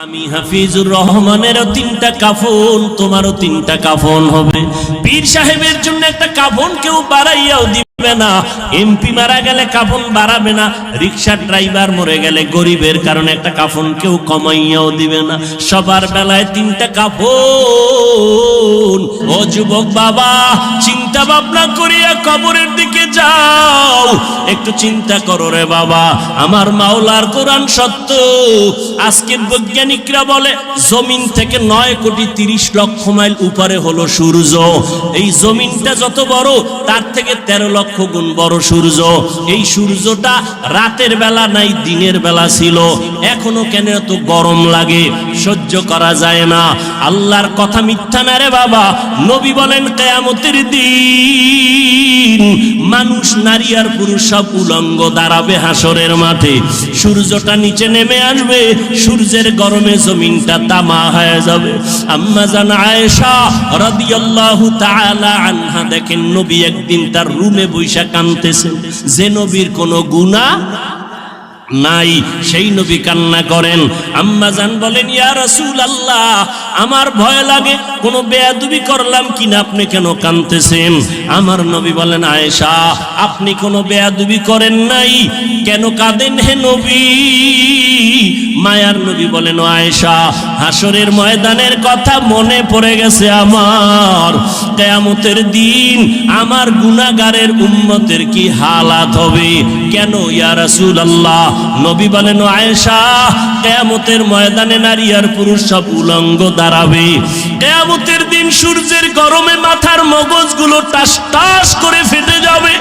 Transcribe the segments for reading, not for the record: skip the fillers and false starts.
আমি হাফিজুর রহমানেরও তিনটা কাফন, তোমারও তিনটা কাফন হবে। পীর সাহেবের জন্য একটা কাফন কেউ বাড়াইয়াও দিবে না, এমপি মারা গেলে কাফন বাড়াবে না, রিক্সার ড্রাইভার মরে গেলে গরিবের কারণে একটা কাফন কেউ কমাইয়াও দিবে না। সবার বেলায় তিনটা কাফন। ও যুবক বাবা, চিন্তা ভাবনা করিয়া কবরের দিকে যাও, একটু চিন্তা করো রে বাবা। আমার মাওলার কোরআন সত্য। আজকের বৈজ্ঞানিকরা বলে জমিন থেকে 9,30,00,000 মাইল উপরে হলো সূর্য। এই জমিনটা যত বড় তার থেকে 13 লক্ষ গুণ বড় সূর্য। এই সূর্যটা রাতের বেলা নাই, দিনের বেলা ছিল। এখনো কেন এত গরম লাগে, সহ্য করা যায় না। আল্লাহর কথা মিথ্যা না রে বাবা। নবী বলেন কিয়ামতের দিন মানুষ, নারী আর পুরুষ সব উলঙ্গ দাঁড়াবে হাসরের মাঠে। সূর্যটা নিচে নেমে আসবে, সূর্যের গরমে জমিনটা তামা হয়ে যাবে। আম্মা জান আয়েশা রাদিয়াল্লাহু তাআলা আনহা দেখেন নবী একদিন তার রুমে বৈশা কাঁদতেছেন, যে নবীর কোনো গুনাহ নাই সেই নবী কান্না করেন। আম্মা জান বলেন, ইয়া রাসূলুল্লাহ, আমার ভয় লাগে কোনো বেয়াদবি করলাম কিনা, আপনি কেন কাঁদতেছেন? আমার নবী বলেন, আয়েশা, আপনি কোনো বেয়াদবি করেন নাই, কেন কাঁদেন হে নবী? মায়ার নবী বলেন, ও আয়েশা, হাসরের ময়দানের কথা মনে পড়ে গেছে আমার। কিয়ামতের দিন আমার গুনাহগারের উম্মতের কি হালাত হবে। কেন ইয়া রাসূলুল্লাহ? নবী বলেন, ও আয়েশা, কিয়ামতের ময়দানে নারী আর পুরুষ সব উলঙ্গ দাঁড়াবে। কিয়ামতের দিন সূর্যের গরমে মাথার মগজগুলো টাস টাস করে ফেটে যাবে,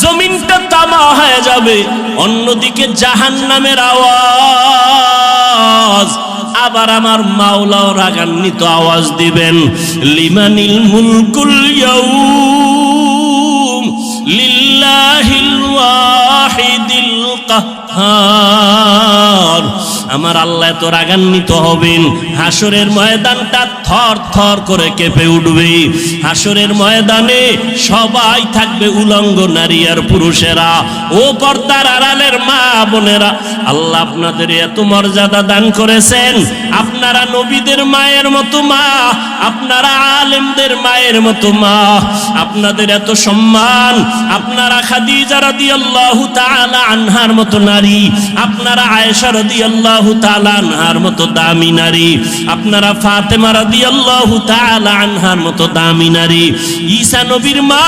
জমিনটা তামা হয়ে যাবে। অন্যদিকে জাহান্নামের আওয়াজ, আবার আমার মাওলাও রাগান্বিত আওয়াজ দিবেন, লিমানিল মুলকুল ইয়াউম লিল্লাহিল ওয়াহিদিল কাহ্হার। আমার আল্লাহ তো রাগান্বিত হবেন, হাসরের ময়দানটা থর থর করে কেঁপে উঠবে। হাসরের ময়দানে সবাই থাকবে উলঙ্গ, নারী আর পুরুষেরা। ও পর্দার আড়ালের মা বোনেরা, আল্লাহ আপনাদের এত মর্যাদা দান করেছেন। আপনারা নবীদের মায়ের মতো মা, আপনারা আলেমদের মায়ের মতো মা, আপনাদের এত সম্মান। আপনারা খাদিজা রাদিয়াল্লাহু তাআলা আনহার মতো নারী, আপনারা আয়েশা রাদিয়াল্লাহু তাআলা আনহার মতো দামি নারী, আপনারা ফাতেমা রাদিয়াল্লাহু তাআলা আনহার মতো দামি নারী, ঈসা নবীর মা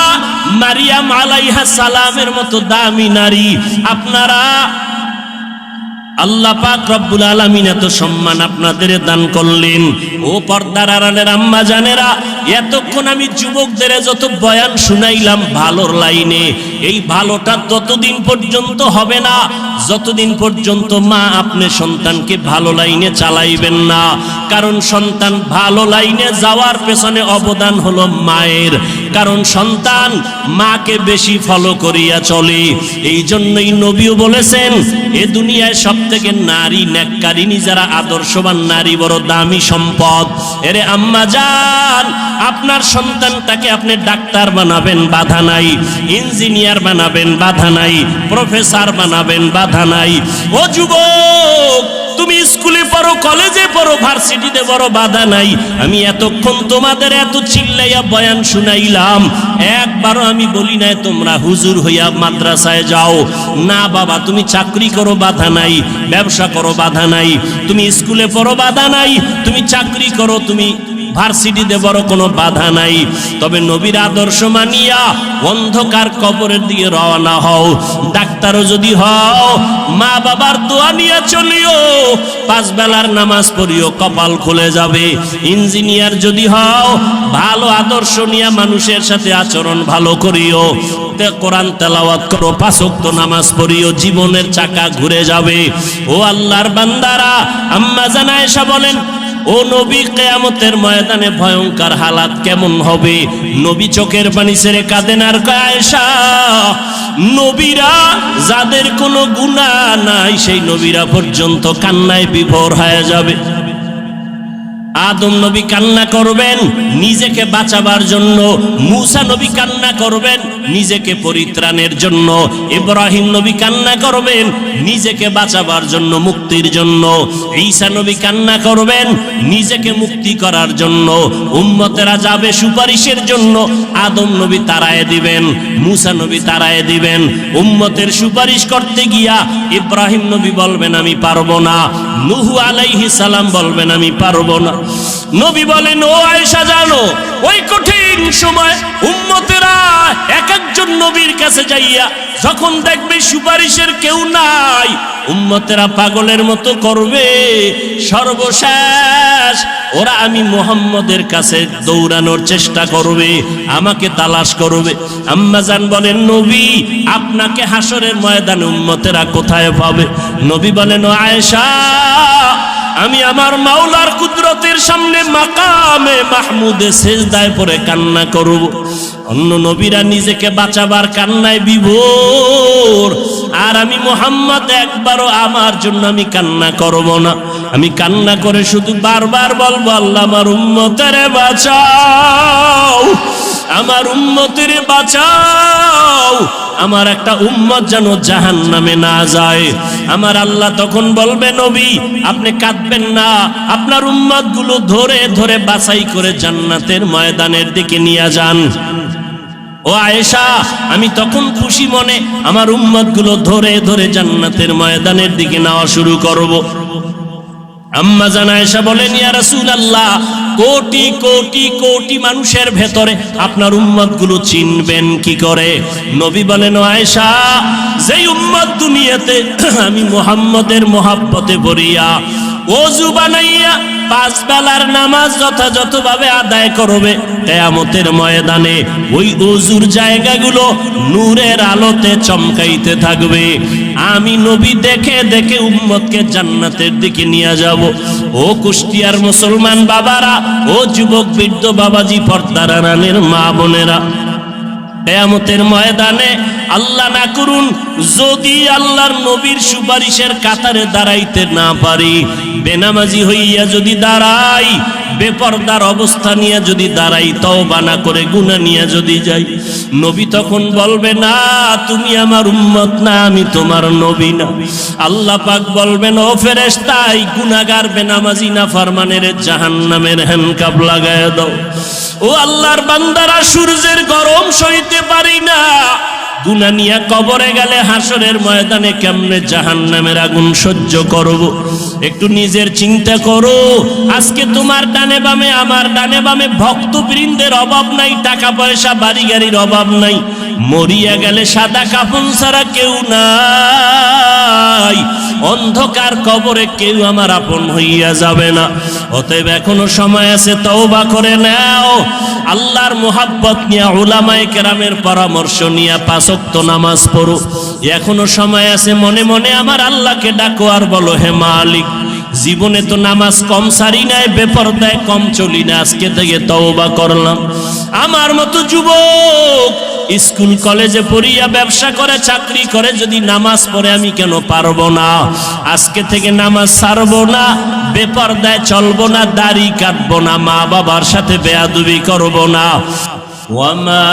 মারিয়াম আলাইহা সালামের মতো দামি নারী। আপনারা আল্লাহ পাক রব্বুল আলামিন এত সম্মান আপনাদের দান করলেন। ও পর্দার আড়ালের আম্মা জানেরা, এতক্ষণ আমি যুবকদের যত বয়ান শুনাইলাম ভালোর লাইনে, এই ভালোটা ততদিন পর্যন্ত হবে না যতদিন পর্যন্ত মা আপনি সন্তানকে ভালো লাইনে চালাইবেন না। কারণ সন্তান ভালো লাইনে যাওয়ার পেছনে অবদান হলো মায়ের, কারণ সন্তান মাকে বেশি ফলো করিয়া চলে। এই জন্যই নবীও বলেছেন, এ দুনিয়ায় সব থেকে নারী নেককারিনী যারা আদর্শবান নারী বড় দামি সম্পদ। এরে আম্মা জান, আপনার সন্তানটাকে আপনি ডাক্তার বানাবেন, বাধা নাই। ইঞ্জিনিয়ার বানাবেন, বাধা নাই। প্রফেসর বানাবেন, বাধা নাই। ও যুবক, তুমি স্কুলে পড়ো, কলেজে পড়ো, ভার্সিটিতে পড়ো, বাধা নাই। আমি এতক্ষণ তোমাদের এত চিল্লাইয়া বয়ান শুনাইলাম, একবারও আমি বলি নাই তোমরা হুজুর হইয়া মাদ্রাসায় যাও। না বাবা, তুমি চাকরি করো, বাধা নাই। ব্যবসা করো, বাধা নাই। তুমি স্কুলে পড়ো, বাধা নাই। তুমি চাকরি করো, তুমি ভার্সিটিতে বড় কোনো বাধা নাই। তবে নবীর আদর্শ মানিয়া অন্ধকার কবরের দিকে রওনা হও। ডাক্তারও যদি হও, মা বাবার দোয়া নিয়ে চলিও, 5 বেলার নামাজ পড়িও, কপাল খুলে যাবে। ইঞ্জিনিয়ার যদি হও, ভালো আদর্শ নিয়ে মানুষের সাথে আচরণ ভালো করিও, কোরআন তেলাওয়াত করো, 5 ওয়াক্ত নামাজ পড়িও, জীবনের চাকা ঘুরে যাবে। ও আল্লাহর বান্দারা, আম্মা জান আয়েশা বলেন, ও নবী, কিয়ামতের ময়দানে ভয়ঙ্কর হালাত কেমন হবে? নবী চোখের পানি ছেড়ে কাঁদেন আর কয়, আয়েশা, নবীরা যাদের কোনো গুনাহ নাই সেই নবীরা পর্যন্ত কান্নায় বিভোর হয়ে যাবে। আদম নবী কান্না করবেন নিজেকে বাঁচাবার জন্য, মূসা নবী কান্না কান্না করবেন নিজেকে পরিত্রাণের জন্য, ইব্রাহিম নবী কান্না করবেন নিজেকে বাঁচাবার জন্য, মুক্তির জন্য, ঈসা নবী কান্না করবেন নিজেকে মুক্তি করার জন্য, উম্মতেরা যাবে সুপারিশের জন্য, আদম নবী তাড়ায় দিবেন, মুসা নবী তাড়ায় দিবেন। উম্মতের সুপারিশ করতে গিয়া ইব্রাহিম নবী বলবেন আমি পারবো না, নূহ আলাইহিস সালাম বলবেন আমি পারবো না। নবী বলেন ও আয়েশা জানো ওই কঠিন সময় উম্মতেরা এক একজন নবীর কাছে যাইয়া যখন দেখবে সুপারিশের কেউ নাই, উম্মতেরা পাগলের মতো করবে, সর্বশেষ ওরা আমি মুহাম্মদের কাছে দৌড়ানোর চেষ্টা করবে, আমাকে তালাশ করবে। আম্মা জান বলেন নবী আপনাকে হাসরের ময়দানে উম্মতেরা কোথায় পাবে? নবী বলেন ও আয়েশা আমি আমার মাওলার কুদরতের সামনে মাকামে মাহমুদে সেজদায় পড়ে কান্না করব। অন্য নবীরা নিজেকে বাঁচাবার কান্নায় বিভোর, আর আমি মুহাম্মদ একবারও আমার জন্য আমি কান্না করব না। আমি কান্না করে শুধু বারবার বলবো আল্লাহ আমার উম্মতের বাঁচাও, আমার উম্মতের বাঁচাও, আমার একটা উম্মত যেন জাহান্নামে না যায়। আমার আল্লাহ তখন বলবে নবী আপনি কাঁদবেন না, আপনার উম্মত গুলো ধরে ধরে বাছাই করে জান্নাতের ময়দানের দিকে নিয়ে যান। ও আয়েশা আমি তখন খুশি মনে আমার উম্মত গুলো ধরে ধরে জান্নাতের ময়দানের দিকে নেওয়া শুরু করব। আম্মা জান আয়েশা বলেন ইয়া রাসূলুল্লাহ কোটি কোটি কোটি মানুষের ভেতরে আপনার উম্মত গুলো চিনবেন কি করে? নবী বলেন ও আয়েশা যেই উম্মত দুনিয়াতে আমি মুহাম্মদের মহব্বতে ভরিয়া ওযু বানাইয়া 5 বেলার নামাজ যথাযথভাবে আদায় করবে, কিয়ামতের ময়দানে ওই ওযুর জায়গাগুলো নূরের আলোতে চমকাইতে থাকবে। আমি নবী দেখে দেখে উম্মতকে জান্নাতের দিকে নিয়ে যাব। ও কুষ্টিয়ার মুসলমান বাবারা, ও যুবক বৃদ্ধ বাবাজি, পর্দার আড়ালের মা বোনেরা, কিয়ামতের ময়দানে আল্লাহ না করুন যদি আল্লাহর নবীর সুপারিশের কাতারে দাঁড়াইতে না পারি, বেনামাজি হইয়া যদি দাঁড়াই, বেপরদার অবস্থা নিয়ে যদি দাঁড়াই, তওবা না করে গুনাহ নিয়ে যদি যাই, নবী তখন বলবে না তুমি আমার উম্মত না, আমি তোমার নবী না। আল্লাহ পাক বলবেন ও ফেরেশতা এই গুনাহগার বেনামাজি নাফরমানের জাহান্নামের হ্যান্ডকাপ লাগায় দাও। ও আল্লাহর বান্দারা সূর্যের গরম সইতে পারি না, গুনাহ নিয়ে কবরে গেলে হাসরের ময়দানে কেমনে জাহান্নামের আগুন সহ্য করব? একটু নিজের চিন্তা করো। আজকে তোমার ডানে বামে আমার ডানে বামে ভক্তবৃন্দের অভাব নাই, টাকা পয়সা বাড়ি গাড়ির অভাব নাই, মরিয়া গেলে সাদা কাফন ছাড়া কেউ নাই, অন্ধকার কবরে কেউ আমার আপন হইয়া যাবে না। অতএব এখনো সময় আছে, তওবা করে নাও, আল্লাহর মুহাব্বত নিয়ে উলামায়ে কেরামের পরামর্শ নিয়ে 5 ওয়াক্ত নামাজ পড়ো। এখনো সময় আছে, মনে মনে আমার আল্লাহকে ডাকো আর বলো হে মালিক জীবনে তো নামাজ কম সারি নাই, বেপরদায় কম চলি না, আজকে থেকে তওবা করলাম। আমার মতো যুবক স্কুল কলেজে পড়িয়া ব্যবসা করে চাকরি করে যদি নামাজ পড়ে আমি কেন পারবো না? আজকে থেকে নামাজ ছাড়বো না, বেপরদায় চলবো না, দাড়ি কাটবো না, মা বাবার সাথে বেয়াদবি করবো না। ওয়ামা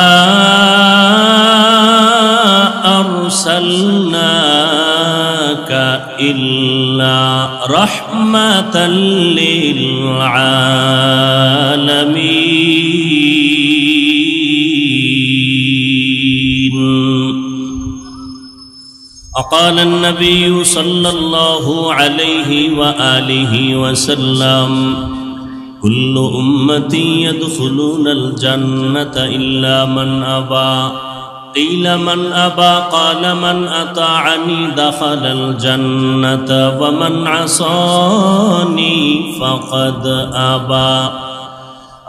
আরসালনাকা ইল্লা রাহমাতাল লিল আলামিন। وقال النبي صلى الله عليه وآله وسلم كل أمتي يدخلون الجنة إلا من أبى قيل من أبى قال من أطاعني دخل الجنة ومن عصاني فقد أبى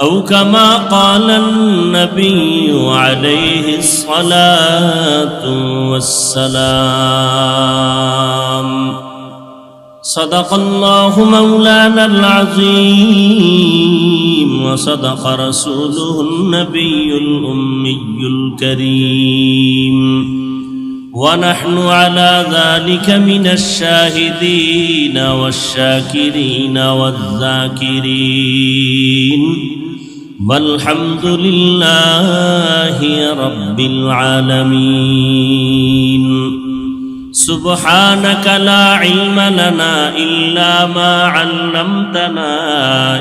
أو كما قال النبي عليه الصلاة والسلام صدق الله مولانا العظيم وصدق رسوله النبي الأمي الكريم ونحن على ذلك من الشاهدين والشاكرين والذاكرين والحمد لله رب العالمين سبحانك لا علم لنا إلا ما علمتنا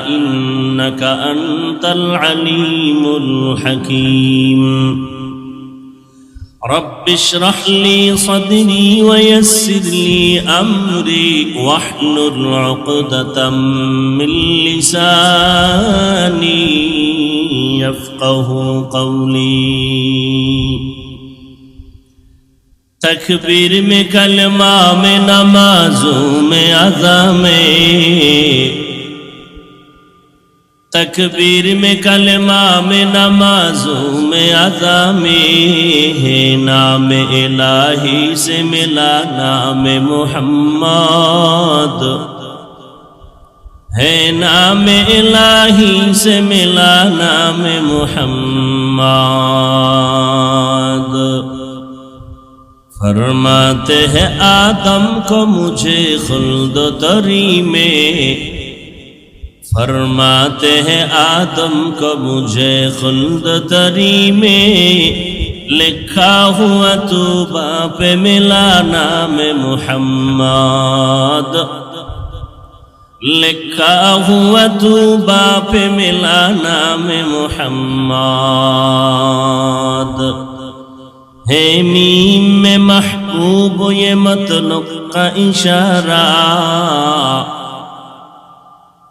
إنك أنت العليم الحكيم رب اشرح لي صدري ويسر لي أمري واحلل عقدة من لساني يفقه قولي تکبیر میں کلمہ میں نمازوں میں اذا میں تکبیر میں کلمہ میں نمازوں میں اذا میں ہے نام الہی سے ملا نام محمد ہے نام الہی سے ملا نام محمد فرماتے ہیں آدم کو مجھے خلد و تری میں فرماتے ہیں آدم کو مجھے خلد و تری میں لکھا ہوا توبہ پہ ملا نام محمد لکھا ہوا توبہ پہ ملا نام محمد ہے میم میں محبوب یہ مطلق کا اشارہ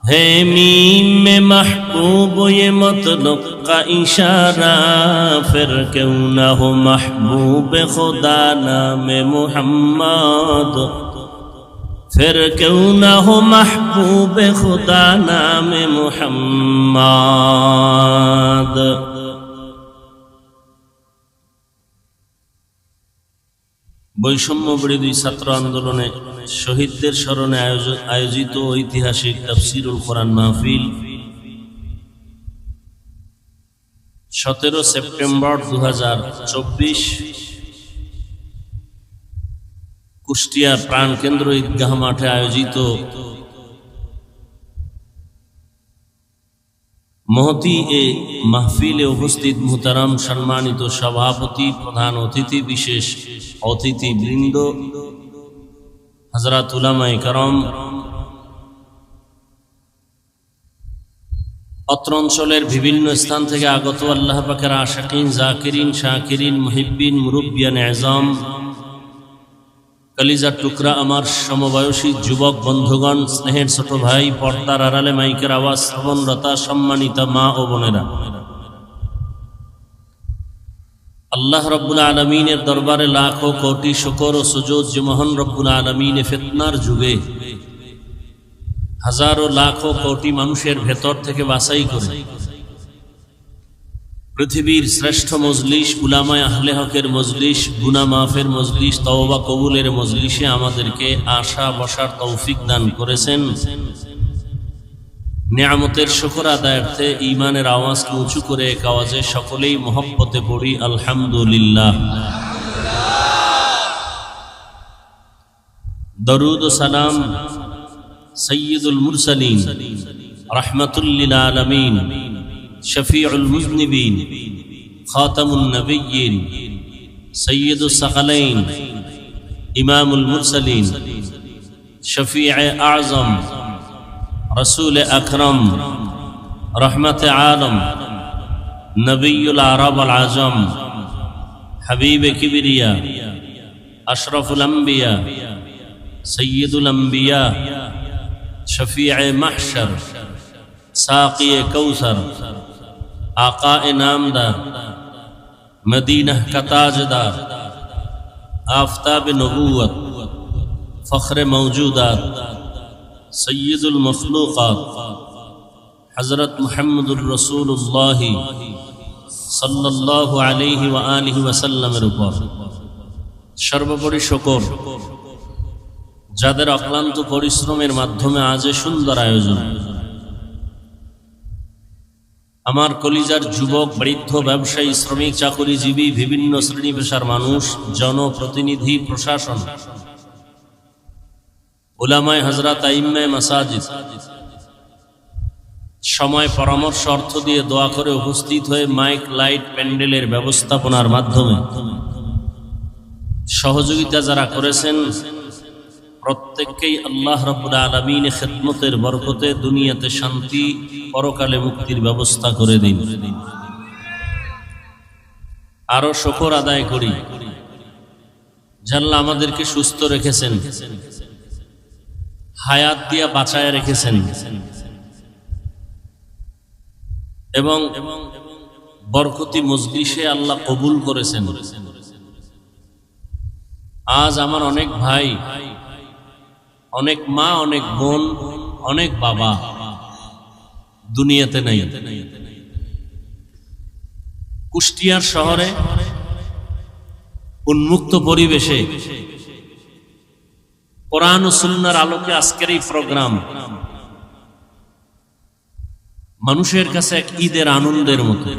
ہے میم میں محبوب یہ مطلق کا اشارہ پھر کیوں نہ ہو محبوب خدا نام محمد پھر کیوں نہ ہو محبوب خدا نام محمد বৈষম্য বিরোধী ছাত্র আন্দোলনে শহীদদের স্মরণে আয়োজিত ঐতিহাসিক তাফসীরুল কোরআন মাহফিল 17 সেপ্টেম্বর 2024 কুষ্টিয়ার প্রাণকেন্দ্র ঈদগাহ মাঠে আয়োজিত মহতি এ মাহফিলে উপস্থিত মুহতারাম সম্মানিত সভাপতি প্রধান অতিথি বিশেষ অতিথিবৃন্দ হযরত উলামায়ে কেরাম অত্র অঞ্চলের বিভিন্ন স্থান থেকে আগত আল্লাহ পাকের আশিকিন জাকিরিন শাকিরিন মুহিব্বিন মুরব্বিয়ান আযম কলিজার টুকরা আমার সমবয়সী যুবক বন্ধুগণ স্নেহের ছোট ভাই পর্দার আড়ালে মাইকের আওয়াজ শ্রবণরতা সম্মানিত মা ও বোনেরা আল্লাহ রব্বুল আলামিনের দরবারে লাখো কোটি শুকর ও সুজুদ যে মহান রব্বুল আলামিনে ফিতনার যুগে হাজারো লাখো কোটি মানুষের ভেতর থেকে বাছাই করে পৃথিবীর শ্রেষ্ঠ মজলিস উলামায়ে আহলে হকের মজলিস গুনাহ মাফের মজলিস তওবা কবুলের মজলিসে আমাদেরকে আসা বসার তৌফিক দান করেছেন নিয়ামতের শুকর আদায়ার্থে ঈমানের আওয়াজকে উঁচু করে এক আওয়াজে সকলেই মহব্বতে পড়ি আলহামদুলিল্লাহ দরুদ ও সালাম সাইয়্যিদুল মুরসালিন রাহমাতুল লিল আলামিন শফিউল মুযনিবিন খাতামুন নবিয়্যিন সাইয়্যিদুস সাকালাইন ইমামুল মুরসালিন শফিয়ে আযম রসুল আকরম রহমত আলম নবীউল আরব আল আজম হাবিব কিবরিয়া আশরাফুল আম্বিয়া সৈয়দুল আম্বিয়া শফিয়ে মাহশর সাকিয়ে কৌসর आका नामदार मदीना का ताजदार आफताब नबूवत फ़ख्र मौजूदात सय्यदुल मखलूक़ात हज़रत मुहम्मदुर रसूलुल्लाह सल्लल्लाहु अलैहि व आलिहि वसल्लमेर উপর সর্বোপরি শুকর যাদের অক্লান্ত পরিশ্রমের মাধ্যমে আজ সুন্দর আয়োজন আমার কলিজার যুবক বৃদ্ধ ব্যবসায়ী শ্রমিক চাকরিজীবী বিভিন্ন শ্রেণী পেশার মানুষ জনপ্রতিনিধি প্রশাসন উলামায়ে হযরত আইম্মায়ে মাসাজিদ সময় পরামর্শ অর্থ দিয়ে দোয়া করে উপস্থিত হয়ে মাইক লাইট প্যান্ডেলের ব্যবস্থাপনার মাধ্যমে সহযোগিতা যারা করেছেন প্রত্যেককেই আল্লাহ রাব্বুল আলামিনের খেদমতের বরকতে দুনিয়াতে শান্তি, পরকালে মুক্তির ব্যবস্থা করে দিন। আরো শুকর আদায় করি যে আল্লাহ আমাদেরকে সুস্থ রেখেছেন, হায়াত দিয়া বাঁচায় রেখেছেন এবং বরকতি মজলিসে আল্লাহ কবুল করেছেন। আজ আমার অনেক ভাই, অনেক মা, অনেক বোন, অনেক বাবা দুনিয়াতে নাই। কুষ্টিয়ার শহরে উন্মুক্ত পরিবেশে কোরআন ও সুন্নাহর আলোকে আজকের এই প্রোগ্রাম মানুষের কাছে এক ঈদের আনন্দের মতো।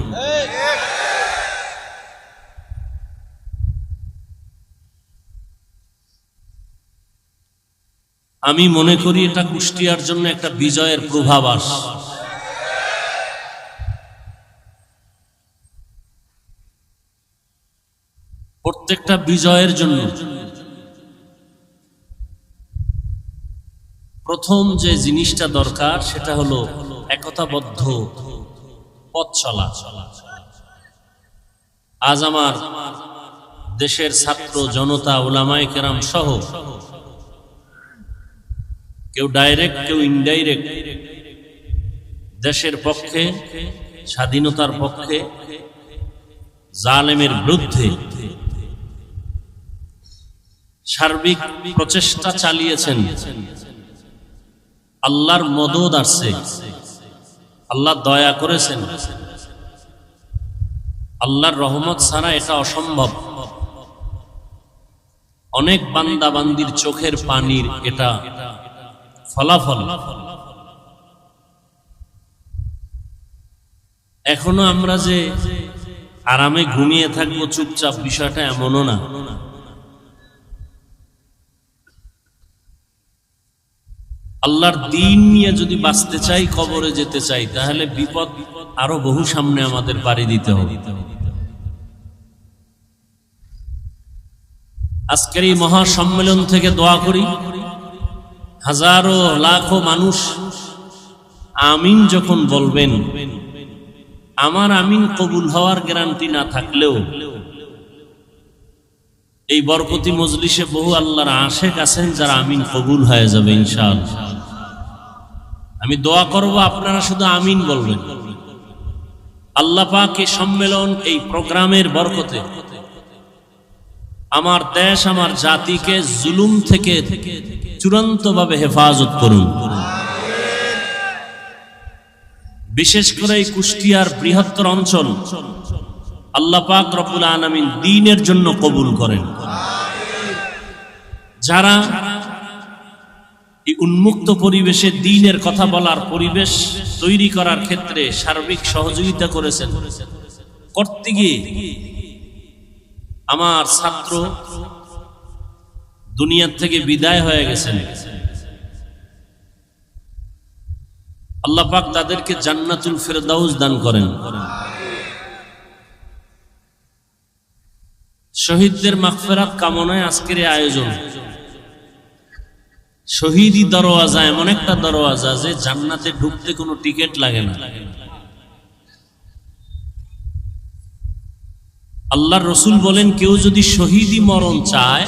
আমি মনে করি এটা কুষ্টিয়ার জন্য একটা বিজয়ের পূর্বাভাস। প্রত্যেকটা বিজয়ের জন্য প্রথম যে জিনিসটা দরকার সেটা হলো একতাবদ্ধ পথ চলা। আজ আমার দেশের ছাত্র জনতা, উলামায়ে কেরাম সহ কেউ ডাইরেক্ট কেউ ইনডাইরেক্ট দেশের পক্ষে, স্বাধীনতার পক্ষে, জালেমের বিরুদ্ধে সার্বিক প্রচেষ্টা চালিয়েছেন। আল্লাহর মদদ আসছে, আল্লাহ দয়া করেছেন, আল্লাহর রহমত ছাড়া এটা অসম্ভব। অনেক বান্দা বান্দির চোখের পানির এটা ফলাফল। এখনো আমরা যে আরামে ঘুমিয়ে থাকবো চুপচাপ, বিষয়টা এমনও না। আল্লাহর দ্বীন নিয়ে যদি বাঁচতে চাই, কবরে যেতে চাই, তাহলে বিপদ আরো বহু সামনে আমাদের পাড়ি দিতে হবে। আজকের এই মহা সম্মেলন থেকে দোয়া করি হাজারো লাখো মানুষ আমিন যখন বলবেন, আমার আমিন কবুল হওয়ার গ্যারান্টি না থাকলেও এই বরকতি মজলিসে বহু আল্লাহর আশেক আছেন যারা আমিন কবুল হয়ে যাবে ইনশাআল্লাহ। আমি দোয়া করব, আপনারা শুধু আমিন বলবেন। আল্লাহ পাক এই সম্মেলন, এই প্রোগ্রামের বরকতে আমার দেশ, আমার জাতিকে জুলুম থেকে চূড়ান্তভাবে হেফাজত করুন। বিশেষ করে এই কুষ্টিয়ার বৃহত্তর অঞ্চল আল্লাহ পাক রব্বুল আলামিন দ্বীনের জন্য কবুল করেন। যারা এই উন্মুক্ত পরিবেশে দ্বীনের কথা বলার পরিবেশ তৈরি করার ক্ষেত্রে সার্বিক সহযোগিতা করেছেন, করতে গিয়ে আমার ছাত্র দুনিয়ার থেকে বিদায় হয়ে গেছেন। আল্লাহ পাক তাদেরকে জান্নাতুল ফেরদাউস দান করেন। শহীদদের মাগফিরাত কামনায় আজকের এই আয়োজন। শহীদি দরওয়াজা এমন একটা দরওয়াজা যে জান্নাতে ঢুকতে কোনো টিকিট লাগে না। আল্লাহর রাসূল বলেন, কেউ যদি শহীদি মরণ চায়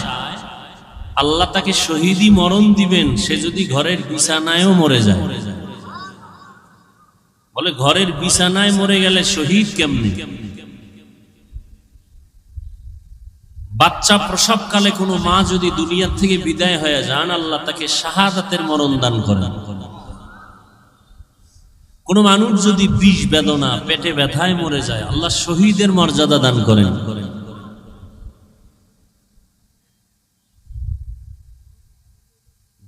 আল্লাহ তাকে শহীদি মরণ দিবেন, সে যদি ঘরের বিছানায়ও মরে যায়। বলে ঘরের বিছানায় মরে গেলে শহীদ কেমনে? বাচ্চা প্রসবকালে কোনো মা যদি দুনিয়া থেকে বিদায় হয়ে যান, আল্লাহ তাকে শাহাদাতের মরণ দান করেন। কোন মানুষ যদি বিষ বেদনা, পেটে ব্যথায় মরে যায়, আল্লাহ শহীদের মর্যাদা দান করেন।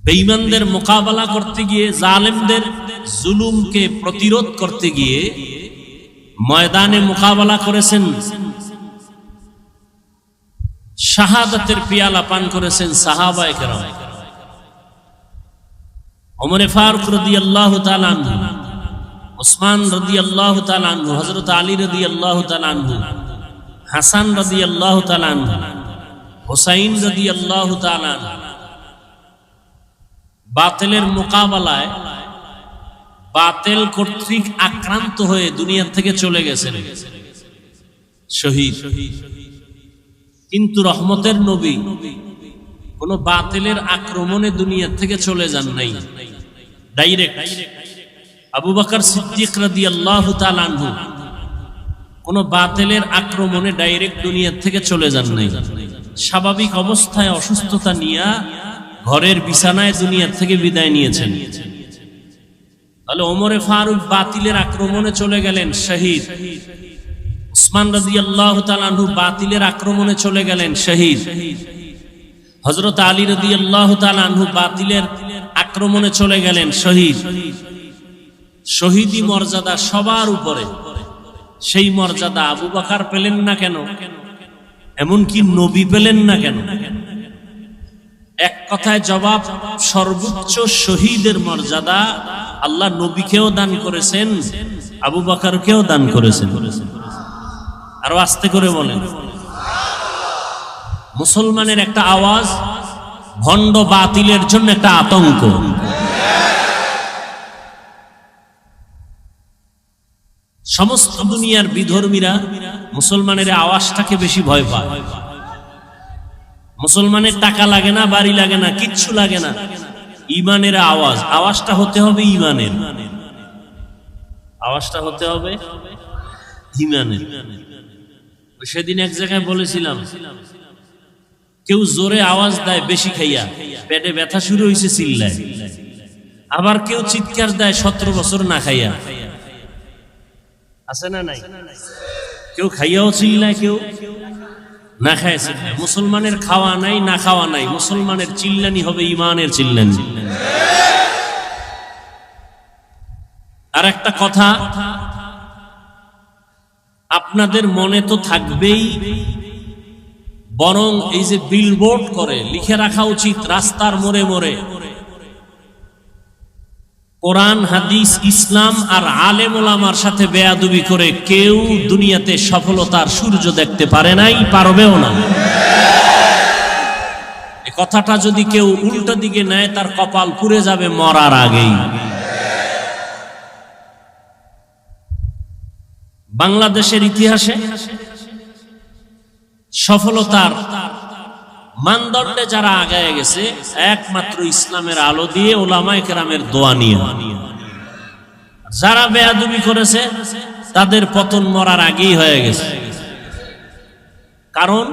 বেঈমানদের মোকাবেলা করতে গিয়ে, জালেমদের জুলুমকে প্রতিরোধ করতে গিয়ে ময়দানে মোকাবেলা করেছেন, শাহাদাতের পিয়ালা পান করেছেন সাহাবায়ে কেরাম। ওমর ফারুক রাদিয়াল্লাহু তাআলা আনহু ওসমান রাদিয়াল্লাহু তাআলা আনহু, হযরত আলী রাদিয়াল্লাহু তাআলা আনহু, হাসান রাদিয়াল্লাহু তাআলা আনহু, হুসাইন রাদিয়াল্লাহু তাআলা আনহু বাতিলের মোকাবেলায় বাতিল কর্তৃক আক্রান্ত হয়ে দুনিয়া থেকে চলে গেছেন শহীদ। কিন্তু রহমতের নবী কোন বাতিলের আক্রমণে দুনিয়া থেকে চলে যান নাই, ডাইরেক্ট। আবু বকর সিদ্দিক রাদিয়াল্লাহু তাআলা আনহু কোন বাতিলের আক্রমণে ডাইরেক্ট দুনিয়া থেকে চলে যান নাই। স্বাভাবিক অবস্থায় অসুস্থতা নিয়ে ঘরের বিছানায় দুনিয়া থেকে বিদায় নিয়েছেন। তাহলে ওমরে ফারুক বাতিলের আক্রমণে চলে গেলেন শহীদ। উসমান রাদিয়াল্লাহু তাআলা আনহু বাতিলের আক্রমণে চলে গেলেন শহীদ। হযরত আলী রাদিয়াল্লাহু তাআলা আনহু বাতিলের আক্রমণে চলে গেলেন শহীদ। শহীদি মর্যাদা সবার উপরে, সেই মর্যাদা আবু বকর পেলেন না কেন? এমনকি নবী পেলেন না কেন? এক কথায় জবাব, সর্বোচ্চ শহীদের মর্যাদা আল্লাহ নবীকেও দান করেছেন, আবু বকরকেও দান করেছেন। আরো আস্তে করে বলেন। মুসলমানের একটা আওয়াজ ভণ্ড বাতিলের জন্য একটা আতঙ্ক। সমস্ত দুনিয়ার বিধর্মীরা মুসলমানের আওয়াজটাকে বেশি ভয় পায়। মুসলমানের টাকা লাগে না, বাড়ি লাগে না, কিচ্ছু লাগে না, ইমানের আওয়াজ। আওয়াজটা হতে হবে ইমানের, আওয়াজটা হতে হবে ইমানের। সেদিন এক জায়গায় বলেছিলাম, কেউ জোরে আওয়াজ দেয় বেশি খাইয়া, পেটে ব্যথা শুরু হয়েছে চিল্লায়। আবার কেউ চিৎকার দেয় 17 বছর না খাইয়া। আছে না নাই? কেউ খাইয়াও চিল্লায়, কেউ না খায় চিল্লায়। মুসলমানের খাওয়া নাই, না খাওয়া নাই, মুসলমানের চিল্লানি হবে ইমানের চিল্লানি। আর একটা কথা আপনাদের মনে তো থাকবেই, বরং এই যে বিলবোর্ড করে লিখে রাখা উচিত রাস্তার মোড়ে মোড়ে, কোরআন হাদিস ইসলাম আর আলেম ওলামার সাথে বেয়াদবি করে কেউ দুনিয়াতে সফলতার সূর্য দেখতে পারে নাই, পারবেও না। এই কথাটা যদি কেউ উল্টো দিকে নেয় তার কপাল পুড়ে যাবে মরার আগেই। বাংলাদেশের ইতিহাসে সফলতার মানদণ্ডে যারা আগায় গেছে একমাত্র ইসলামের আলো দিয়ে, ওলামায়ে কেরামের দোয়া নিয়ে। যারা বেয়াদবি করেছে তাদের পতন মরার আগেই হয়ে গেছে। কারণ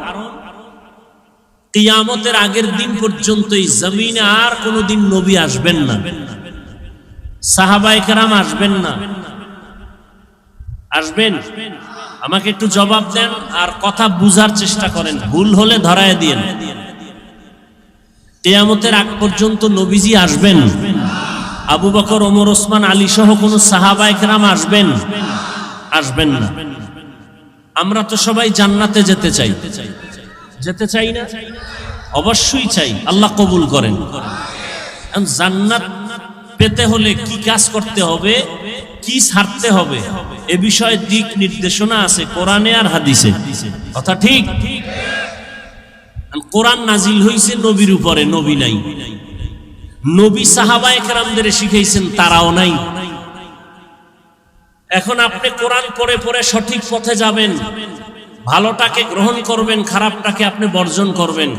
কিয়ামতের আগের দিন পর্যন্ত এই জমিনে আর কোনোদিন নবী আসবেন না, সাহাবায়ে কেরাম আসবেন না। আসবেন? আমাকে একটু জবাব দেন আর কথা বুঝার চেষ্টা করেন, ভুল হলে ধরায় দিয়েন। কিয়ামতের আগ পর্যন্ত নবীজি আসবেন? আবু বকর, ওমর, ওসমান, আলী সহ কোন সাহাবায়ে কেরাম আসবেন? আসবেন না। আমরা তো সবাই জান্নাতে যেতে চাই, যেতে চাই না? অবশ্যই চাই, আল্লাহ কবুল করেন। জান্নাত পেতে হলে কি কাজ করতে হবে, কি ছাড়তে হবে, এ বিষয়ে দিক নির্দেশনা আছে কোরআনে আর হাদিসে। কথা ঠিক? কোরআন নাজিল হইছে নবীর উপরে, নবী নাই। নবী সাহাবায়ে কেরামদের শিখাইছেন, তারাও নাই। এখন আপনি কোরআন পড়ে পড়ে সঠিক পথে যাবেন, ভালোটাকে গ্রহণ করবেন, খারাপটাকে আপনি বর্জন করবেন।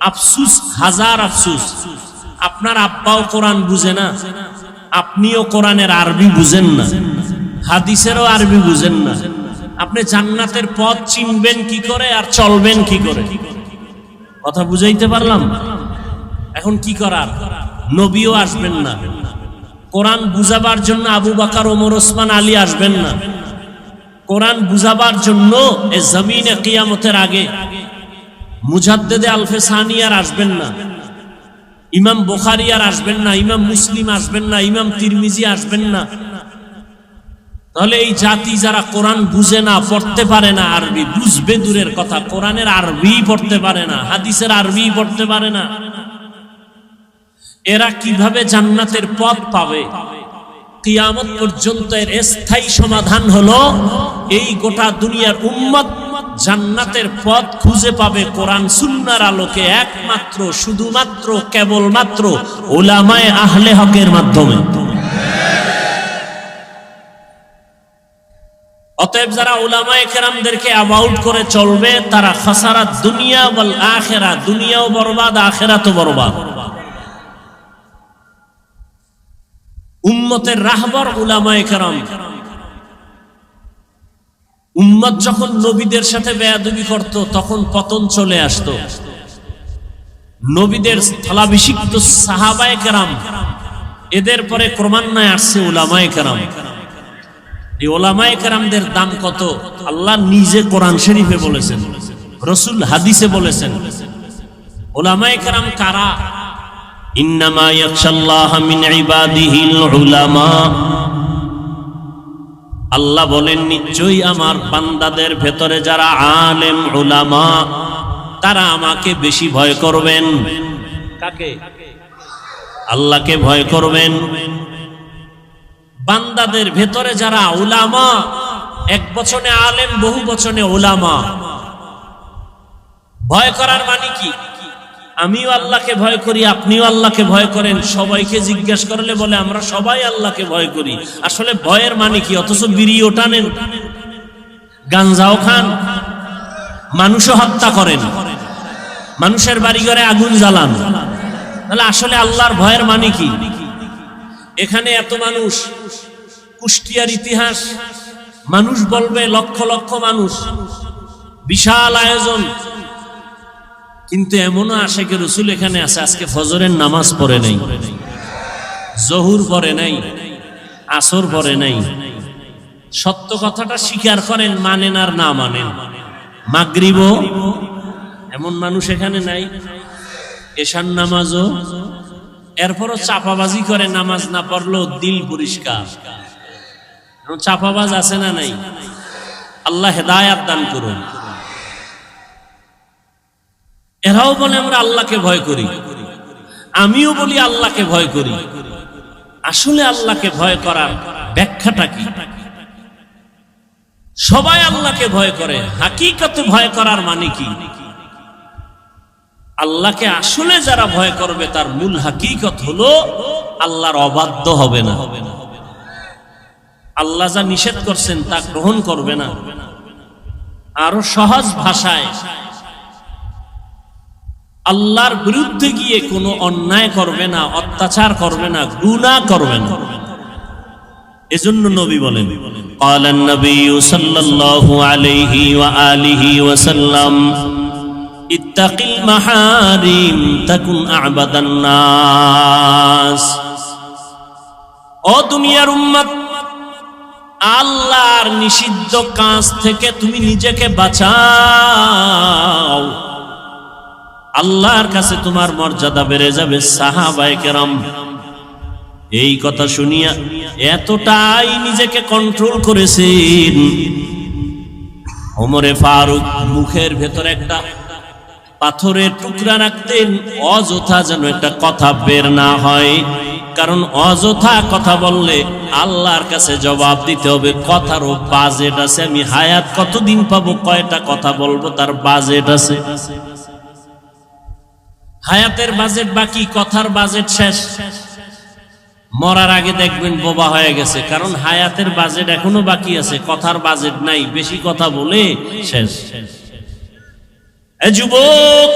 আফসুস, হাজার আফসুস, আপনার আব্বাও কোরআন বুঝে না, আপনিও কোরআনের আরবি বুঝেন না, হাদিসেরও আরবি বুঝেন না। আপনি জান্নাতের পথ চিনবেন কি করে আর চলবেন কি করে? কথা বুঝাইতে পারলাম? এখন কি করার? নবীও আসবেন না, কোরআন বুঝাবার জন্য আবু বকর, ওমর, ওসমান, আলী আসবেন না। কোরআন বুঝাবার জন্য এ জমিনে কিয়ামতের আগে মুজাদ্দেদে আলফে সানি আর আসবেন না, ইমাম বুখারী আর আসবেন না, ইমাম মুসলিম আসবেন না, ইমাম তিরমিজি আসবেন না। তাহলে এই জাতি যারা কোরআন বুঝে না, পড়তে পারে না, আরবি বুঝবে দূরের কথা, কোরআনের আরবি পড়তে পারে না, হাদিসের আরবি পড়তে পারে না, এরা কিভাবে জান্নাতের পথ পাবে? কিয়ামত পর্যন্ত এর স্থায়ী সমাধান হলো এই গোটা দুনিয়ার উম্মত জান্নাতের পথ খুঁজে পাবে কোরআন সুন্নাহর আলোকে একমাত্র শুধুমাত্র কেবলমাত্র উলামায়ে আহলে হকের মাধ্যমে। অতএব যারা উলামায়ে কেরামদেরকে অ্যাভয়েড করে চলবে তারা খাসারাত দুনিয়া ওয়াল আখিরা, দুনিয়াও বরবাদ আখিরাতও বরবাদ। উম্মতের রাহবর উলামায়ে কেরাম। উম্মত যখন নবীদের সাথে বেয়াদবি করত তখন পতন চলে আসতো। নবীদের স্থলাভিষিক্ত সাহাবায়ে কেরাম, এদের পরে ক্রমান্বয়ে আসছে উলামায়ে কেরাম। এই উলামায়ে কেরামদের দাম কত? আল্লাহ নিজে কোরআন শরীফে বলেছেন, রাসূল হাদিসে বলেছেন। উলামায়ে কেরাম কারা? ইন্নামা ইয়াখশাল্লাহা মিন ইবাদিহিল উলামা। আল্লাহ বলেন নিশ্চয়ই আমার বান্দাদের ভেতরে যারা আলেম উলামা তারা আমাকে বেশি ভয় করবেন। কাকে? আল্লাহকে ভয় করবেন। বান্দাদের ভেতরে যারা উলামা, এক বচনে আলেম, বহু বচনে উলামা। ভয় করার মানে কি? আমিও আল্লাহকে ভয় করি, আপনিও আল্লাহকে ভয় করেন। সবাইকে জিজ্ঞাসা করলে বলে আমরা সবাই আল্লাহকে ভয় করি। আসলে ভয়ের মানে কি? অথচ বিড়িও টানেন, গাঞ্জাও খান, মানুষও হত্যা করেন, মানুষের বাড়িঘরে আগুন জ্বালান। তাহলে আসলে আল্লাহর ভয়ের মানে কি? এখানে এত মানুষ, কুষ্টিয়ার ইতিহাস, মানুষ বলবে লক্ষ লক্ষ মানুষ, বিশাল আয়োজন, কিন্তু এমনও আশেকে রসুল এখানে আছে আজকে ফজরের নামাজ পড়ে নাই, জহুর পড়ে নাই, আসর পড়ে নাই। সত্য কথাটা স্বীকার করেন, মানেন আর না মানেন। মাগরিবও এমন মানুষ এখানে নাই, এশার নামাজও। এরপরও চাপাবাজি করে, নামাজ না পড়লেও দিল পরিষ্কার। চাপাবাজ আছে না নাই? আল্লাহ হেদায়াত দান করুন। এরাও বলে আমরা আল্লাহকে ভয় করি, আমিও বলি আল্লাহকে ভয় করি। আসলে আল্লাহকে ভয় করার ব্যাখ্যাটা কি? সবাই আল্লাহকে ভয় করে, হাকিকতে ভয় করার মানে কি? আল্লাহকে আসলে যারা ভয় করবে তার মূল হাকিকত হলো আল্লাহর অবাধ্য হবে না, আল্লাহ যা নিষেধ করছেন তা গ্রহণ করবে না। আরো সহজ ভাষায় আল্লাহর বিরুদ্ধে গিয়ে কোনো অন্যায় করবে না, অত্যাচার করবে না, গুনাহ করবে না। এজন্য নবী বলেন, ক্বালান নবী সাল্লাল্লাহু আলাইহি ওয়া আলিহি ওয়াসাল্লাম ইত্তাকিল মাহারিম তাকুন আ'বাদান নাস। ও দুনিয়ার উম্মত, আল্লাহর নিষিদ্ধ কাজ থেকে তুমি নিজেকে বাঁচাও, আল্লাহর কাছে তোমার মর্যাদা বেড়ে যাবে। সাহাবায়ে কেরাম এই কথা শুনিয়া এতটাই নিজেকে কন্ট্রোল করেছেন, ওমরে ফারুক মুখের ভেতরে একটা পাথরের টুকরা রাখতেন, অযথা যেন একটা কথা বের না হয়। কারণ অযথা কথা বললে আল্লাহর কাছে জবাব দিতে হবে। কথারও বাজেট আছে, আমি হায়াত কতদিন পাবো, কয়টা কথা বলবো তার বাজেট আছে। হায়াতের বাজেট বাকি, কথার বাজেট শেষ। মরার আগে দেখবেন বোবা হয়ে গেছে, কারণ হায়াতের বাজেট এখনো বাকি আছে, কথার বাজেট নাই, বেশি কথা বলে শেষ। এ যুবক,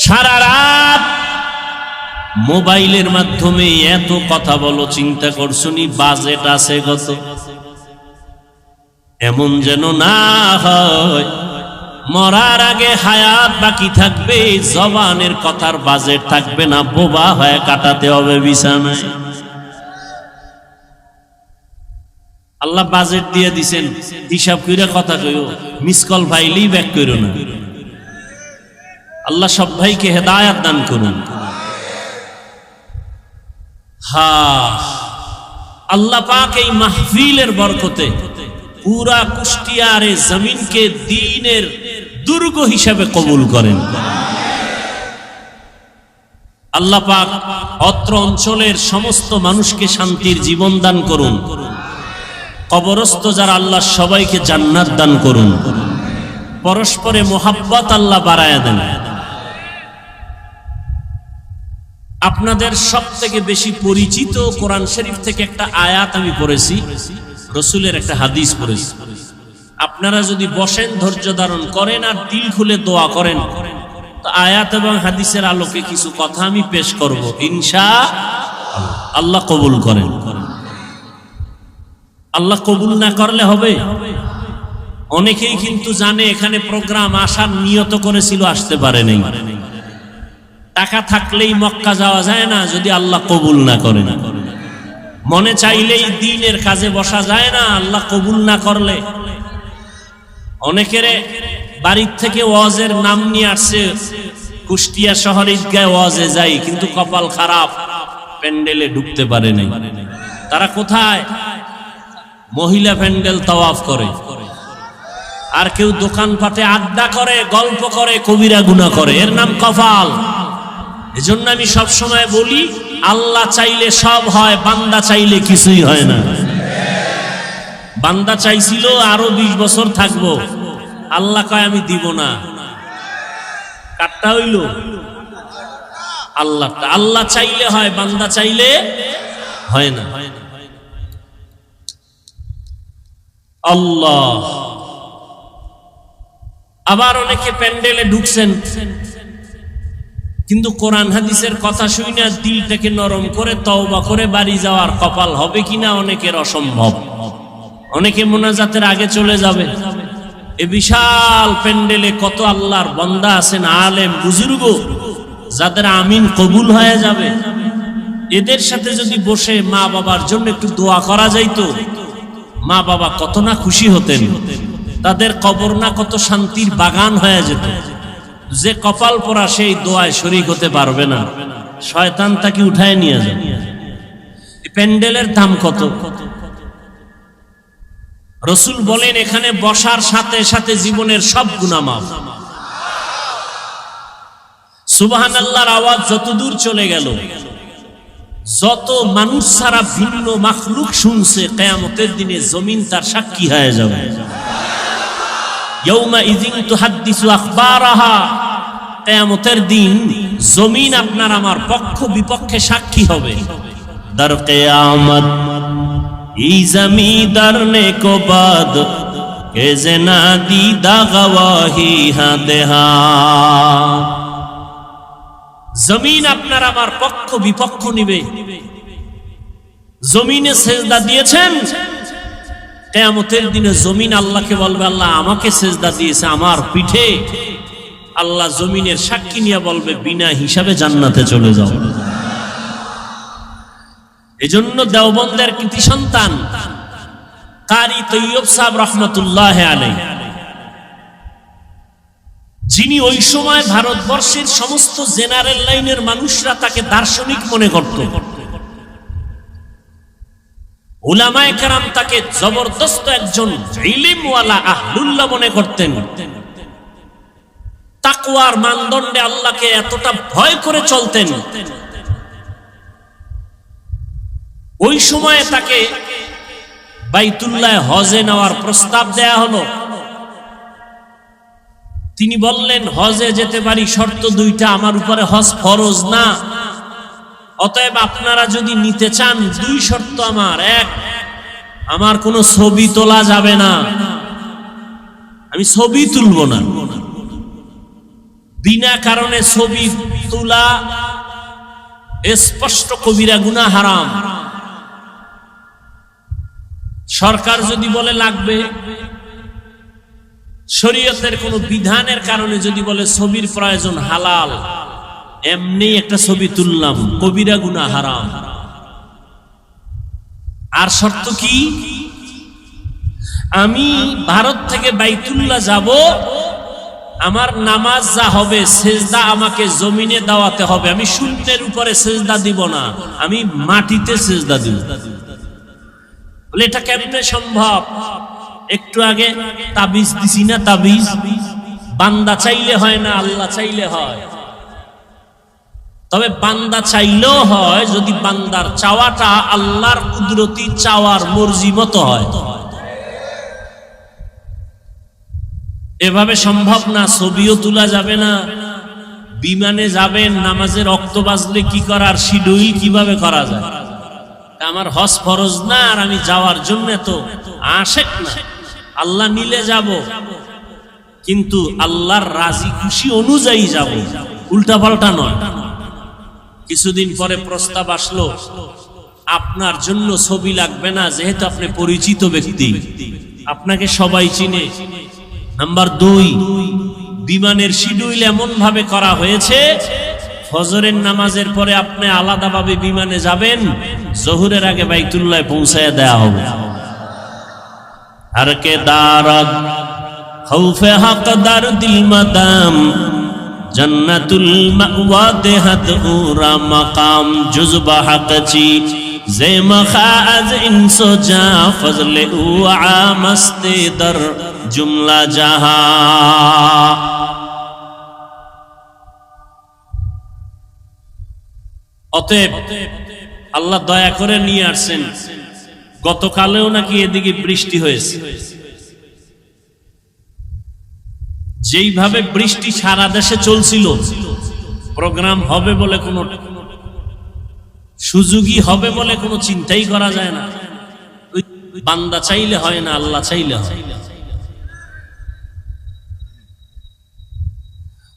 সারা রাত মোবাইলের মাধ্যমে এত কথা বলো, চিন্তা করছনি বাজেট আছে কত? এমন যেন না হয় মরার আগে হায়াত বাকি থাকবে, জবানের কথার বাজেট থাকবে না, বোবা হয়ে কাটাতে হবে বিছানায়। আল্লাহ বাজেট দিয়ে দিছেন, হিসাব কইরা কথা কইও, মিস কল ফাইলেই ব্যাক কইরো না। আল্লাহ সব ভাইকে হেদায়াত দান করুন। আল্লাহ পাক এই মাহফিলের বরকতে পুরা কুষ্টিয়ার জমিনকে দ্বীনের দুর্গ হিসাবে কবুল করেন। আল্লাহ পাক অত্র অঞ্চলের সমস্ত মানুষকে শান্তির জীবন দান করুন। কবরস্থ যারা আল্লাহ সবাইকে জান্নাত দান করুন। পরস্পরে মোহাব্বত আল্লাহ বাড়ায়া দেন। আপনাদের সব থেকে বেশি পরিচিত কোরআন শরীফ থেকে একটা আয়াত আমি পড়েছি, রসুলের একটা হাদিস পড়েছি। আপনারা যদি বসেন, ধৈর্য ধারণ করেন আর দিল খুলে দোয়া করেন, তো আয়াত এবং হাদিসের আলোকে কিছু কথা আমি পেশ করব, ইনশাআল্লাহ। আল্লাহ কবুল করেন। আল্লাহ কবুল না করলে হবে? অনেকেই কিন্তু জানে এখানে প্রোগ্রাম আসার নিয়ত করেছিল, আসতে পারে নাই। টাকা থাকলেই মক্কা যাওয়া যায় না যদি আল্লাহ কবুল না করেন। মনে চাইলেই দ্বীনের কাজে বসা যায় না আল্লাহ কবুল না করলে। অনেকের বাড়ির থেকে ওয়াজের নাম নিয়ে আসছে, কুষ্টিয়া শহর ঈদগায় ওয়াজে যাই, কিন্তু কপাল খারাপ, প্যান্ডেলে ঢুকতে পারে নাই। তারা কোথায়? মহিলা প্যান্ডেল তাওয়াফ করে, আর কেউ দোকানপাটে আড্ডা করে, গল্প করে, কবিরা গুনাহ করে, এর নাম কপাল। এজন্য আমি সব সময় বলি, আল্লাহ চাইলে সব হয়, বান্দা চাইলে কিছুই হয় না। বান্দা চাইছিল আরো 20 বছর থাকবো, আল্লাহ কয় আমি দিব না। কাটটা হইল আল্লাহটা। আল্লাহ চাইলে হয়, বান্দা চাইলে হয় না। আল্লাহ। আবার অনেকে প্যান্ডেলে ঢুকছেন, কিন্তু কোরআন হাদিসের কথা শুনে দিলটাকে নরম করে তওবা করে বাড়ি যাওয়ার কপাল হবে কিনা অনেকের অসম্ভব। অনেকে মোনাজাতের আগে চলে যাবে। এ বিশাল প্যান্ডেলে কত আল্লাহর বান্দা আছেন, আলেম বুজুর্গ, যাদের আমিন কবুল হয়ে যাবে। এদের সাথে যদি বসে মা বাবার জন্য একটু দোয়া করা যাইতো, মা বাবা কত না খুশি হতেন, তাদের কবর না কত শান্তির বাগান হয়ে যেত। যে কপাল পরা সেই দোয়ায় শরীক হতে পারবে না, শয়তান তাকে উঠায় নিয়ে যাবে। প্যান্ডেলের দাম কত? রসুল বলেন এখানে বসার সাথে সাথে জীবনের সব গুনাহ মাফ। সুবহানাল্লাহর আওয়াজ যত দূর চলে গেল, যত মানুষ ছাড়া ভিন্ন মাখলুক শুনছে, কিয়ামতের দিনে জমিন তার সাক্ষী হয়ে যাবে। ইয়াউমা ইযিন তুহাদ্দিসু আখবারাহা, কিয়ামতের দিন জমিন আপনার আমার পক্ষ বিপক্ষে সাক্ষী হবে। দার কিয়ামত ই জমিদার নে কো বাদ কে জেনা দিদা গওয়াহি হাতে হাত। জমিন আপনার আমার পক্ষ বিপক্ষ নিবে। জমিনে সেজদা দিয়েছেন, কিয়ামতের দিনে জমিন আল্লাহকে বলবে, আল্লাহ আমাকে সেজদা দিয়েছে আমার পিঠে। আল্লাহ জমিনের সাক্ষী নিয়ে বলবে, বিনা হিসাবে জান্নাতে চলে যাও। এজন্য দেওবন্দের কৃতি সন্তান কারি তৈয়ব সাহেব রহমতুল্লাহ আলাইহি, যিনি ওই সময় ভারতবর্ষের সমস্ত জেনারেল লাইনের মানুষরা তাকে দার্শনিক মনে করত, উলামায়ে কেরাম তাকে জবরদস্ত একজন ইলমওয়ালা আহলুল্লাহ মনে করতেন। তাকওয়ার মানদণ্ডে আল্লাহকে এতটা ভয় করে চলতেন। ওই সময়ে তাকে বাইতুল্লাহ হজে নেওয়ার প্রস্তাব দেয়া হলো। তিনি বললেন, হজে যেতে পারি, শর্ত দুইটা, আমার উপরে হজ ফরজ না, অতএব আপনারা যদি নিতে চান 2 শর্ত আমার। 1, আমার কোনো ছবি তোলা যাবে না, আমি ছবি তুলব না। বিনা কারণে ছবি তোলা স্পষ্ট কবিরা গুনাহ, হারাম। সরকার যদি বলে লাগবে, শরীয়তের কোন বিধানের কারণে যদি বলে ছবির প্রয়োজন, হালাল, এমনি একটা ছবি তুললাম, কবিরা গুনাহ, হারাম। আর শর্ত কি? আমি ভারত থেকে বাইতুল্লাহ যাব, আমার নামাজ যা হবে সেজদা আমাকে জমিনে দাওয়াতে হবে। আমি শূন্যের উপরে সেজদা দিব না, আমি মাটিতে সেজদা দিব। বলে এটা কেমনে সম্ভব? একটু আগে তাবিজ দিছি না, তাবিজ বান্দা চাইলে হয় না, আল্লাহ চাইলে হয়। তবে বান্দা চাইলেও হয় যদি বান্দার চাওয়াটা আল্লাহর কুদরতি চাওয়ার মর্জি মতো হয়। এভাবে সম্ভব না, ছবিও তোলা যাবে না। বিমানে যাবেন, নামাজের ওয়াক্ত বাজলে কি করার শিডিউল কিভাবে করা যায়? আমার হজ ফরজ না, আর আমি যাওয়ার জন্য তো আশেক না, আল্লাহ নিলে যাব, কিন্তু আল্লাহর রাজি খুশি অনুযায়ী যাব, উল্টা পাল্টা নয়। কিছুদিন পরে প্রস্তাব আসলো, আপনার জন্য ছবি লাগবে না, যেহেতু আপনি পরিচিত ব্যক্তি, আপনাকে সবাই চিনে। নাম্বার 2, বিমানের শিডিউল এমন ভাবে করা হয়েছে, ফজরের নামাজের পরে আপনি আলাদাভাবে বিমানে যাবেন, জোহরের আগে বাইতুল্লাহ পৌঁছায় দেয়া হবে। আর কে দারাদ খৌফে হকদার দিল মাদাম জান্নাতুল মাওয়া দেহাত উরা মাকাম জুজবা হকচি জে মখাজ ইনসো জা ফজলে উ আমস্তে দর জুমলা জাহা। অতএব আল্লাহ দয়া করে নিয়ে আসছেন। গতকালেও নাকি এদিকে বৃষ্টি হয়েছে, যেইভাবে বৃষ্টি সারা দেশে চলছিল, প্রোগ্রাম হবে বলে কোনো সুযোগই হবে বলে কোনো চিন্তাই করা যায় না। বান্দা চাইলে হয় না, আল্লাহ চাইলে হয়।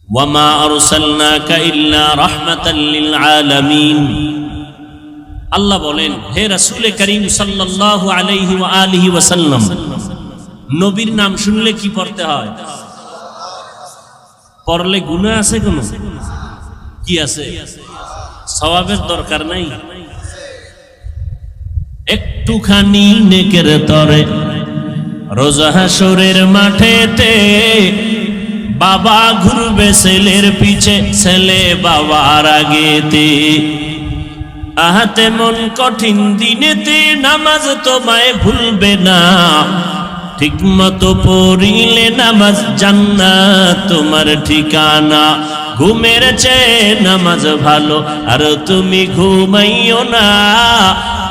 ওয়ামা আরসালনাকা ইল্লা রাহমাতাল লিল আলামিন। আল্লাহ বলেন, হে রাসূল করিম সাল্লাল্লাহু আলাইহি ওয়া আলিহি ওয়াসাল্লাম, নবীর নাম শুনলে কি পড়তে হয়? পড়লে গুনাহ আছে? কোনো কি আছে? সওয়াবের দরকার নাই, একটুখানি নেকের তরে রোজ হাসরের মাঠেতে বাবা ঘুরবে ছেলের পিছে, ছেলে বাবার আগেতে। আহাতে মন কঠিন দিনেতে নামাজ তোমায় ভুলবে না, ঠিক মতো পড়িলে নামাজ জান্নাত তোমার ঠিকানা। ঘুমের চেয়ে নামাজ ভালো, আর তুমি ঘুমাইও না,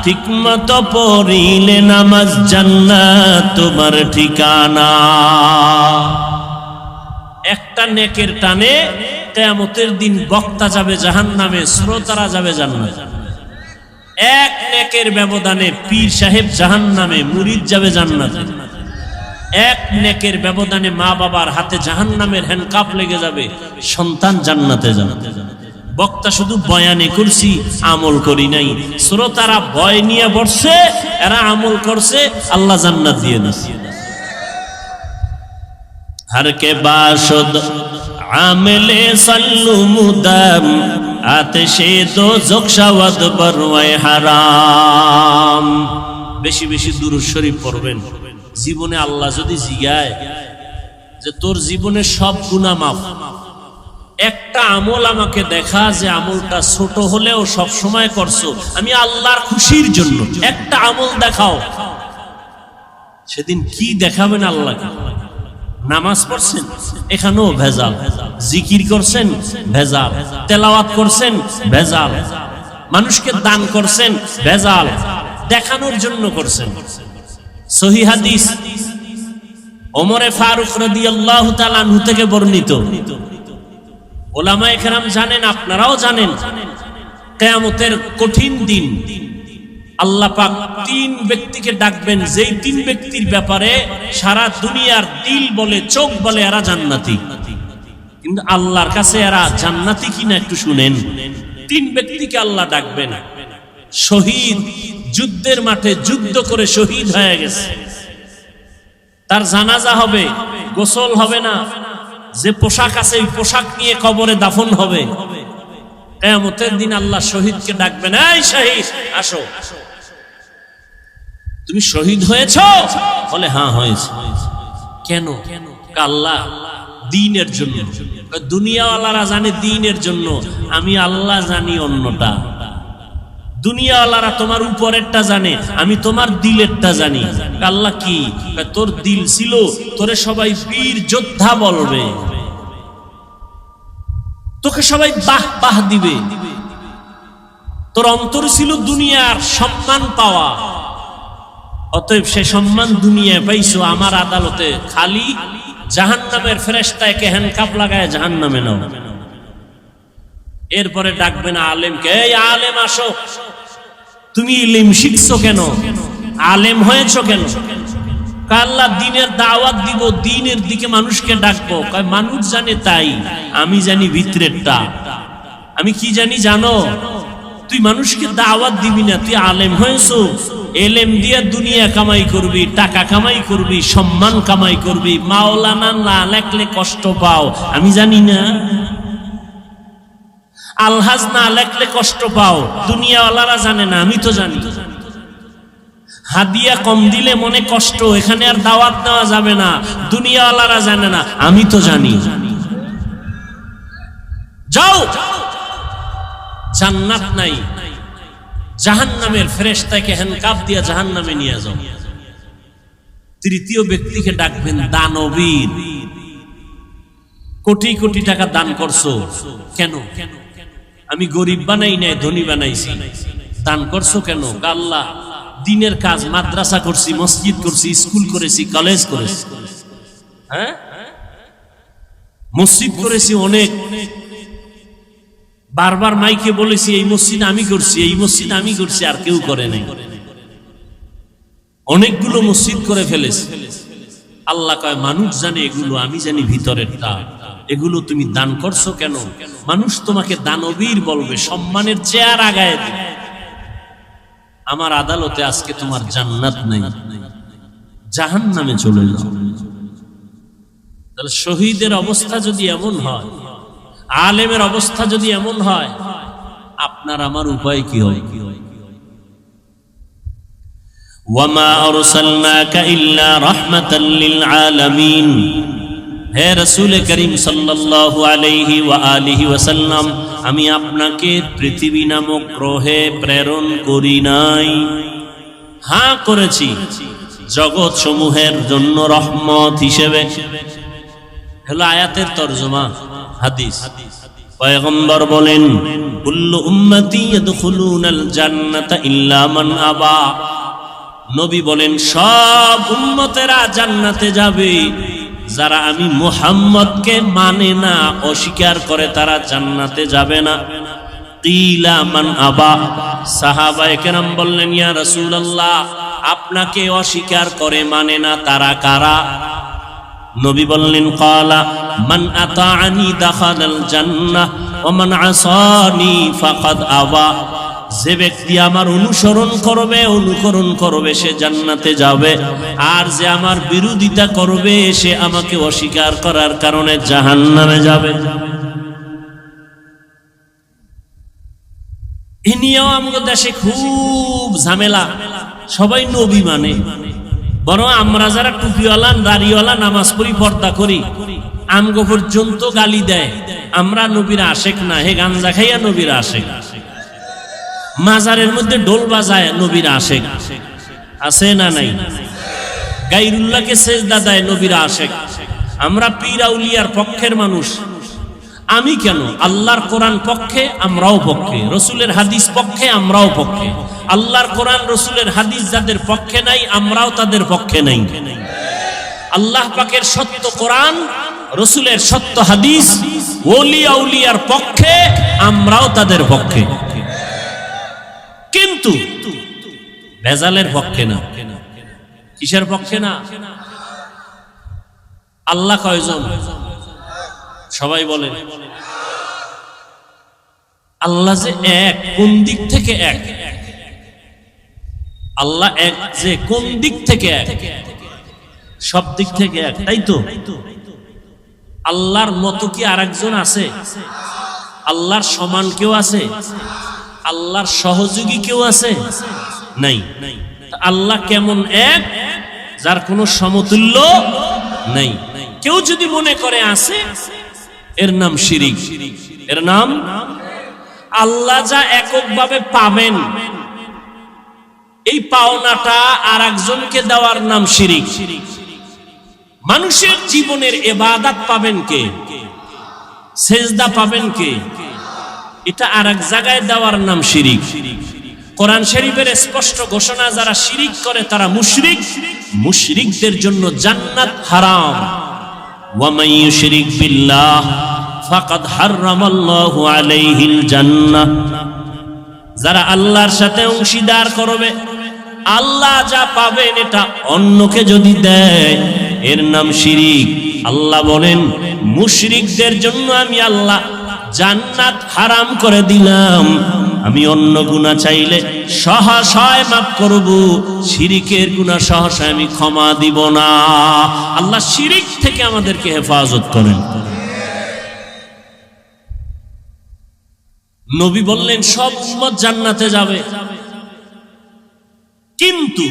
ঠিক মতো পড়িলে নামাজ জান্নাত তোমার ঠিকানা। একটা নেকের টানে কিয়ামতের দিন বক্তা যাবে জাহান্নামে, শ্রোতারা যাবে জান্নাতে। এক নেকের ব্যবধানে পীর সাহেব জাহান্নামে, মুরিদ যাবে জান্নাতে। এক নেকের ব্যবধানে মা বাবার হাতে জাহান্নামের হ্যান্ডকাপ লেগে যাবে, সন্তান জান্নাতে যাবে। বক্তা শুধু বয়ানে করছি, আমল করি নাই। শ্রোতারা ভয় নিয়ে বসছে, এরা আমল করছে, আল্লাহ জান্নাত দিয়ে দিচ্ছে। हर के बाशुद आमिले सल्लु मुदम आतिशे दो ज़ुख़शवद बरवे हराम। বেশি বেশি দুরূদ শরীফ পড়বেন। জীবনে আল্লাহ যদি জিগায় যে তোর জীবনে সব গুনাহ মাফ, একটা আমল আমাকে দেখা যে আমলটা ছোট হলেও সব সময় করছো, আমি আল্লাহর খুশির জন্য, একটা আমল দেখাও। সেদিন কি দেখাবেন আল্লাহকে? নামাজ পড়ছেন, এখানেও ভেজাল। জিকির করছেন, ভেজাল। তেলাওয়াত করছেন, ভেজাল। মানুষকে দান করছেন, ভেজাল। দেখানোর জন্য করছেন। সহিহ হাদিস ওমরে ফারুক রাদিয়াল্লাহু তাআলা আনহু থেকে বর্ণিত, উলামায়ে কেরাম জানেন, আপনারাও জানেন, কিয়ামতের কঠিন দিন আল্লাহ পাক তিন ব্যক্তিকে ডাকবেন, যেই তিন ব্যক্তির ব্যাপারে সারা দুনিয়ার দিল বলে, চোখ বলে এরা জান্নাতি, কিন্তু আল্লাহর কাছে এরা জান্নাতি কিনা একটু শুনেন। তিন ব্যক্তিকে আল্লাহ ডাকবেন। শহীদ, যুদ্ধের মাঠে যুদ্ধ করে শহীদ হয়ে গেছে, তার জানাজা হবে, গোসল হবে না, যে পোশাক আছে এই পোশাক নিয়ে কবরে দাফন হবে। কিয়ামতের দিন আল্লাহ শহীদকে ডাকবেন, এই শহীদ আসো। তুমি শহীদ হয়েছো? বলে হ্যাঁ হয়েছে। কেন? আল্লাহ দ্বীনের জন্য। দুনিয়াওয়ালারা জানে দ্বীনের জন্য, আমি আল্লাহ জানি অন্যটা। দুনিয়াওয়ালারা তোমার উপরেরটা জানে, আমি তোমার দিলেরটা জানি। আল্লাহ কি? তোর দিল ছিল, তোরে সবাই বীর যোদ্ধা বলবে, তোকে সবাই বাহ বাহ দিবে, তোর অন্তর ছিল দুনিয়ার সম্মান পাওয়া, অতএব সে সম্মান দুনিয়ায় পাইছো আমার আদালতে খালি জাহান্নামের ফেরেশতাকে হ্যান্ডকাপ লাগায় জাহান্নামে নাও। এরপরে ডাকবে না আলেমকে, এই আলেম আসো, তুমি ইলম শিখছো কেন, আলেম হয়েছো কেন? আল্লাহ দিনের দাওয়াত দিব, দিনের দিকে মানুষকে ডাকবো। মানুষ জানে তাই, আমি জানি ভিতরেরটা। আমি কি জানি জানো? তুই মানুষকে দাওয়াত দিবি না, তুই আলেম হয়েছো, এলেম দিয়ে দুনিয়া কামাই করবি, টাকা কামাই করবি, সম্মান কামাই করবি। মাওলানা না লেখলে কষ্ট পাও, আমি জানি না। আলহাজ না লেখলে কষ্ট পাও, দুনিয়াওয়ালারা জানে না, আমি তো জানি। হাদিয়া কম দিলে মনে কষ্ট, এখানে আর দাওয়াত দেওয়া যাবে না, দুনিয়াওয়ালারা জানে না, আমি তো জানি। যাও, জান্নাত নাই, জাহান্নামের ফেরেশতাকে হ্যান্ডকাপ দিয়া জাহান্নামে নিয়ে যাও। তৃতীয় ব্যক্তিকে ডাকবেন দানবীর। কোটি কোটি টাকা দান করছো কেন? আমি গরিব বানাই নাই, ধনী বানাইছি। দান করছো কেন? আল্লাহ দিনের কাজ, মাদ্রাসা করছি, মসজিদ করছি, স্কুল করেছি, কলেজ করেছি, হ্যাঁ মসজিদ করেছি অনেক। বারবার মাইকে বলেছি এই মসজিদ আমি করছি, এই মসজিদ আমি করছি, আর কেউ করে নাই। অনেকগুলো মসজিদ করে ফেলেছি। আল্লাহ কয় মানুষ জানে এগুলো, আমি জানি ভিতরেরটা। এগুলো তুমি দান করছো কেন? মানুষ তোমাকে দানবীর বলবে, সম্মানের চেয়ার আগায় দিবে। আমার আদালতে আজকে তোমার জান্নাত নাই, জাহান্নামে চলে যাও। তাহলে শহীদের অবস্থা যদি এমন হয়, আলেমের অবস্থা যদি এমন হয়, আপনার আমার উপায় কি হয়? ওয়ামা আরসালনাকা ইল্লা রাহমাতাল লিল আলামিন। হে রাসূল করিম সাল্লাল্লাহু আলাইহি ওয়া আলিহি ওয়াসাল্লাম, আমি আপনাকে পৃথিবী নামক গ্রহে প্রেরণ করি নাই। হ্যাঁ করেছি জগৎ সমূহের জন্য রহমত হিসেবে। হলো আয়াতের তরজমা, হাদিস। পয়গম্বর বলেন কুল্লু উম্মতি ইয়াদখুলুনাল জান্নাতা ইল্লা মান আবা। নবী বলেন সব উম্মতেরা জান্নাতে যাবে, যারা আমি মুহাম্মদকে মানে না, অস্বীকার করে, তারা জান্নাতে যাবে না। কিলা মান আবা। সাহাবায়ে কেরাম বললেন ইয়া রাসূলুল্লাহ, আপনাকে অস্বীকার করে, মানে না, তারা কারা? নবী বললেন ক্বালা মান আতাআনি দাখালাল জান্নাহ ওয়া মান আসানি ফাকাদ আবা। যে ব্যক্তি আমার অনুকরণ করবে সে জান্নাতে যাবে, আর যে আমার বিরোধিতা করবে সে আমাকে অস্বীকার করার কারণে জাহান্নামে যাবে। এ নিয়েও আমাদের দেশে খুব ঝামেলা। সবাই নবী মানে, বরং আমরা যারা টুপিওয়ালা, দাড়িওয়ালা, নামাজ পড়ি, পর্দা করি, আমগো পর্যন্ত গালি দেয় আমরা নবীর আশেক না। হে গাঞ্জা খাইয়া নবীর আশেক, মাজারের মধ্যে ঢোল বাজায় নবীর আশেক, আছে না নাই? গায়রুল্লাহকে সেজদা দেয় নবীর আশেক। আমরা পীর আউলিয়ার পক্ষের মানুষ। আমি কেন? আল্লাহর কোরআন পক্ষে, আমরাও পক্ষে। রসুলের হাদিস পক্ষে, আমরাও পক্ষে। আল্লাহর কোরআন রসুলের হাদিস যাদের পক্ষে নাই, আমরাও তাদের পক্ষে নাই। আল্লাহ পাকের সত্য কোরআন, রসুলের সত্য হাদিস, ওলি আউলিয়ার পক্ষে, আমরাও তাদের পক্ষে, কিন্তু ভেজালের পক্ষে না। কিসের পক্ষে না? আল্লাহ কয়জন? সবাই বলেন আল্লাহ যে এক, কোন দিক থেকে এক? আল্লাহ এক যে কোন দিক থেকে এক? সব দিক থেকে এক, তাই তো? আল্লাহর মতো কি আরেকজন আছে? আল্লাহর সমান কেউ আছে? আল্লাহর সহযোগী কেউ আছে? নাই। আল্লাহ কেমন এক, যার কোনো সমতুল্য নাই। কেউ যদি মনে করে আছে, এর নাম শিরিক, এর নাম। আল্লাহ যা এককভাবে পাবেন, এই পাওনাটা আর একজনকে দেওয়ার নাম শিরিক। মানুষের জীবনের ইবাদত পাবেন কে? সেজদা পাবেন কে? এটা আরেক জায়গায় দেওয়ার নাম শিরিক। কোরআন শরীফের স্পষ্ট ঘোষণা, যারা শিরিক করে তারা মুশরিক, মুশরিকদের জন্য জান্নাত হারাম। ওয়া মান ইউশরিক বিল্লাহ ফাকাদ হারামাল্লাহু আলাইহিল জান্নাহ। যারা আল্লাহর সাথে অংশীদার করবে, আল্লাহ যা পাবেন এটা অন্যকে যদি দেয়, এর নাম শিরিক। আল্লাহ বলেন মুশরিকদের জন্য আমি আল্লাহ জান্নাত হারাম করে দিলাম। আমি অন্য গুনাহ চাইলে সহসায় মাফ করব, শিরিকের গুনাহ সহসায় আমি ক্ষমা দিব না। আল্লাহ শিরিক থেকে আমাদেরকে হেফাজত করেন। নবী বললেন সব উম্মত জান্নাতে যাবে, কিন্তু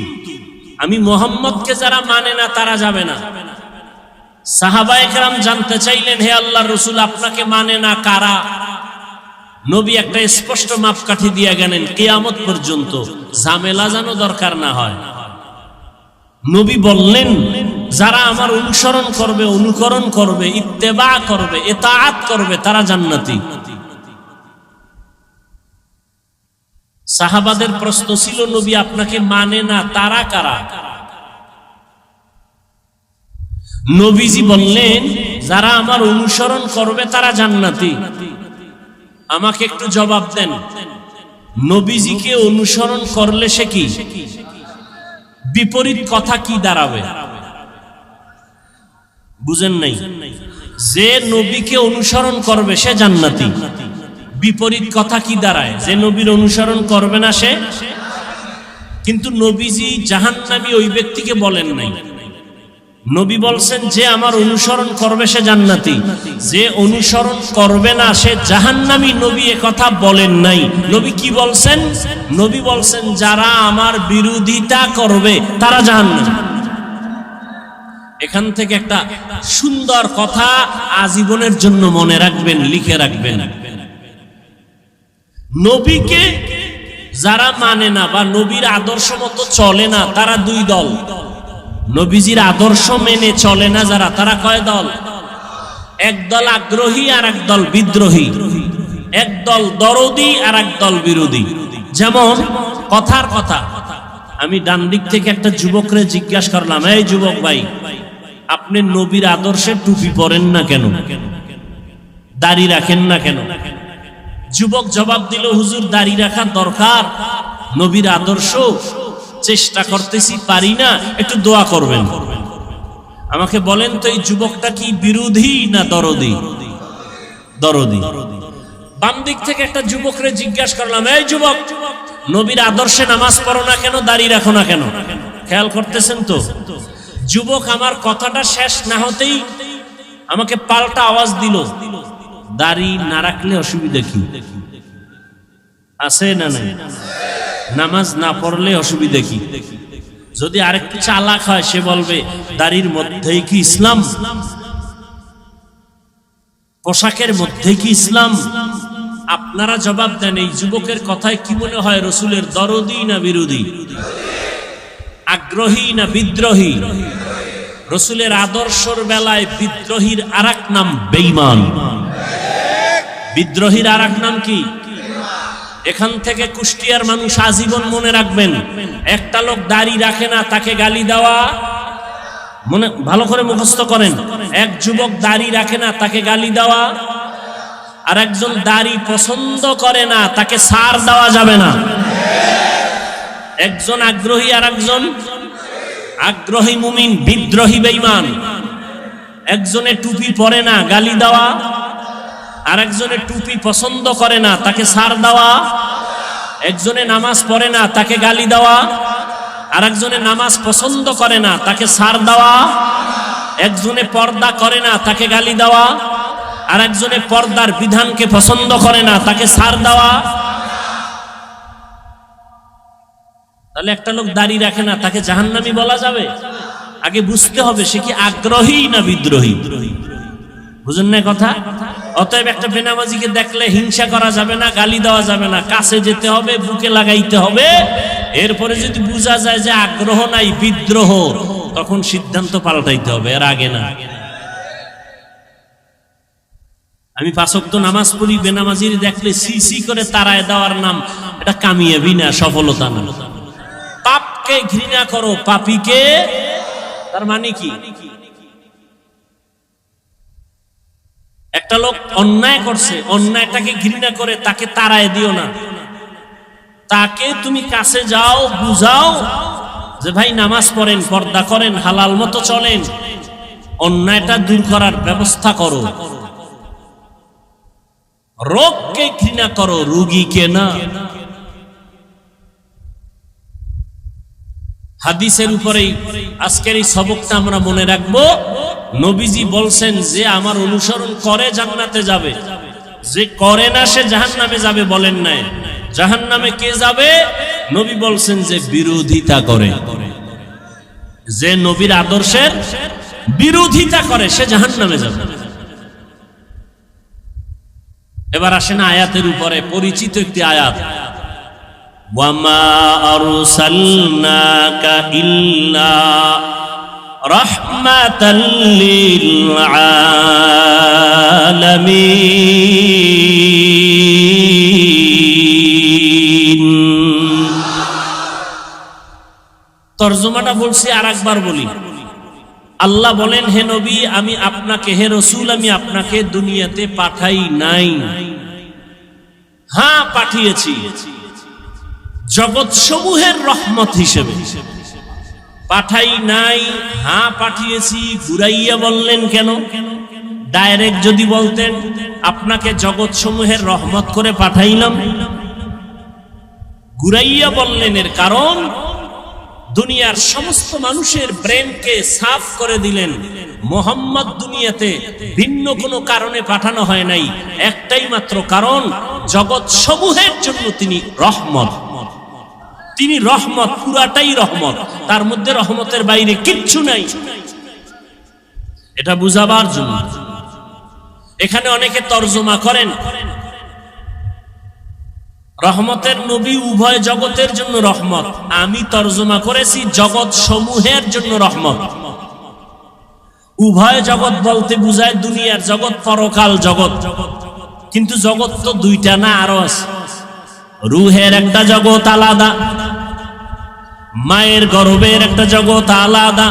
আমি মুহাম্মদকে যারা মানে না তারা যাবে না। সাহাবায়ে কেরাম জানতে চাইলেন, হে আল্লাহর রাসূল, আপনাকে মানে না কারা? নবী একটা স্পষ্ট মাপকাঠি দিয়ে গেলেন, কিয়ামত পর্যন্ত ঝামেলা যেন দরকার না হয়। নবী বললেন যারা আমার অনুসরণ করবে, অনুকরণ করবে, ইত্তেবা করবে, ইতাআত করবে, তারা জান্নাতি। সাহাবাদের প্রশ্ন ছিল, নবী আপনাকে মানে না তারা কারা? নবীজি বললেন যারা আমার অনুসরণ করবে তারা জান্নাতি। আমাকে একটু জবাব দেন, নবীজিকে অনুসরণ করলে সে কি? বিপরীত কথা কি দাঁড়াবে? বুঝেন নাই? যে নবীকে অনুসরণ করবে সে জান্নাতি। বিপরীত কথা কি দাঁড়ায়? যে নবীর অনুসরণ করবে না সে। কিন্তু নবীজি জাহান্নামী ওই ব্যক্তিকে বলেন নাই। নবী বলছেন যে আমার অনুসরণ করবে সে জান্নাতি, যে অনুসরণ করবে না সে জাহান্নামী। নবী এ কথা বলেন নাই। নবী কি বলছেন? নবী বলছেন যারা আমার বিরোধিতা করবে তারা জাহান্নামী। এখান থেকে একটা সুন্দর কথা আজীবনের জন্য মনে রাখবেন, লিখে রাখবেন। নবীকে যারা মানে না বা নবীর আদর্শ মতো চলে না তারা দুই দল। নবীজির আদর্শ মেনে চলে না যারা, তারা কয় দল? এক দল আগ্রহী আর এক দল বিদ্রোহী, এক দল দরদি আর এক দল বিরোধী। যেমন কথার কথা, আমি ডান দিক থেকে একটা যুবকরে জিজ্ঞাসা করলাম, এই যুবক ভাই, আপনি নবীর আদর্শে টুপি পরেন না কেন, দাড়ি রাখেন না কেন? যুবক জবাব দিল, হুজুর দাড়ি রাখা দরকার, নবীর আদর্শ, চেষ্টা করতেছি পারি না, একটু দোয়া করবেন। আমাকে বলেন তো এই যুবকটা কি বিরোধী না দরদি? দরদি। বাম দিক থেকে একটা যুবকরে জিজ্ঞাসা করলাম, এই যুবক, নবীর আদর্শে নামাজ পড়ো না কেন, দাড়ি রাখো না কেন? খেয়াল করতেছেন তো? যুবক আমার কথাটা শেষ না হতেই আমাকে পাল্টা আওয়াজ দিল, দাড়ি না রাখলে অসুবিধা কি আছে? না নাই? নামাজ না পড়লে অসুবিধা কি? যদি আরেকটু চালাক হয় সে বলবে দাড়ির মধ্যেই কি ইসলাম, পোশাকের মধ্যে কি ইসলাম? আপনারা জবাব দেন, এই যুবকের কথায় কি মনে হয়, রসুলের দরদি না বিরোধী? আগ্রহী না বিদ্রোহী? রসুলের আদর্শর বেলায় বিদ্রোহীর আরেক নাম বেঈমান। বিদ্রোহীর আরেক নাম কি? এখান থেকে কুষ্টিয়ার মানুষ আজীবন মনে রাখবেন, একটা লোক দাড়ি রাখে না তাকে গালি দেওয়া, মনে ভালো করে মুখস্থ করেন। এক যুবক দাড়ি রাখে না তাকে গালি দেওয়া, আর একজন দাড়ি পছন্দ করে না তাকে ছাড় দেওয়া যাবে না। একজন আগ্রহী আর একজন আগ্রহী মুমিন, বিদ্রোহী বেঈমান। একজনে টুপি পরে না গালি দেওয়া, আর একজনে টুপি পছন্দ করে না তাকে ছাড় দেওয়া। একজনে নামাজ পড়ে না তাকে গালি দেওয়া, আর একজনে নামাজ পছন্দ করে না তাকে ছাড় দেওয়া। একজনে পর্দা করে না তাকে গালি দেওয়া, আর একজনে পর্দার বিধানকে পছন্দ করে না তাকে ছাড় দেওয়া। তাহলে একটা লোক দাড়ি রাখে না তাকে জাহান্নামী বলা যাবে? আগে বুঝতে হবে সে কি আগ্রহী না বিদ্রোহী। বুঝেন না কথা? অতএব একটা বেনামাজিকে দেখলে হিংসা করা যাবে না, গালি দেওয়া যাবে না, কাছে যেতে হবে, বুকে লাগাইতে হবে। এরপরে যদি বোঝা যায় যে আগ্রহ নাই, বিদ্রোহ, তখন সিদ্ধান্ত পাল্টাইতে হবে, এর আগে না। আমি 5 ওয়াক্ত নামাজ পড়ি, বেনামাজির দেখলে সি করে তাড়ায় দেওয়ার নাম এটা কামিয়াবি না, সফলতা না। পাপকে ঘৃণা করো, পাপীকে, তার মানে কি? একটা লোক অন্যায় করছে, অন্যায়টাকে ঘৃণা করে তাকে তাড়ায় দিও না, তাকে তুমি কাছে যাও, বুঝাও যে ভাই নামাজ পড়েন, পর্দা করেন, হালাল মতো চলেন, অন্যায়টা দূর করার ব্যবস্থা করো। রোগকে ঘৃণা করো, রোগীকে না। হাদিসের উপরেই আজকের এই সবকটা আমরা মনে রাখবো। নবীজি বলছেন যে আমার অনুসরণ করে জান্নাতে যাবে, যে করে না সে জাহান্নামে যাবে বলেন নাই। জাহান্নামে কে যাবে? নবী বলছেন যে বিরোধিতা করে, যে নবীর আদর্শের বিরোধিতা করে সে জাহান্নামে যাবে। এবার আসেন আয়াতের উপরে, পরিচিত একটি আয়াত, ওয়ামা আরসালনাকা ইল্লা রাহমাতাল লিল আলামিন। তরজমাটা বলছি, আর একবার বলি। আল্লাহ বলেন, হে নবী আমি আপনাকে, হে রসূল আমি আপনাকে দুনিয়াতে পাঠাই নাই, হ্যাঁ পাঠিয়েছি জগৎ সমূহের রহমত হিসেবে। পাঠাই নাই, হ্যাঁ পাঠিয়েছি। ঘুরাইয়া বললেন কেন? ডাইরেক্ট যদি বলতেন আপনাকে জগৎ সমূহের রহমত করে পাঠাইলাম। ঘুরাইয়া বললেন এর কারণ দুনিয়ার সমস্ত মানুষের ব্রেনকে সাফ করে দিলেন। মুহাম্মদ দুনিয়াতে ভিন্ন কোনো কারণে পাঠানো হয় নাই, একটাই মাত্র কারণ, জগৎ সমূহের জন্য তিনি রহমত। তিনি রহমত, পুরাটাই রহমত, তার মধ্যে রহমতের বাইরে কিচ্ছু নাই। এটা বুঝাবার জন্য এখানে অনেকে তর্জমা করেন রহমতের নবী উভয় জগতের জন্য রহমত। আমি তর্জমা করেছি জগৎ সমূহের জন্য রহমত। উভয় জগৎ বলতে বুঝায় দুনিয়ার জগৎ, পরকাল জগৎ। কিন্তু জগৎ তো দুইটা না, আরো আছে। রুহের একটা জগৎ আলাদা, মায়ের গর্ভের একটা জগৎ আলাদা,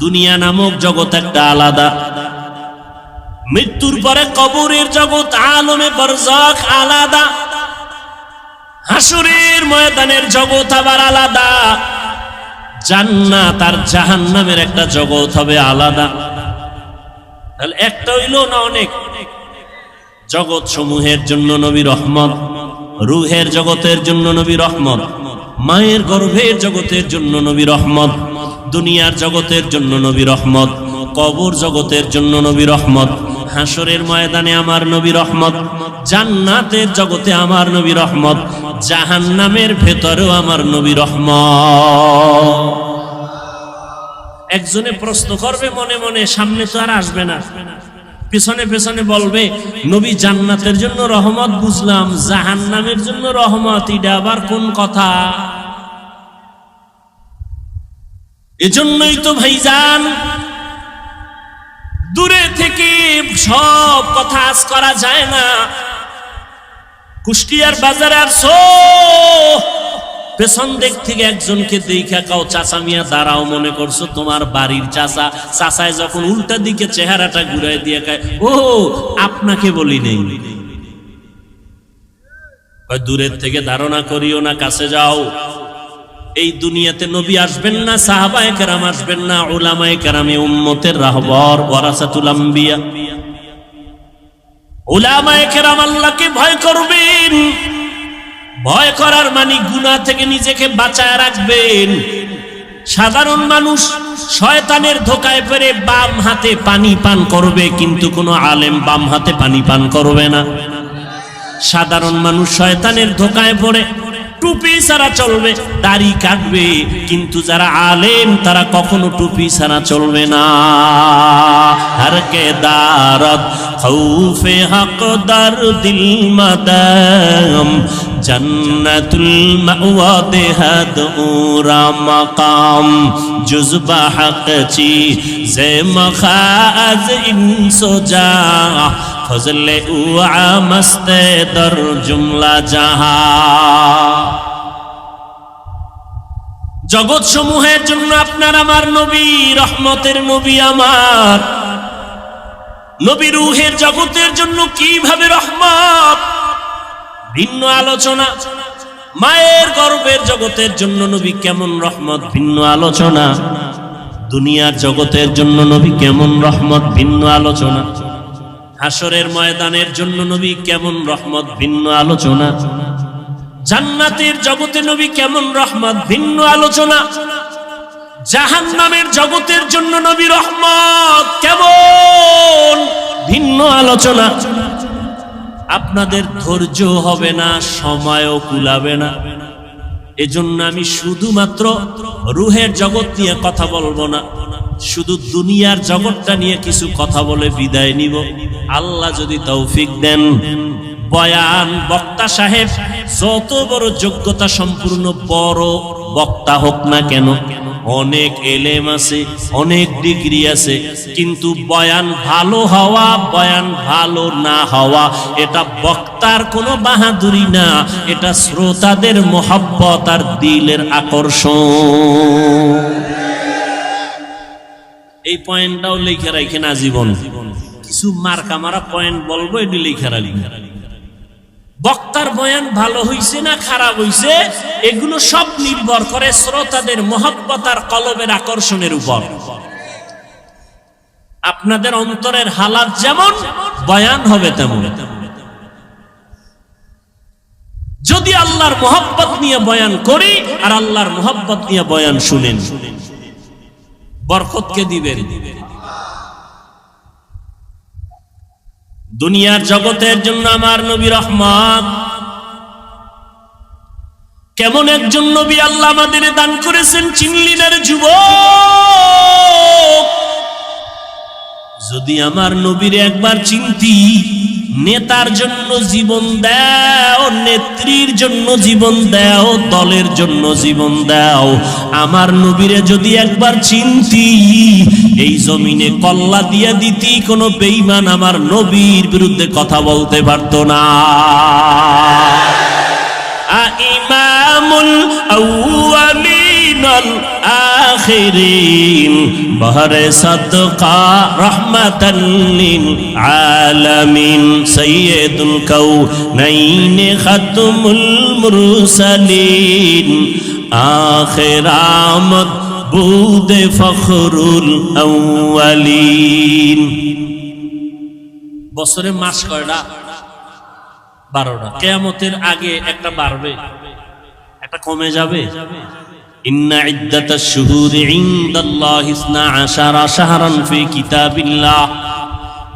দুনিয়া নামক জগৎ একটা আলাদা, মৃত্যুর পরে কবরের জগৎ আলমে বরজাখ আলাদা, হাসরের ময়দানের জগৎ আবার আলাদা, জান্নাত আর জাহান্নামের একটা জগৎ হবে আলাদা। তাহলে একটা হইল না, অনেক। জগৎ সমূহের জন্য নবী রহমত, রুহের জগতের জন্য নবী রহমত, মায়ের গর্ভের জগতের জন্য নবী রহমত, দুনিয়ার জগতের জন্য নবী রহমত, কবর জগতের জন্য নবী রহমত, হাসরের ময়দানে আমার নবী রহমত, জান্নাতের জগতে আমার নবী রহমত, জাহান্নামের ভেতরেও আমার নবী রহমত। একজনে প্রশ্ন করবে মনে মনে, সামনে তো আর আসবে না, পেছনে পেছনে বলবে নবী জান্নাতের জন্য রহমত বুঝলাম, জাহান্নামের জন্য রহমত, এটা আবার কোন কথা? এজন্যই তো ভাইজান দূরে থেকে সব কথা আজ করা যায় না। কুষ্টিয়ার বাজারে আসছো, পেছন দিক থেকে একজনকে দেখা কাও চাচা মিয়া দাঁড়াও মনে করছো তোমার বাড়ির চাচা। চাচায় যখন উল্টা দিকে চেহারাটা ঘুরাই দিয়ে কায়, ও আপনাকে বলি নেই। দূরের থেকে ধারণা করিও না, কাছে যাও। এই দুনিয়াতে নবী আসবেন না, সাহাবায়ে কেরাম আসবেন না, উলামায়ে কেরামে উম্মতের রাহবার, ওয়ারাসাতুল আম্বিয়া। উলামায়ে কেরাম আল্লাহকে ভয় করবেন, ভয় করার মানে গুনাহ থেকে নিজেকে বাঁচায় রাখবেন। সাধারণ মানুষ শয়তানের ধোকায় পড়ে বাম হাতে পানি পান করবে, কিন্তু কোনো আলেম বাম হাতে পানি পান করবে না। সাধারণ মানুষ শয়তানের ধোকায় পড়ে টুপি ছাড়া চলবে, দাড়ি কাটবে, কিন্তু যারা আলেম তারা কখনো টুপি ছাড়া চলবে না। হর কে দারত খৌফে হক দার দিল মাদাম, জন্নতুল মাওয়া দেহাদ উরা মাকাম, জুজবা হক চি জে মখাজ ইনসো জা ফজলে উআ মস্তে দর জুমলা জাহা। জগৎ সমূহের জন্য আপনার আমার নবী, রহমতের নবী আমার নবী, রূহের জগতের জন্য কিভাবে রহমত, ভিন্ন আলোচনা। মায়ের গর্ভের জগতের জন্য নবী কেমন রহমত, ভিন্ন আলোচনা। দুনিয়ার জগতের জন্য নবী কেমন রহমত, ভিন্ন আলোচনা। হাসরের ময়দানের জন্য নবী কেমন রহমত, ভিন্ন আলোচনা। জান্নাতের জগতে নবী কেমন রহমত, ভিন্ন আলোচনা। জাহান্নামের জগতের জন্য নবী রহমত কেমন, ভিন্ন আলোচনা। আপনাদের ধৈর্য হবে না, সময়ও কুলাবে না। এজন্য আমি শুধুমাত্র রূহের জগৎ নিয়ে কথা বলবো না, শুধু দুনিয়ার জগৎটা নিয়ে কিছু কথা বলে বিদায় নিব। আল্লাহ যদি তৌফিক দেন, বয়ান বক্তা সাহেব যত বড় যোগ্যতা সম্পূর্ণ বড় বক্তা হোক না কেন, অনেক এলেম আছে, অনেক ডিগ্রি আছে, কিন্তু বয়ান ভালো হওয়া, বয়ান ভালো না হওয়া এটা বক্তার কোনো বাহাদুরি না, এটা শ্রোতাদের মহব্বত আর দিলের আকর্ষণ। এই পয়েন্টটাও লিখে রাখেন আজীবন। কিছু মার্কা মারা পয়েন্ট বলবো, এটি লিখে রাখবেন। বক্তার বয়ান ভালো হইছে না খারাপ হইছে, এগুলো সব নির্ভর করে শ্রোতাদের মহব্বত আর কলবের আকর্ষণের উপর। আপনাদের অন্তরের হালাত যেমন, বয়ান হবে তেমন। যদি আল্লাহর মহব্বত নিয়ে বয়ান করি আর আল্লাহর মহব্বত নিয়ে বয়ান শুনেন, বরকতকে দিবেন। দুনিয়ার জগতের জন্য আমার নবী রহমত। কেমন একজন নবী আল্লাহ আমাদের দান করেছেন, চিনলি না রে যুবক? যদি আমার নবীর একবার চিনতি, নেতার জন্য জীবন দাও, নেত্রীর জন্য জীবন দাও, দলের জন্য জীবন দাও, আমার নবীরে যদি একবার চিনতি, এই জমিনে কল্লা দিয়া দিতি, কোনো বেঈমান আমার নবীর বিরুদ্ধে কথা বলতে পারতো না। ইমামুল আউয়ালিন আল আখিরিন বহরে সাদকা রহমাতাল লিল আলামিন সাইয়্যিদুল কাউনাইন খাতমুল মুরসালিন আখির আমদ বুদে ফখরুল আউয়ালিন। বছরে মাস কয়টা? 12টা। কিয়ামতের আগে একটা বাড়বে, একটা কমে যাবে। ইন্না ইদ্দাতাশ শুহুরি ইনদাল্লাহি 12 শাহরান ফি কিতাবিল্লাহ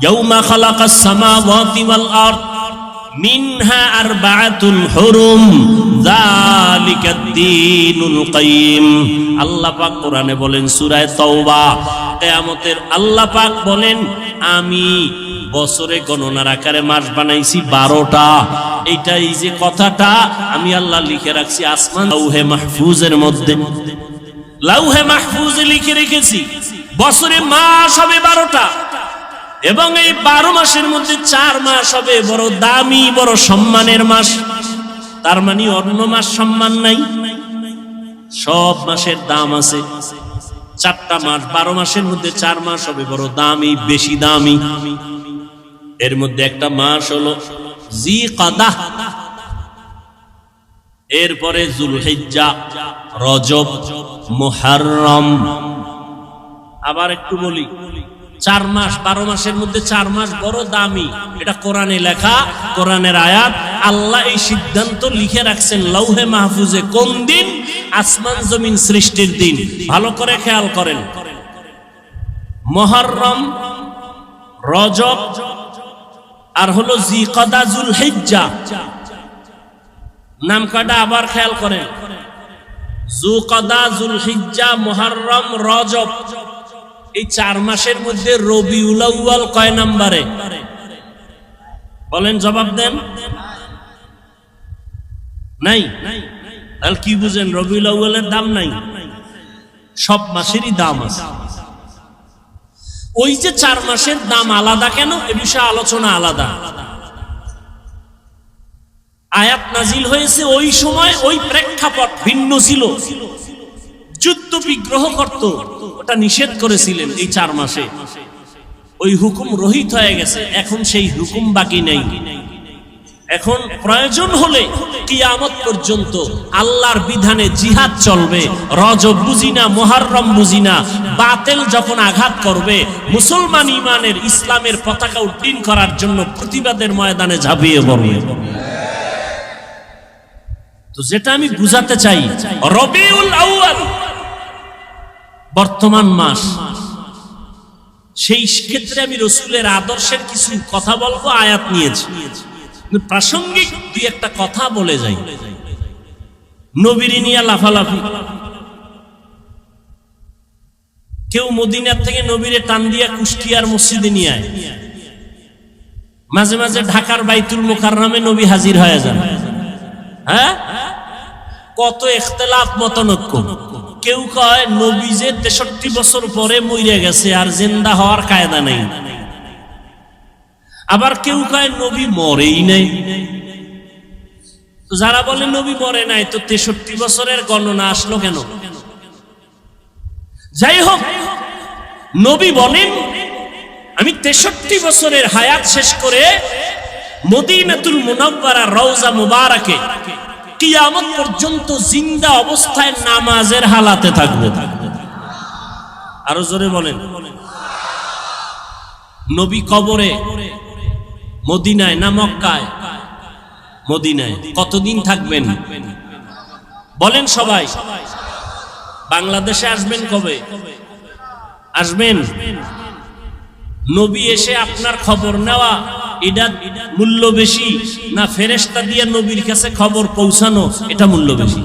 ইয়াওমা খালাকাস সামাওয়াতি ওয়াল আরদ মিনহা আরবাআতুল হুরুম যালিকাদ দীনুল কাইয়্যিম। আল্লাহ পাক কোরআনে বলেন সূরা তাওবা, কিয়ামতের আল্লাহ পাক বলেন আমি বছরে গণনার আকারে মাস বানাইছি 12টা। এইটা এই যে কথাটা আমি আল্লাহ লিখে রাখছি আসমান লাউহে মাহফুজের মধ্যে, লাউহে মাহফুজে লিখে রেখেছি বছরে মাস হবে 12টা, এবং এই 12 মাসের মধ্যে 4 মাস হবে বড় দামি, বড় সম্মানের মাস। তার মানে অন্য মাস সম্মান নাই, সব মাসের দাম আছে। 4টা মাস, 12 মাসের মধ্যে 4 মাস হবে বড় দামি, বেশি দামি। এর মধ্যে একটা মাস হলো জিকাদা, এরপরে যুলহিজ্জা, রজব, মুহররম। আবার একটু বলি, 4 মাস, 12 মাসের মধ্যে 4 মাস বড় দামি। এটা কোরআনে লেখা, কোরআনের আয়াত। আল্লাহ এই সিদ্ধান্ত লিখে রাখছেন লৌহে মাহফুজে। কোন দিন? আসমান জমিন সৃষ্টির দিন। ভালো করে খেয়াল করেন, মুহররম, রজব আর হলো জিকাদা, যুলহিজ্জা, নাম কয়টা আবার খেয়াল করেন। জিকাদা, যুলহিজ্জা, মুহররম, রজব, এই 4 মাসের মধ্যে রবিউল আউয়াল কয় নম্বরে? বলেন, জবাব দেন। নাই? তাহলে কি বুঝেন? রবিউল আউয়ালের দাম নাই, সব মাসেরই দাম আছে। ওই যে 4 মাসের দাম আলাদা কেন, এ বিষয়ে আলোচনা আলাদা। আয়াত নাজিল হয়েছে ওই সময়, ওই প্রেক্ষাপট ভিন্ন ছিল। যুদ্ধ বিগ্রহ করত, ওটা নিষেধ করেছিলেন এই 4 মাসে। ওই হুকুম রহিত হয়ে গেছে, এখন সেই হুকুম বাকি নেই। এখন প্রয়োজন হলে কিয়ামত পর্যন্ত আল্লাহর বিধানে জিহাদ চলবে। রজব বুঝি না, মুহররম বুঝি না, বাতিল যখন আঘাত করবে, মুসলমান ইমানের ইসলামের পতাকা উড্ডীন করার জন্য প্রতিবাদের ময়দানে ঝাঁপিয়ে পড়বে। তো যেটা আমি বুঝাতে চাই, রবিউল আউয়াল বর্তমান মাস, সেই ক্ষেত্রে আমি রাসূলের আদর্শের কিছু কথা বলবো, আয়াত নিয়েছি। প্রাসঙ্গিক দুই একটা কথা বলে যাই। নবীর নিয়ে লাফালাফি, কেউ মদিনার থেকে নবীরে টান দিয়া কুষ্টিয়ার মসজিদে নিয়ে আয়, মাঝে মাঝে ঢাকার বাইতুল মুকাররমে নবী হাজির হয়ে যান। হ্যাঁ, কত ইখতিলাফ মতনৈক্য। কেউ কয় নবী যে 63 বছর পরে মরে গেছে, আর জিন্দা হওয়ার কায়দা নেই। আবার কেউ কয় নবী মরেই নাই। তো যারা বলে নবী মরে নাই, তো 63 বছরের গণনা আসলো কেন? যাই হোক, নবী বলেন আমি 63 বছরের হায়াত শেষ করে মদিনাতুল মুনাওয়ারা রওজা মুবারাকে কিয়ামত পর্যন্ত জিন্দা অবস্থায় নামাজের হালাতে থাকবো। আরো জোরে বলেন। নবী কবরে মদিনায় না মক্কায়? মদিনায়। কতদিন থাকবেন বলেন সবাই? বাংলাদেশে আসবেন কবে? আসবেন? নবী এসে আপনার খবর নেওয়া, এটা মূল্য বেশি না ফেরেশতা দিয়ে নবীর কাছে খবর পৌঁছানো, এটা মূল্য বেশি?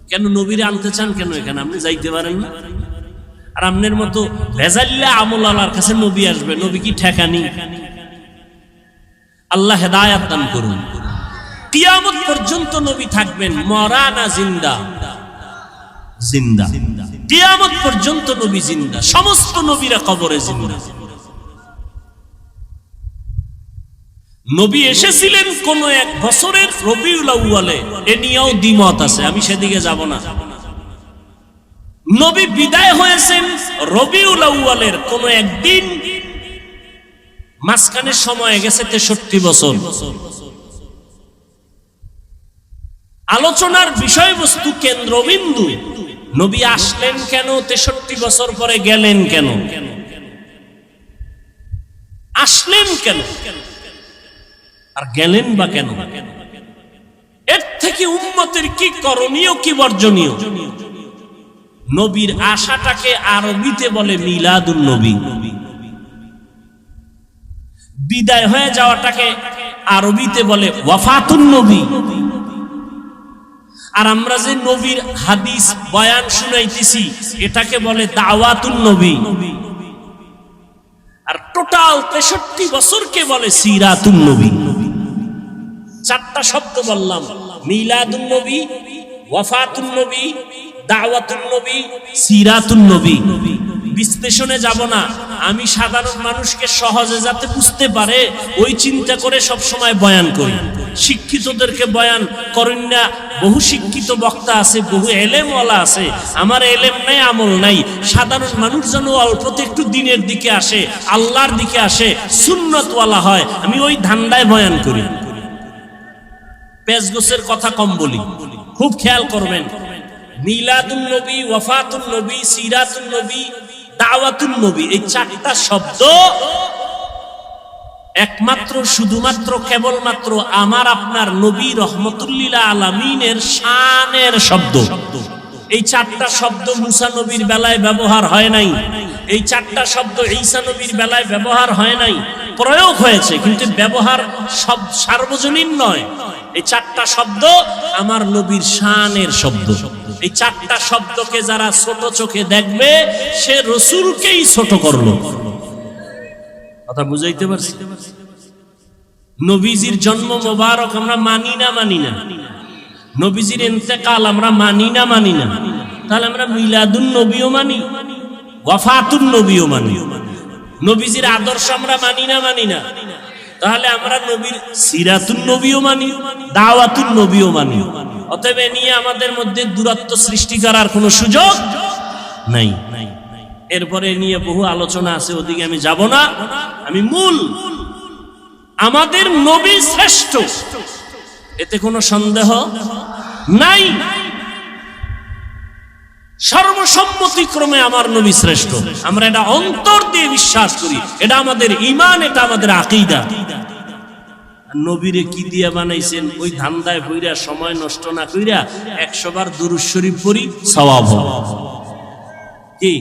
কেন নবীরে আনতে চান কেন এখানে? আপনি যাইতে পারেন না? আর আপনার মতো ভেজাল্লা আমল আল্লাহর কাছে নবী আসবে, নবী কি ঠেকানি? আল্লাহ হেদায়াত দান করুন। কিয়ামত পর্যন্ত নবী থাকবেন, মরা না জিন্দা? জিন্দা। কিয়ামত পর্যন্ত নবী জিন্দা, সমস্ত নবীরা কবরে জিন্দা। নবী এসেছিলেন কোন এক বছরের রবিউল আউয়ালে, এ নিয়েও দ্বিমত আছে, আমি সেদিকে যাব না। নবী বিদায় হয়েছেন রবিউল আউয়ালের কোন একদিন, মাঝখানে সময় গেছে 63 বছর। আলোচনার বিষয়বস্তু কেন্দ্রবিন্দু নবী আসলেন কেন, 63 বছর পরে গেলেন কেন, আসলেন কেন আর গেলেন বা কেন? এর থেকে উম্মতের কি করণীয়, কি বর্জনীয়? নবীর আশাটাকে আরবিতে বলে মিলাদুন নবী, বিদায় হয়ে যাওয়াটাকে আরবিতে বলে ওয়াফাতুন নবী। আর আমরা যে নবীর হাদিস বয়ান শুনাইতেছি, এটাকে বলে দাওয়াতুন নবী। আর টোটাল 63 বছরকে বলে সিরাতুন নবী। 4টা শব্দ বললাম, মিলাদুন নবী, ওয়াফাতুন নবী, দাওয়াতুন নবী, সিরাতুন নবী। বিশ্লেষণে যাব না, আমি সাধারণ মানুষকে সহজে যাতে বুঝতে পারে ওই চিন্তা করে সব সময় বয়ান করি। শিক্ষিতদেরকে বয়ান করেন না, বহু শিক্ষিত বক্তা আছে, বহু এলেমওয়ালা আছে, আমার এলেম নাই, আমল নাই। সাধারণ মানুষ যেন অল্পতে একটু দিনের দিকে আসে, আল্লাহর দিকে আসে, সুন্নতওয়ালা হয়, আমি ওই ধান্দায় বয়ান করি। পেজগোছের কথা কম বলি, খুব খেয়াল করবেন। মিলাদুন নবী, ওয়াফাতুন নবী, সিরাতুন নবী, দাওয়াতুন নবী, এই 4টা শব্দ একমাত্র শুধুমাত্র কেবলমাত্র আমার আপনার নবী রহমতুল্লিল আলামিনের শানের শব্দ। এই 4টা শব্দ মুসা নবীর বেলায় ব্যবহার হয় নাই, এই 4টা শব্দ ঈসা নবীর বেলায় ব্যবহার হয় নাই। প্রয়োগ হয়েছে, কিন্তু ব্যবহার সব সার্বজনীন নয়। এই 4টা শব্দ আমার নবীর শানের শব্দ। এই 4টা শব্দকে যারা ছোট চোখে দেখবে, সে রাসূলকেই ছোট করলো। কথা বুঝাইতে পারছি? নবীজির জন্ম মোবারক আমরা মানি না? মানি না। নবীজির ইন্তেকাল আমরা মানি না? মানি না। তাহলে আমরা মিলাদুন নবীও মানি, ওয়াফাতুন নবীও মানি, নবীজির আদর্শ আমরা মানি না, তাহলে আমরা নবীর সিরাতুন নবীও মানি, দাওয়াতুন নবীও মানি। অতএব এ নিয়ে আমাদের মধ্যে দূরত্ব সৃষ্টি করার কোনো সুযোগ নাই। এরপরে নিয়ে বহু আলোচনা আছে, ওদিকে আমি যাব না। আমি মূল আমাদের নবী শ্রেষ্ঠ, এতে কোনো সন্দেহ নাই। সর্বসম্মতিক্রমে আমার নবী শ্রেষ্ঠ, আমরা এটা অন্তর দিয়ে বিশ্বাস করি, এটা আমাদের ঈমান, এটা আমাদের আকীদা। নবীরে কি দিয়া বানাইছেন ওই ধান্দায় পইরা সময় নষ্ট না কইরা 100 বার দুরূদ শরীফ পড়ি, সওয়াব হবে। কি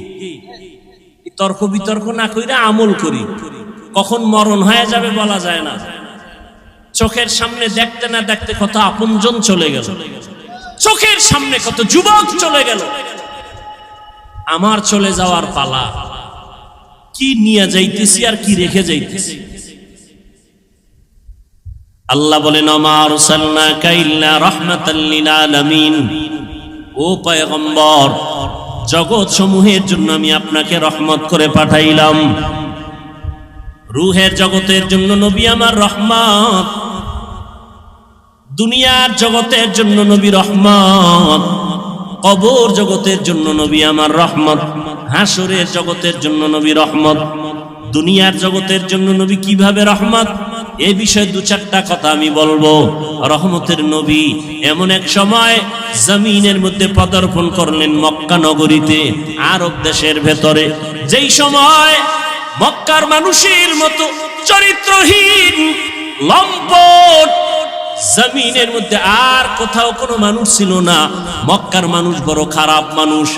তর্ক বিতর্ক না কইরা আমল করি। কখন মরণ হয়ে যাবে বলা যায় না। চোখের সামনে দেখতে না দেখতে কত আপনজন চলে গেল, চোখের সামনে কত যুবক চলে গেল। আমার চলে যাওয়ার পালা, কি নিয়ে যাইতেছি আর কি রেখে যাইতেছি। আল্লাহ বলেন ওমা আরসালনাকা ইল্লা রাহমাতাল লিল আলামিন, ও পয়গম্বর জগৎ সমূহের জন্য আমি আপনাকে রহমত করে পাঠাইলাম। রূহের জগতের জন্য নবী আমার রহমত, দুনিয়ার জগতের জন্য নবী রহমত, কবর জগতের জন্য নবী আমার রহমত, হাসরের জগতের জন্য নবী রহমত। দুনিয়ার জগতের জন্য নবী কিভাবে রহমত, এই বিষয়ে 2-4টা কথা আমি বলবো। রহমতের নবী এমন এক সময় জমিনের মধ্যে পদার্পণ করলেন মক্কা নগরীতে, আরব দেশের ভেতরে, যেই সময় মক্কার মানুষের মতো চরিত্রহীন লম্পট জমিনের মধ্যে আর কোথাও কোনো মানুষ ছিল না। মক্কার মানুষ বড় খারাপ মানুষ,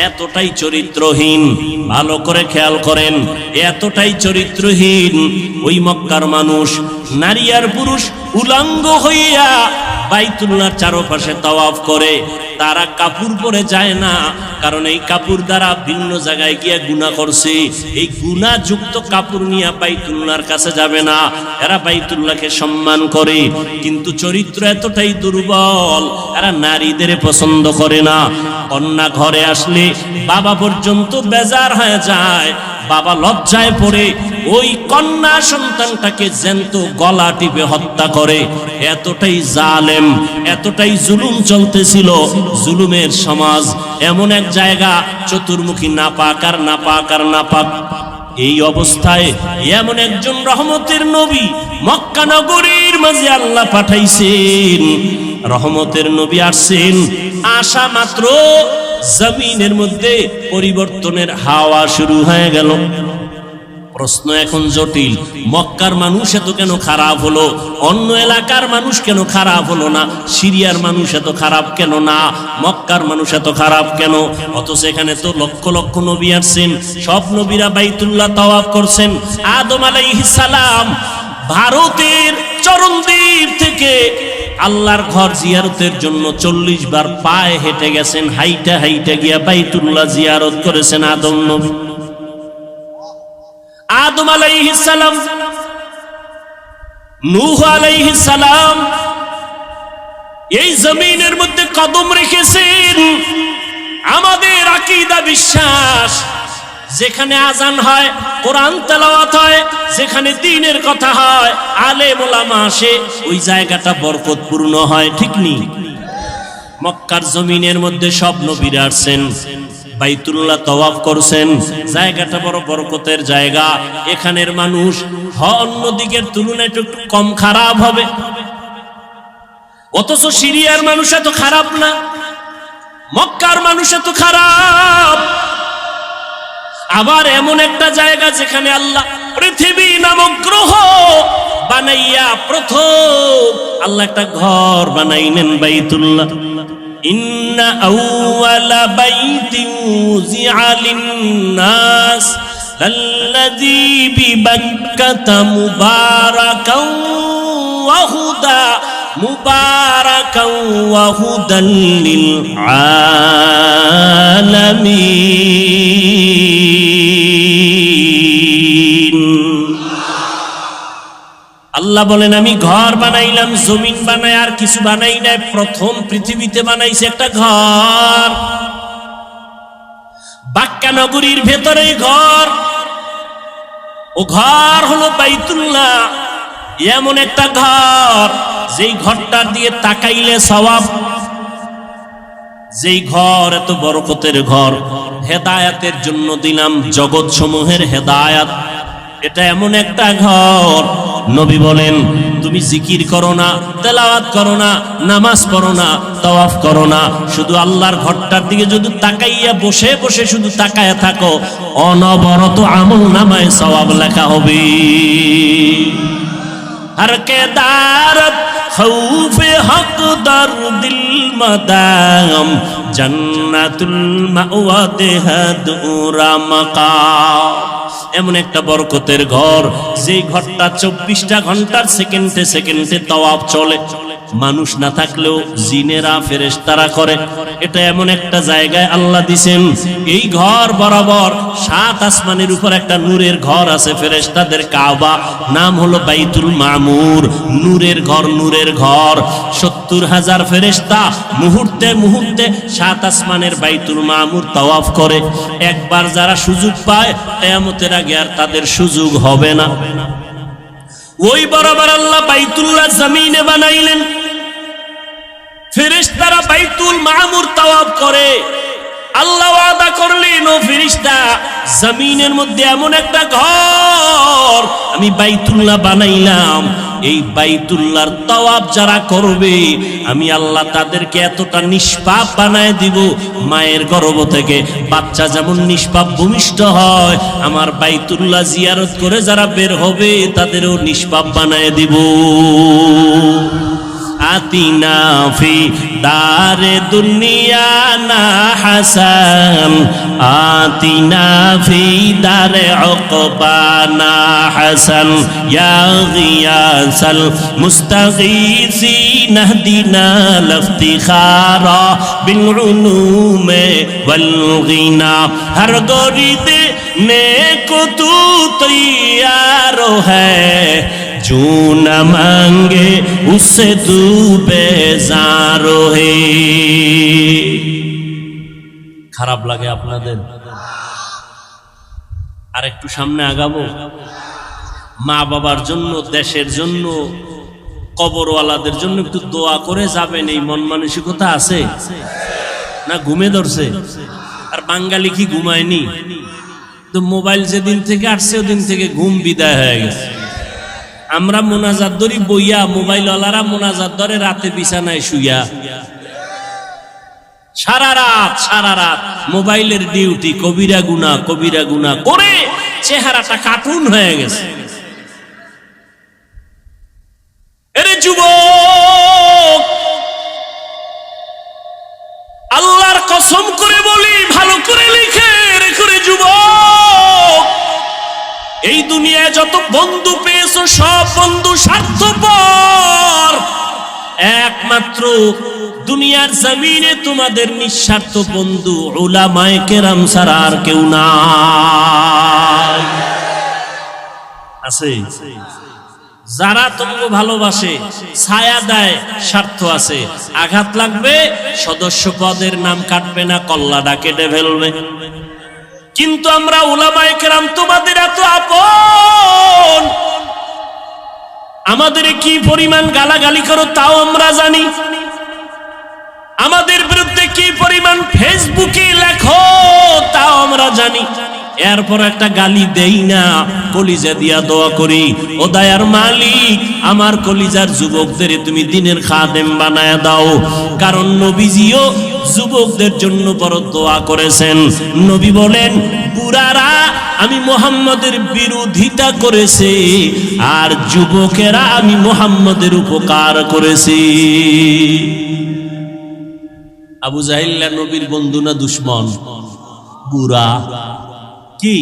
এতটাই চরিত্রহীন। ভালো করে খেয়াল করেন, এতটাই চরিত্রহীন ওই মক্কার মানুষ। নারী আর পুরুষ উলঙ্গ হইয়া বাইতুল্লাহর চারপাশে তাওয়াফ করে। তারা কাপড় পরে যায় না, কারণ এই কাপড় দ্বারা ভিন্ন জায়গায় গিয়ে গুনাহ করছে। এই গুনাহযুক্ত কাপড় নিয়ে বাইতুল্লাহর কাছে যাবে না, এরা বাইতুল্লাহকে সম্মান করে। কিন্তু চরিত্র এতটাই দুর্বল, এরা নারীদের পছন্দ করে না। কন্যা ঘরে আসলে বাবা পর্যন্ত বেজার হয়ে যায়, বাবা লজ্জায় পড়ে ওই কন্যা সন্তানটাকে জ্যান্ত গলা টিপে হত্যা করে। এতটাই জালেম, এতটাই জুলুম চলতেছিল। জুলুমের সমাজ, এমন এক জায়গা চতুর্মুখী নাপাক আর নাপাক আর নাপাক। এই অবস্থায় এমন একজন রহমতের নবী মক্কা নগরীর মাঝে আল্লাহ পাঠাইছেন। রহমতের নবী আসছেন, আসা মাত্র জমিনের মধ্যে পরিবর্তনের হাওয়া শুরু হয়ে গেল। প্রশ্ন এখন জটিল, মক্কার মানুষ এত কেন খারাপ হলো, অন্য এলাকার মানুষ কেন খারাপ হলো না? সিরিয়ার মানুষ এত খারাপ কেন না, মক্কার মানুষ এত খারাপ কেন? অথচ এখানে তো লক্ষ লক্ষ নবী আসছেন, সব নবীরা বাইতুল্লাহ তাওয়াফ করছেন। আদম আলাইহিস সালাম ভারতের চরণদ্বীপ থেকে আল্লাহর ঘর জিয়ারতের জন্য 40 বার পায়ে হেঁটে গেছেন, হাইটা হাইটা গিয়া বাইতুল্লাহ জিয়ারত করেছেন আদম নবী। আদম আলাইহিস সালাম, নূহ আলাইহিস সালাম এই জমিনের মধ্যে কদম রেখেছেন। আমাদের আকীদা বিশ্বাস, যেখানে আজান হয়, কোরআন তেলাওয়াত হয়, যেখানে দ্বীনের কথা হয়, আলেম ওলামা আসে, ওই জায়গাটা বরকতপূর্ণ হয়, ঠিক নি? মক্কার জমিনের মধ্যে সব নবীরা আসছেন, বাইতুল্লাহ তাওয়াফ করছেন, জায়গাটা বড় বরকতের জায়গা। এখানের মানুষ অন্য দিকের তুলনায় একটু কম খারাপ হবে, অথচ সিরিয়ার মানুষ এত খারাপ না, মক্কার মানুষ এত খারাপ। আবার এমন একটা জায়গা যেখানে আল্লাহ পৃথিবী নামক গ্রহ বানাইয়া প্রথম আল্লাহ একটা ঘর বানাইলেন বাইতুল্লাহ। ইন্না আউওয়ালা বাইতিন উযিআ লিন-নাস লাল্লাযী বিবাক্কাতা মুবারাকাও ওয়া হুদা মুবারাকাও ওয়া হুদাল লিল আলামিন। আল্লাহ বলেন আমি ঘর বানাইলাম, জমিন বানাই আর কিছু বানাই নাই, প্রথম পৃথিবীতে বানাইছে একটা ঘর। বাক্কা নগরীর ভেতরে ঘর, ও ঘর হলো বাইতুল্লাহ। এমন একটা ঘর যেই ঘরটার দিয়ে তাকাইলে সওয়াব, যেই ঘর এত বরকতের ঘর, হেদায়াতের জন্য দিলাম জগৎ সমূহের হেদায়াত। এটা এমন একটা ঘর, নবী বলেন তুমি জিকির করো না, তেলাওয়াত করো না, নামাজ পড়ো না, তাওয়াফ করো না, শুধু আল্লাহর ঘরটার দিকে যদি তাকাইয়া বসে বসে শুধু তাকায়া থাকো, অনবরত আমল নামায় সওয়াব লেখা হবে। हर के दारत खौफ हक दर दिल मदाम जन्नतुल मावा देहदुरा मकाम। এমন একটা বরকতের ঘর, যেই ঘরটা 24টা ঘন্টার সেকেন্ডে সেকেন্ডে তাওয়াফ চলে, মানুষ না থাকলেও জিনেরা ফেরেশতারা করে। এটা এমন একটা জায়গায় আল্লাহ দিছেন, এই ঘর বরাবর 7 আসমানের উপর একটা নূরের ঘর আছে, ফেরেশতাদের কাবা, নাম হলো বাইতুল মামুর। নূরের ঘর, নূরের ঘর। 70,000 ফেরেশতা মুহূর্তে মুহূর্তে 7 আসমানের বাইতুল মামুর তাওয়াফ করে। একবার যারা সুযোগ পায়, কিয়ামতের আগে আর তাদের সুযোগ হবে না। ওই বরাবর আল্লাহ বাইতুল্লাহ জমিনে বানাইলেন, ফেরেশতারা বাইতুল মামুর তাওয়াফ করে। আল্লাহ ওয়াদা করলেন, ও ফেরেশতা, জমিনের মধ্যে এমন একটা ঘর আমি বাইতুল্লাহ বানাইলাম, এই বাইতুল্লাহর তাওয়াফ যারা করবে আমি আল্লাহ তাদেরকে এতটা নিষ্পাপ বানায় দিব, মায়ের গর্ভ থেকে বাচ্চা যেমন নিষ্পাপ ভূমিষ্ঠ হয়, আমার বাইতুল্লাহ জিয়ারত করে যারা বের হবে তাদেরও নিষ্পাপ বানায় দিব। আতিনা ফি দারে দুনিয়া না হাসান, আতিনা ফি দারে উকবা না হাসান, ইয়া গিয়াসাল মুস্তাগীসিন ইহদিনা লিফতিখারা বিল উলুমে ওয়াল গিনা। হর গরিদে নেকো তু তৈয়ার হ্যায়, जो न मांगे उससे तू बेजार है। খারাপ লাগে আপনাদের? আর একটু সামনে আগাবো। মা বাবার জন্য, দেশের জন্য, কবরওয়ালাদের জন্য একটু দোয়া করে যাবেন, এই মন মানসিকতা আছে না? ঘুমে ধরছে? আর বাঙালি কি ঘুমায়নি? তো মোবাইল যেদিন থেকে আসছে ওদিন থেকে ঘুম বিদায় হয়ে গেছে। আমরা মোনাজাত ধরি বইয়া, মোবাইলওয়ালারা মোনাজাত ধরে রাতে বিছানায় শুইয়া, সারা রাত মোবাইলের ডিউটি, কবিরা গুনাহ করে চেহারাটা কার্টুন হয়ে গেছে। এরে যুবক, আল্লাহর কসম করে বলি, ভালো করে লিখে রেখো রে যুবক, এই দুনিয়ায় যত বন্ধু পেয়েছো সব বন্ধু স্বার্থপর। একমাত্র দুনিয়ার জমিনে তোমাদের নিঃস্বার্থ বন্ধু উলামায়ে কেরাম ছাড়া আর কেউ নাই। আছে যারা তোমাকে ভালোবাসে, ছায়া দেয়, স্বার্থ আছে, আঘাত লাগবে সদস্য পদের নাম কাটবে না, কল্লাটা কেটে ফেলবে। কিন্তু আমরা উলামায়ে কেরাম তোমাদের এত আপন, আমাদের কি পরিমাণ গালাগালি করো তাও আমরা জানি, আমাদের বিরুদ্ধে কি পরিমাণ ফেসবুকে লেখো তাও আমরা জানি, এরপর একটা গালি দেই না, কলিজা দিয়া দোয়া করি, ও দয়ার মালিক আমার কলিজার যুবকদের তুমি দিনের খাদেম বানায় দাও। কারণ নবীজিও যুবকদের জন্য বড় দোয়া করেছেন। নবী বলেন, বুড়ারা আমি মুহাম্মদের বিরোধিতা করেছে, আর যুবকেরা আমি মুহাম্মদের উপকার করেছি। আবু জাহিল নবীর বন্ধু না দুশ্মন? বুড়া। কি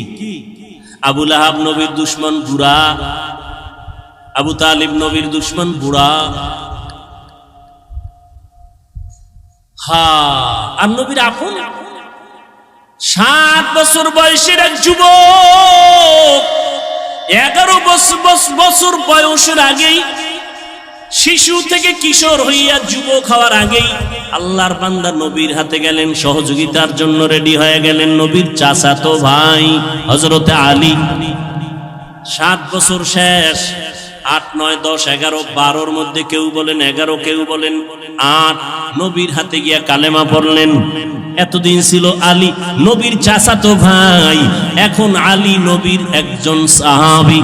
আবু লাহাব নবীর দুশ্মন বুড়া, আবু তালিব নবীর দুশ্মন বুড়া। আর নবীর আপন 7 বছর বয়সের এক যুবক, 11 বছর বয়সের আগেই শিশু থেকে কিশোর হইয়া যুবক হওয়ার আগেই আল্লাহর বান্দা নবীর হাতে গেলেন, সহযোগিতার জন্য রেডি হয়ে গেলেন। নবীর চাচাতো ভাই হযরতে আলী 7 বছর শেষ, 8, 9, 10, 11, 12-র মধ্যে কেউ বলেন 11, কেউ বলেন 8, নবীর হাতে গিয়া কালেমা পড়লেন। এতদিন ছিল আলী নবীর চাচাতো ভাই, এখন আলী নবীর একজন সাহাবী।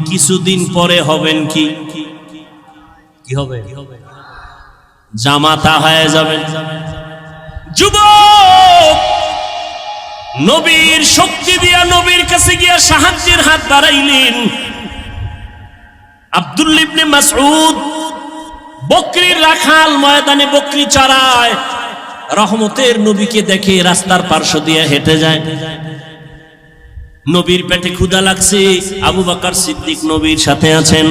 কিছুদিন পরে হবেন কি হবে? জামাতা হয়ে যাবেন। যুবক নবীর শক্তি দিয়া নবীর কাছে গিয়া সাহায্যের হাত বাড়াইলেন। আব্দুল্লাহ ইবনে মাসউদ বকরির রাখাল, ময়দানে বকরি চড়ায়, রহমতের নবীকে দেখে রাস্তার পার্শ্ব দিয়ে হেঁটে যায়। নবীর পেটে ক্ষুধা লাগছে, আবু বকর সিদ্দিক নবীর সাথে আছেন।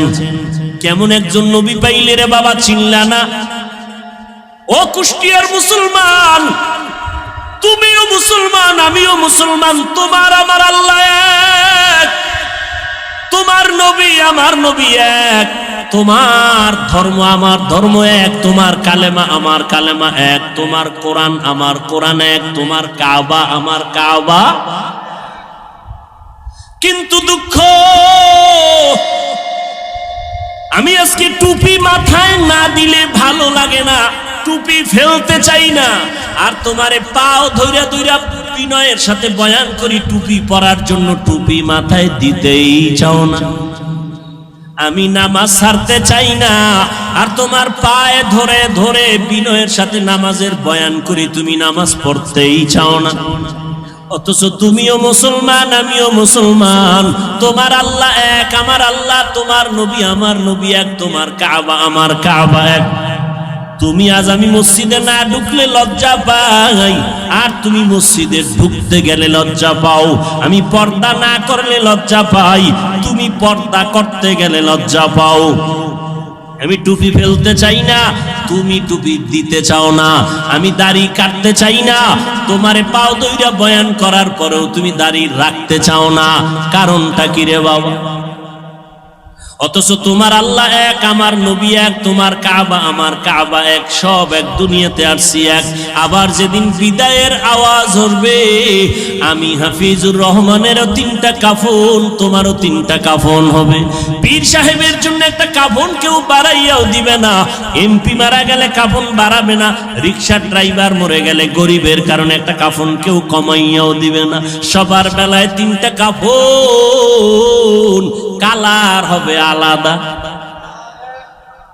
কেমন একজন নবী পাইলে রে বাবা, চিনলা না? ও কুষ্টিয়ার মুসলমান, তুমিও মুসলমান, আমিও মুসলমান, তোমার আমার আল্লাহ এক, তোমার নবী আমার নবী এক, তোমার ধর্ম আমার ধর্ম এক, তোমার কালেমা আমার কালেমা এক, তোমার কোরআন আমার কোরআন এক, তোমার কাবা আমার কাবা। কিন্তু দুঃখ, আমি আজকে টুপি মাথায় না দিলে ভালো লাগে না, টুপি ফেলতে চাই না। আর তোমারে পাও ধইরা ধইরা বিনয়ের সাথে বয়ান করি টুপি পরার জন্য, টুপি মাথায় দিতেই চাও না। আমি নামাজ ছাড়তে চাই না, আর তোমার পায়ে ধরে ধরে বিনয়ের সাথে নামাজের বয়ান করি, তুমি নামাজ পড়তেই চাও না। অথচ তুমিও মুসলমান, আমিও মুসলমান, তোমার আল্লাহ এক, আমার আল্লাহ, তোমার নবী আমার নবী এক, তোমার কাবা আমার কাবা এক। তুমি আজ আমি মসজিদে না ঢুকলে লজ্জা পাই, আর তুমি মসজিদে ঢুকতে গেলে লজ্জা পাও। আমি পর্দা না করলে লজ্জা পাই, তুমি পর্দা করতে গেলে লজ্জা পাও। আমি টুপি ফেলতে চাই না, তুমি টুপি দিতে চাও না। আমি দাড়ি কাটতে চাই না, তোমারে পাও দইরা বয়ান করার পরেও তুমি দাড়ি রাখতে চাও না। কারণটা কি রে বাবা? অথচ তোমার আল্লাহ এক, আমার নবী এক, তোমার কাবা আমার কাবা এক, সব এক, দুনিয়াতে আসছি এক। আবার যেদিন বিদায়ের আওয়াজ হবে, আমি হাফিজুর রহমানেরও 3টা কাফন, তোমারও 3টা কাফন হবে। পীর সাহেবের জন্য একটা কাফন কেউ বাড়াইয়াও দিবে না, এমপি মারা গেলে কাফন বাড়াবে না, রিক্সার ড্রাইভার মরে গেলে গরিবের কারণে একটা কাফন কেউ কমাইয়াও দিবে না। সবার বেলায় 3টা কাফন, কালার হবে আলাদা।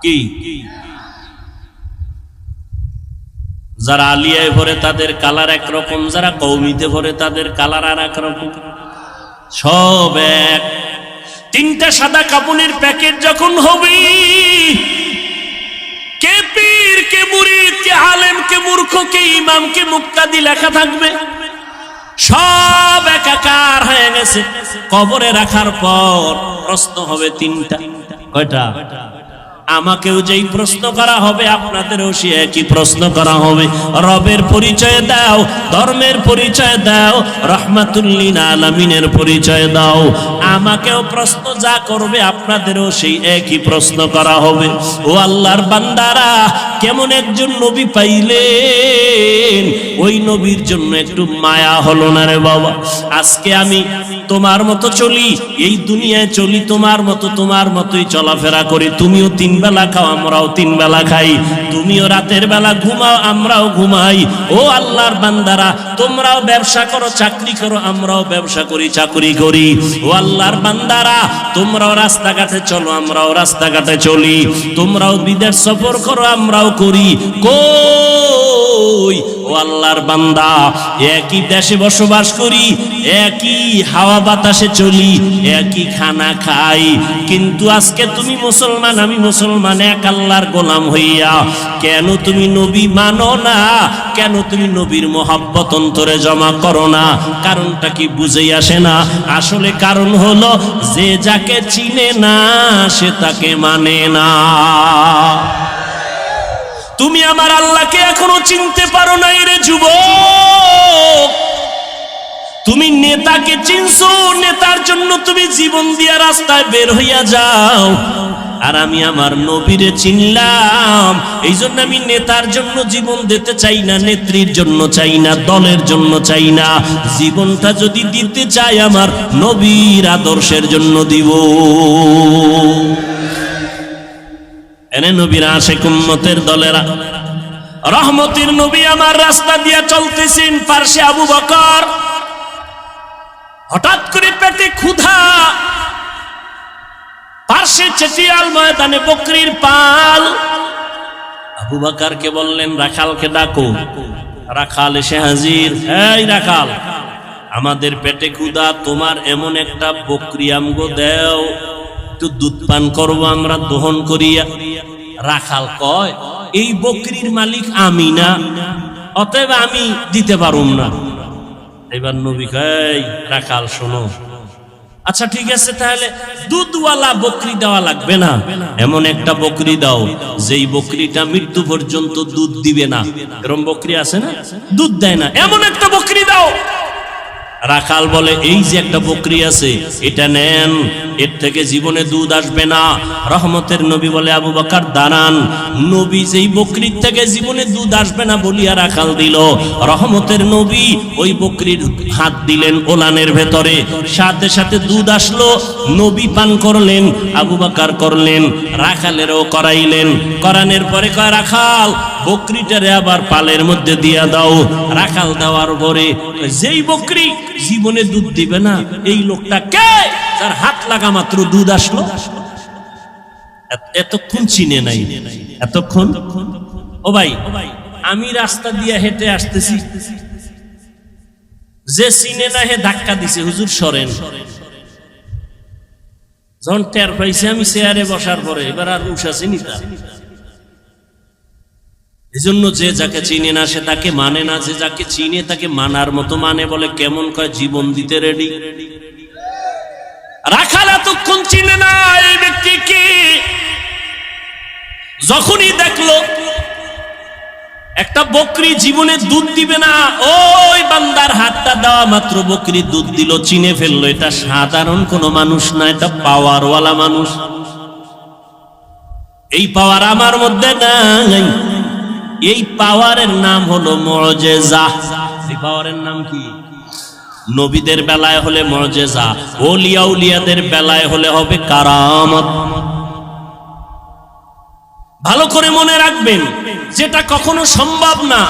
কি যারা আলিয়ায় ভরে তাদের কালার একরকম, যারা কওমিতে ভরে তাদের কালার আর একরকম, সব এক। 3টা সাদা কাপড়ের প্যাকেট যখন হবে, কে পীর, কে মুরিদ, কে আলেম, কে মূর্খ, কে ইমাম, কে মুক্তাদি লেখা থাকবে, সব একাকার হয়ে গেছে। কবরে রাখার পর প্রশ্ন হবে 3টা। কয়টা? আমাকেও যেই প্রশ্ন করা হবে, আপনাদেরও সে একই প্রশ্ন করা হবে। রবের পরিচয় দাও, ধর্মের পরিচয় দাও, রহমাতুল লিল আলামিনের পরিচয় দাও। আমাকেও প্রশ্ন যা করবে, আপনাদেরও সেই একই প্রশ্ন করা হবে। ও আল্লাহর বান্দারা, কেমন একজন নবী পাইলেন, ওই নবীর জন্য একটু মায়া হলো না রে বাবা? আজকে আমি তোমার মতো চলি, এই দুনিয়ায় চলি তোমার মতো, তোমার মতোই চলাফেরা করি। তুমিও 3 বেলা খাও, আমরাও 3 বেলা খাই। তুমিও রাতের বেলা ঘুমাও, আমরাও ঘুমাই। ও আল্লাহর বান্দারা, তোমরাও ব্যবসা করো, চাকরি করো, আমরাও ব্যবসা করি, চাকরি করি। ও আল্লাহর বান্দারা, তোমরাও রাস্তাঘাটে চলো, আমরাও রাস্তাঘাটে চলি। তোমরাও বিদেশ সফর করো, আমরাও করি। কই ও আল্লাহর বান্দা, একই দেশে বসবাস করি, একই হাওয়া বাতাসে চলি, একই খানা খাই, কিন্তু আজকে তুমি মুসলমান, আমি মুসলমান, এক আল্লাহর গোলাম হইয়া কেন তুমি নবী মানো না? কেন তুমি নবীর মোহাব্বত অন্তরে জমা করো না? কারণটা কি বুঝে আসে না? আসলে কারণ হলো, যে যাকে চিনে না সে তাকে মানে না। তুমি আমার আল্লাহকে এখনো চিনতে পারো নাই রে যুবক। তুমি নেতাকে চিনছো, নেতার জন্য তুমি জীবন দিয়া রাস্তায় বের হইয়া যাও, আর আমি আমার নবীরে চিনলাম। এই জন্য আমি নেতার জন্য জীবন দিতে চাই না, নেত্রীর জন্য চাই না, দলের জন্য চাই না। জীবনটা যদি দিতে চাই আমার নবীর আদর্শের জন্য দিব। এনে নবীর আশিক উম্মতের দলেরা, রহমতের নবী আমার রাস্তা দিয়ে চলতেছেন, পার্শ্বে আবু বকর। হঠাৎ করে পেটে ক্ষুধা, পার্শ্বে চেটিয়াল ময়দানে বকরির পাল। আবু বকরকে বললেন, রাখালকে ডাকো। রাখাল এসে হাজির। এই রাখাল, আমাদের পেটে ক্ষুধা, তোমার এমন একটা বকরি আমগো দেও, একটু দুধ পান করবো আমরা দহন করিয়া। রাখাল কয়, এই বকরির মালিক আমি না, অতএব আমি দিতে পারুম না। এবার নবী কয়, রাখাল শোনো, আচ্ছা ঠিক আছে, তাহলে দুধওয়ালা বকরি দেওয়া লাগবে না, এমন একটা বকরি দাও যেই বকরিটা মৃত্যু পর্যন্ত দুধ দিবে না। এরকম বকরি আছে না, দুধ দেয় না, এমন একটা বকরি দাও। রাখাল বলে, এই যে একটা বকরি আছে, এটা নেন, এর থেকে জীবনে দুধ আসবে না। রহমতের নবী বলে, আবু বকর দাঁড়ান। নবী যেই বকরির থেকে জীবনে দুধ আসবে না বলিয়া রাখাল দিল, রহমতের নবী ওই বকরির হাত দিলেন ওলানের ভেতরে, সাথে সাথে দুধ আসলো। নবী পান করলেন, আবু বকর করলেন, রাখালেরও করাইলেন। করানোর পরে কয়, রাখাল বকরিটারে আবার পালের মধ্যে দিয়া দাও। রাখাল দেওয়ার পরে যেই বকরি জীবনে দুধ দিবে না, এই লোকটা কে যার হাত লাগা মাত্র দুধ আসলো? এতক্ষণ চিনে নাই, এতক্ষণ। ও ভাই, আমি রাস্তা দিয়ে হেঁটে আসতেছি, যে চিনে না হে ধাক্কা দিছে, হুজুর সরেন। যখন টের পাইছে আমি চেয়ারে বসার পরে, এবার আর উঠাছি নি তা। এজন্য যে যাকে চিনে না সে তাকে মানে না, যে যাকে চিনে তাকে মানার মতো মানে। বলে কেমন, কয় জীবন দিতে রেডি। রাখাল এতক্ষণ চিনে না এই ব্যক্তি কি। যখনই দেখলো একটা বকরি জীবনে দুধ দিবে না, ওই বান্দার হাতটা দেওয়া মাত্র বকরি দুধ দিল, চিনে ফেললো এটা সাধারণ কোনো মানুষ না, এটা পাওয়ারওয়ালা মানুষ। এই পাওয়ার আমার মধ্যে নাই। এই পাওয়ারের নাম হলো মুআজিজা। এই পাওয়ারের নাম কি? নবীদের বেলায় হলে মুআজিজা, ওলিয়া উলিয়াদের বেলায় হলে হবে কারামত। ভালো করে মনে রাখবেন, যেটা কখনো সম্ভব না,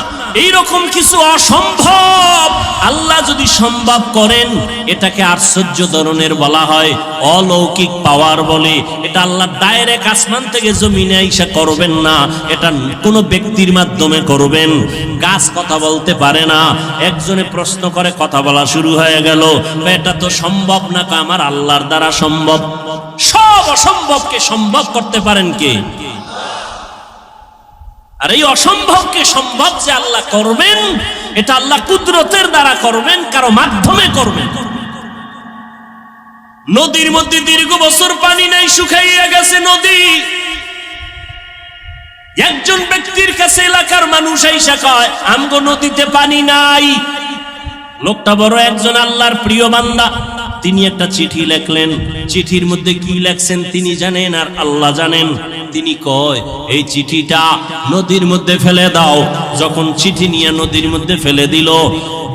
এইরকম কিছু অসম্ভব আল্লাহ যদি সম্ভব করেন, এটাকে আশ্চর্য ধরনের বলা হয়, অলৌকিক পাওয়ার বলে। এটা আল্লাহ ডাইরেক্ট আসমান থেকে জমিনে আইসা করবেন না, এটা কোনো ব্যক্তির মাধ্যমে করবেন। গাছ কথা বলতে পারে না, একজনে প্রশ্ন করে কথা বলা শুরু হয়ে গেল, এটা তো সম্ভব না, আমার আল্লাহর দ্বারা সম্ভব। সব অসম্ভবকে সম্ভব করতে পারেন কে? আর এই অসম্ভবকে সম্ভব যে আল্লাহ করবেন, এটা আল্লাহ কুদরতের দ্বারা করবেন, কারো মাধ্যমে করবেন। নদীর মধ্যে দীর্ঘ বছর পানি নাই, শুকাইয়া গেছে নদী। একজন ব্যক্তির কাছে এলাকার মানুষ আইসা কয়, আমগো নদীতে পানি নাই। লোকটা বড় একজন আল্লাহর প্রিয় বান্দা, তিনি একটা চিঠি লেখলেন। চিঠির মধ্যে কি লেখছেন তিনি জানেন আর আল্লাহ জানেন। তিনি কয়, এই চিঠিটা নদীর মধ্যে ফেলে দাও। যখন চিঠি নিয়ে নদীর মধ্যে ফেলে দিল,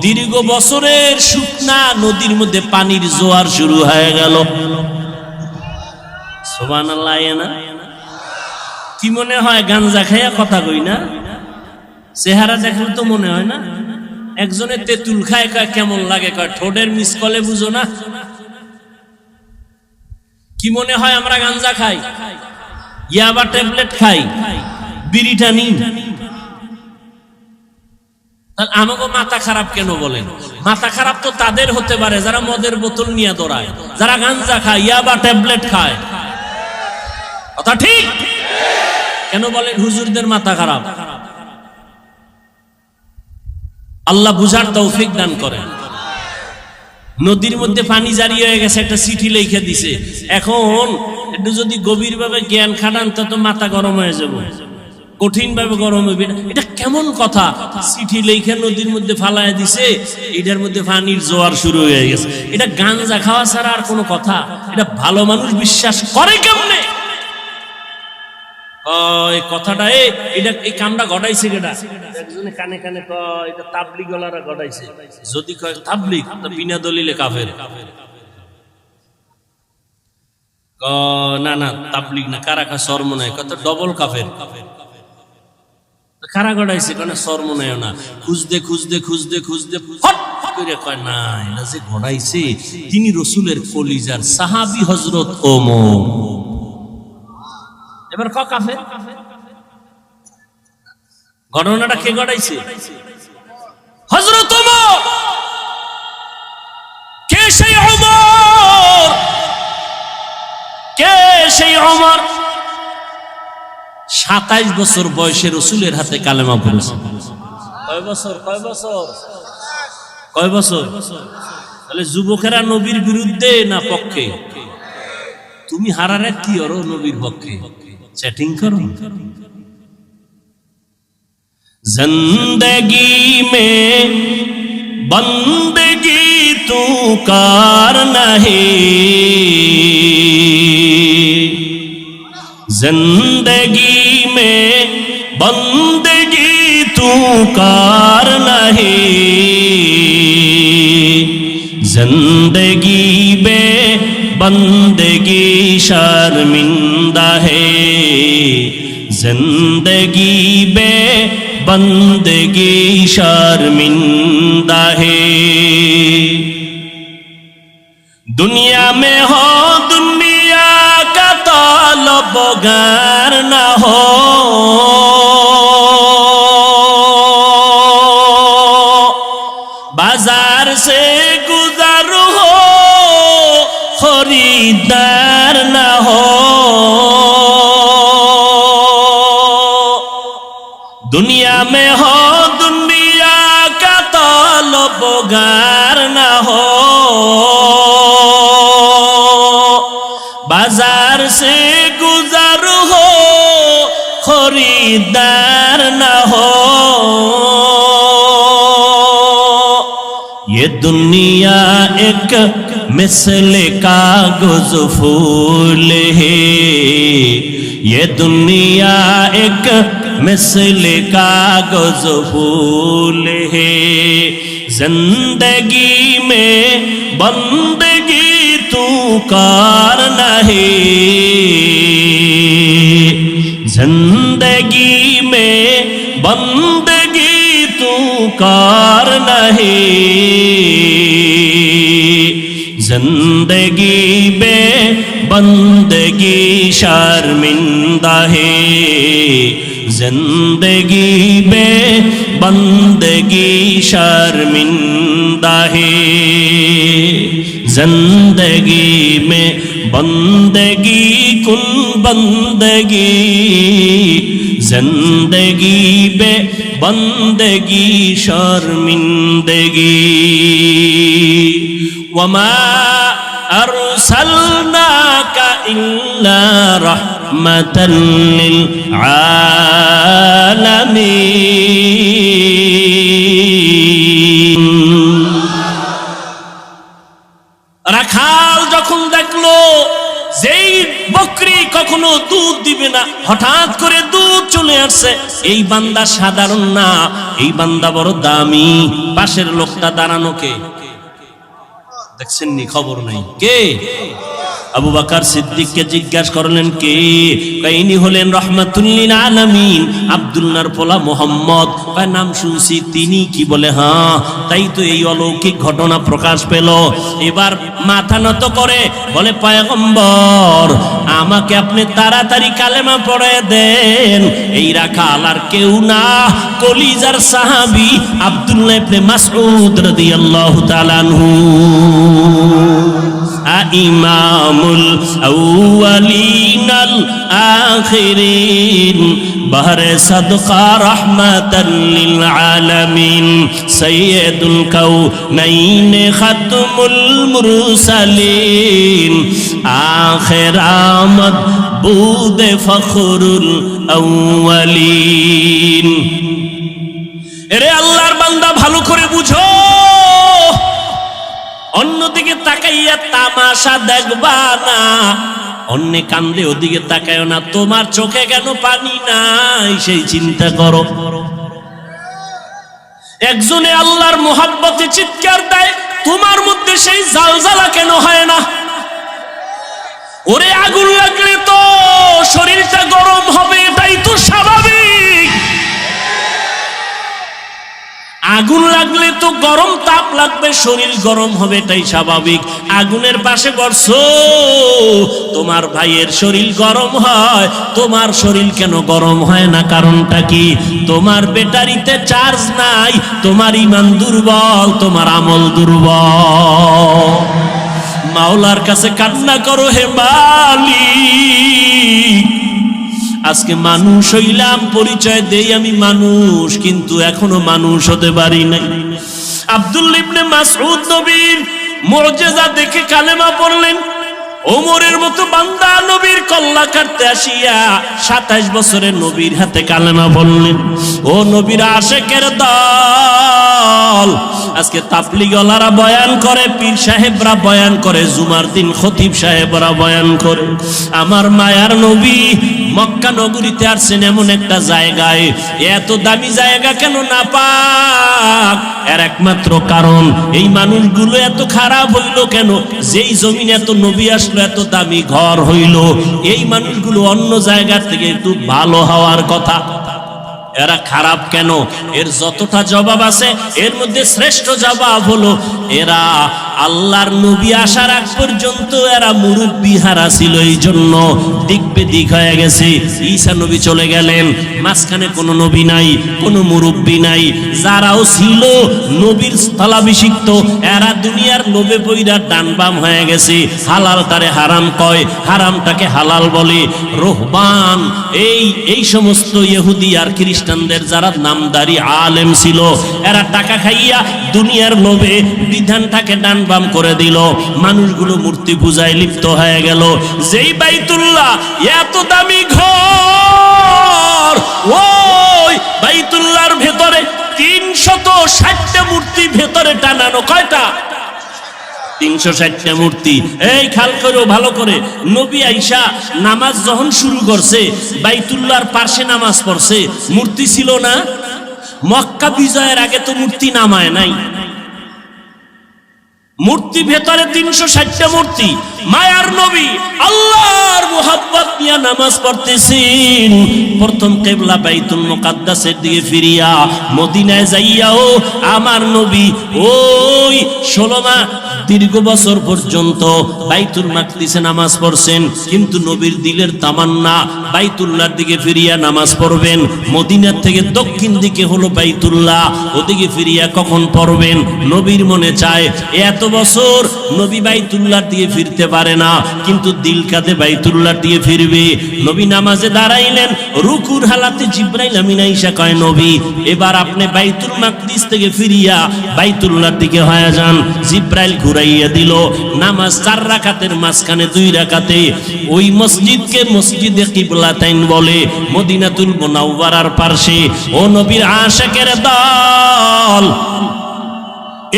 দীর্ঘ বছরের শুকনা নদীর মধ্যে পানির জোয়ার শুরু হয়ে গেল। সুবহানাল্লাহ। না কি মনে হয় গাঞ্জা খাইয়া কথা কই না? চেহারা দেখলে তো মনে হয় না। একজনে তেঁতুল খায়, কয় কেমন লাগে, কয় ঠোঁটের মিসকলে বুঝো না। কি মনে হয় আমরা গাঞ্জা খাই, ইয়াবা ট্যাবলেট খাই, বিড়ি টানি? আমাকে মাথা খারাপ কেন বলেন? মাথা খারাপ তো তাদের হতে পারে যারা মদের বোতল নিয়ে দৌড়ায়, যারা গাঞ্জা খায়, ইয়াবা ট্যাবলেট খায়। কথা ঠিক? কেন বলেন হুজুরদের মাথা খারাপ? আল্লাহ বুঝার তৌফিক দান করেন। নদীর মধ্যে পানি জারি হয়ে গেছে, একটা চিঠি লিখে দিছে। এখন একটু যদি গভীর ভাবে জ্ঞান খাটান তো মাথা গরম হয়ে যাবে, কঠিন ভাবে গরম হবে। এটা কেমন কথা? চিঠি লিখে নদীর মধ্যে ফালায় দিছে, এটার মধ্যে পানির জোয়ার শুরু হয়ে গেছে। এটা গাঞ্জা খাওয়া ছাড়া আর কোনো কথা? এটা ভালো মানুষ বিশ্বাস করে কেমনে? এই কথাটা এটা এই কামটা ঘটাইছে কেটা একজনে কানে কানে কয় এটা তাবলিগ ওয়ালারা ঘটাইছে। যদি কয় তাবলিগ তো বিনা দলিলে কাফের। না না তাবলিগ না, কারা কা সরমনায় কত ডবল কাফের। কারা ঘটাইছে কারণ সরমনায় না, খুঁজতে খুঁজতে খুঁজতে খুঁজতে ফট করে কয় না এটা যে ঘটাইছে তিনি রসুলের কলিজার সাহাবী হযরত ওমর। এবার ক কাফের। ঘটনাটা কে ঘটাইছে? হযরত ওমর। কে সেই ওমর? কে সেই ওমর? 27 বছর বয়সে রসুলের হাতে কালেমা পড়েছে। কয় বছর? কয় বছর? কয় বছর? তাহলে যুবকেরা নবীর বিরুদ্ধে না পক্ষে? তুমি হারারে কি ওর নবীর পক্ষে চ্যাটিং করো। जिंदगी में बंदगी तू कार नहीं, जिंदगी में बंदगी तू कार नहीं, जिंदगी में बंदगी शर्मिंदा है, जिंदगी में बंदगी शर्मिंदा है। दुनिया में हो दुनिया का तलबगार न हो, बाजार से गुजर हो खरीदार न हो, दुनिया में हो दुनिया का तलबगार न हो, बाजार से गुजर हो खरीदार न हो। ये दुनिया एक मिसल कागज फूल है, ये दुनिया एक मिसल कागज फूल है, जिंदगी में बंदगी तू कार नहीं, जिंदगी में बंदगी तू कार नहीं, जिंदगी में बंदगी शर्मिंदा है, जिंदगी में बंदगी शर्मिंदा है, जिंदगी में बंदगी कुन बंदगी, जिंदगी में बंदगी शर्मिंदगी। वमा अरसलनाका इल्ला रहमतन लिल आलामीन। রাখাল যখন দেখলো যেই বকরি কখনো দুধ দিবে না, হঠাৎ করে দুধ চলে আসছে, এই বান্দা সাধারণ না, এই বান্দা বড় দামি। পাশের লোকটা দাঁড়ানো কে দেখছেন নি? খবর নাই। কে? আবু বকর সিদ্দিককে জিজ্ঞাসা করলেন কে? ইনি হলেন রাহমাতুল লিল আলামিন, আব্দুল্লাহর পোলা মুহাম্মদ। নাম শুনছি। তিনি কি বলে? হ্যাঁ, তাই তো এই অলৌকিক ঘটনা প্রকাশ পেল। এবার মাথা নত করে বলে, পয়গম্বর আমাকে আপনি তাড়াতাড়ি কালেমা পড়ায় দেন। এই রাখাল আর কেউ না, কলিজার সাহাবী আব্দুল্লাহ ইবনে মাসউদ রাদিয়াল্লাহু তাআলা আনহু। ইমামুল আউয়ালিনাল আখিরিন, বাহরে সাদকা রাহমাতাল লিল আলামিন, সাইয়্যিদুল কাউনাইন খাতমুল মুরসালিন, আখির আমদ বুদে ফখরুল আউয়ালিন। এরে আল্লাহর বান্দা, ভালো করে বুঝো, অন্যদিকে তাকাইয়া তামাশা দেখবা না, অন্য কান্দে ওদিকে তাকায় না, তোমার চোখে কেন পানি নাই সেই চিন্তা করো। একজনে আল্লাহর মোহাব্বতে চিৎকার দেয়, তোমার মধ্যে সেই জালজালা কেন হয় না? ওরে আগুন লাগলে তো শরীরটা গরম হবে, এটাই তো স্বাভাবিক। আগুন লাগলে তো গরম তাপ লাগবে, শরীর গরম হবে, এটাই স্বাভাবিক। আগুনের পাশে বসছো, তোমার ভাইয়ের শরীর গরম হয়, তোমার শরীর কেন গরম হয় না? কারণটা কি? তোমার ব্যাটারিতে চার্জ নাই, তোমার ঈমান দুর্বল, তোমার আমল দুর্বল। মাওলার কাছে কান্না করো, হে মালিক আজকে মানুষ হইলাম, পরিচয় দেই আমি মানুষ, কিন্তু এখনো মানুষ হতে পারি নাই। আব্দুল্লাহ ইবনে মাসউদ নবীর মুজিজা দেখে কালেমা পড়লেন। ওমরের মতো বান্দা নবীর কল্লা কাটতে আসিয়া 27 বছরের নবীর হাতে কালেমা বললেন। ও নবীর আশেকের দল, আজকে তাবলীগওয়ালারা বয়ান করে, পীর সাহেবরা বয়ান করে, জুমার দিন খতিব সাহেবরা বয়ান করে। আমার মায়ার নবী মক্কা নগরীতে আসছেন এমন একটা জায়গায়, এত দামি জায়গা কেন না পাক? এর একমাত্র কারণ এই মানুষগুলো এত খারাপ হইল কেন? যেই জমিন এত নবী আসলো, এত দামি ঘর হইল, এই মানুষগুলো অন্য জায়গা থেকে একটু ভালো হওয়ার কথা, এরা খারাপ কেন? এর যতটা জবাব আছে এর মধ্যে শ্রেষ্ঠ জবাব হলো এরা আল্লাহর নবী আসার আগ পর্যন্ত এরা মুরব্বি হারা ছিল, এই জন্য দিক বেদিক হয়ে গেছে। ঈসা নবী চলে গেলেন, মাঝখানে কোনো নবী নাই, কোনো মুরব্বি নাই। যারাও ছিল নবীর স্থলাভিষিক্ত, এরা দুনিয়ার লোভে পইরা ডান বাম হয়ে গেছে। হালালটারে হারাম কয়, হারামটাকে হালাল বলে। রোহবান এই সমস্ত ইহুদি আর খ্রিস্টানদের যারা নামদারি আলেম ছিল, এরা টাকা খাইয়া দুনিয়ার লোভে বিধানটাকে ডান বাম করে দিল। মানুষগুলো মূর্তি পূজায় লিপ্ত হয়ে গেল। যেই বাইতুল্লাহ এত দামি ঘর, ওই বাইতুল্লাহর ভেতরে 360টা মূর্তি ভেতরে টানানো। কয়টা? 360টা মূর্তি। এই খেয়াল করো ভালো করে, নবী আইসা নামাজ যখন শুরু করছে, বাইতুল্লাহর পাশে নামাজ পড়ছে, মূর্তি ছিল না? মক্কা বিজয়ের আগে তো মূর্তি নামায় নাই। মূর্তি ভেতরে 360টা মূর্তি। মায়ার নবী আল্লাহর মুহাব্বত নিয়ে নামাজ পড়তেছেন। প্রথম কিবলা বাইতুল মুকাদ্দাসের দিকে ফিরিয়া মদিনায় যাইয়াও আমার নবী ওই 16 মাস দীর্ঘ বছর পর্যন্ত বাইতুল মাকদিসে নামাজ পড়ছেন, কিন্তু নবীর দিলের তামান্না বাইতুল্লাহর দিকে ফিরিয়া নামাজ পড়বেন। মদিনার থেকে দক্ষিণ দিকে হলো বাইতুল্লাহ, ওদিকে ফিরিয়া কখন পড়বেন? নবীর মনে চায় এত বছর নবী বাইতুল্লাহর দিকে ফিরতে পারে না, কিন্তু দিল কাঁদে বাইতুল্লাহর দিকে ফিরবে। নবী নামাজে দাঁড়াইলেন, রুকুর হালাতে জিবরাইল আমিন আইসা কয়, নবী এবার আপনি বাইতুল মাকদিস থেকে ফিরিয়া বাইতুল্লাহর দিকে হয়ে যান। জিবরাইল ঘুরাইয়া দিল। নামাজ 4 রাকাতের মাঝখানে 2 রাকাতে ওই মসজিদকে মসজিদে কিবলাতাইন বলে, মদিনাতুল মুনাওয়ারার পাশে। ও নবীর আশিকের দল,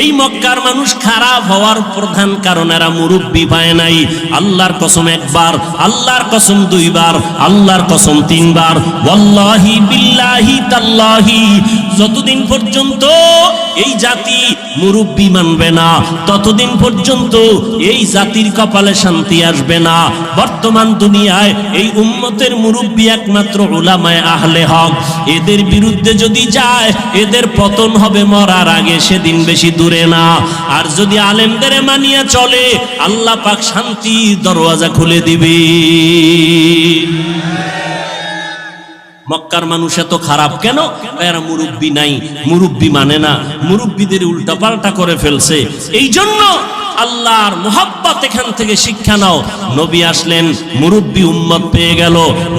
এই মক্কার মানুষ খারাপ হওয়ার প্রধান কারণ এরা মুরব্বি পায় নাই। আল্লাহর কসম একবার, আল্লাহর কসম 2 বার, আল্লাহর কসম 3 বার, ওয়াল্লাহি বিল্লাহি তাল্লাহি, যতদিন পর্যন্ত এই জাতি মুরব্বি মানবে না, ততদিন পর্যন্ত এই জাতির কপালে শান্তি আসবে না। বর্তমান দুনিয়ায় এই উম্মতের মুরব্বি একমাত্র উলামায়ে আহলে হক। এদের বিরুদ্ধে যদি যায়, এদের পতন হবে মরার আগে, সেদিন বেশি দূরে না। আর যদি আলেমদের মানিয়া চলে, আল্লাহ পাক শান্তির দরওয়াজা খুলে দিবে। মক্কার মানুষ এত খারাপ কেন? এরা মুরব্বি নাই, মুরব্বি মানে না, মুরব্বিদের উল্টা পাল্টা করে ফেলছে। এই জন্য আল্লাহর মুহাব্বত এখান থেকে শিক্ষা নাও। নবী আসলেন, মুরব্বি উম্মত পেয়ে গেল।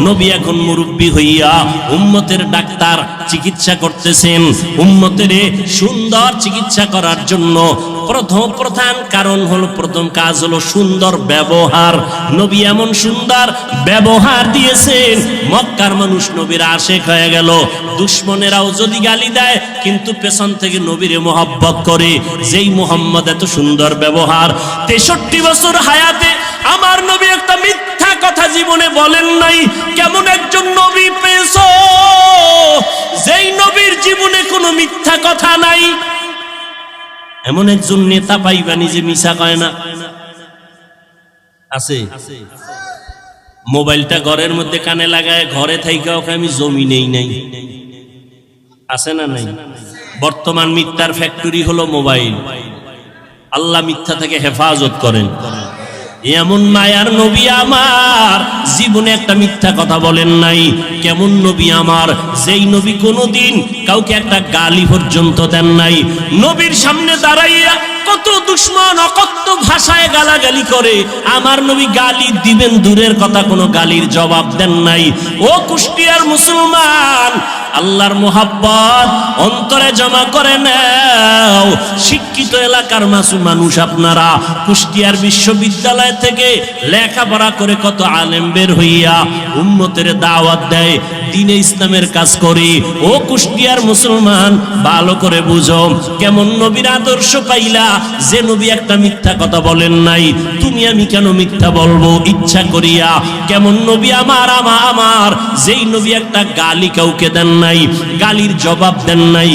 নবী এখন মুরব্বি হইয়া উম্মতের ডাক্তার, চিকিৎসা করতেছেন। উম্মতের সুন্দর চিকিৎসা করার জন্য প্রধান কারণ হলো, প্রথম কাজ হলো সুন্দর ব্যবহার। নবী এমন সুন্দর ব্যবহার দিয়েছেন, মক্কার মানুষ নবীর আশেক হয়ে গেল। দুশ্মনেরাও যদি গালি দেয়, কিন্তু পেছন থেকে নবীরে মোহাব্বত করে। যেই মুহাম্মদ এত সুন্দর ব্যবহার, 63 বছর হায়াতে আমার নবী একটা মিথ্যা কথা জীবনে বলেন নাই। কেমন একজন নবী পেয়েছো যেই নবীর জীবনে কোনো মিথ্যা কথা নাই? এমন একজন নেতা পাইবানি যে মিছা কয় না? আছে? মোবাইলটা ঘরের মধ্যে কানে লাগায় ঘরে থাইকা ওকে আমি জমি নেই নাই, আছে না নাই? বর্তমান মিথ্যার ফ্যাক্টরি হলো মোবাইল। আল্লাহ মিথ্যা থেকে হেফাজত করেন। এমন মায়ার নবী আমার জীবনে একটা মিথ্যা কথা বলেন নাই। কেমন নবী আমার, যেই নবী কোনোদিন কাউকে একটা গালি পর্যন্ত দেন নাই। নবীর সামনে দাঁড়াইয়া কত দুশ্মন অকথ্য ভাষায় গালাগালি করে, আমার নবী গালি দিবেন দূরের কথা, কোনো গালির জবাব দেন নাই। ও কুষ্টিয়ার মুসলমান, আল্লাহর মোহাব্বত অন্তরে জমা করে নাও। শিক্ষিত এলাকার মানুষ আপনারা, কুষ্টিয়ার বিশ্ববিদ্যালয় থেকে লেখাপড়া করে কত আলেম বের হইয়া উম্মতের দাওয়াত দেয়, দ্বীনে ইসলামের কাজ করে। ও কুষ্টিয়ার মুসলমান, ভালো করে বুঝো, কেমন নবীর আদর্শ পাইলা যে নবী একটা মিথ্যা কথা বলেন নাই। তুমি আমি কেন মিথ্যা বলবো ইচ্ছা করিয়া? কেমন নবী আমার আমার যেই নবী একটা গালি কাউকে দেন নাই, গালির জবাব দেন নাই।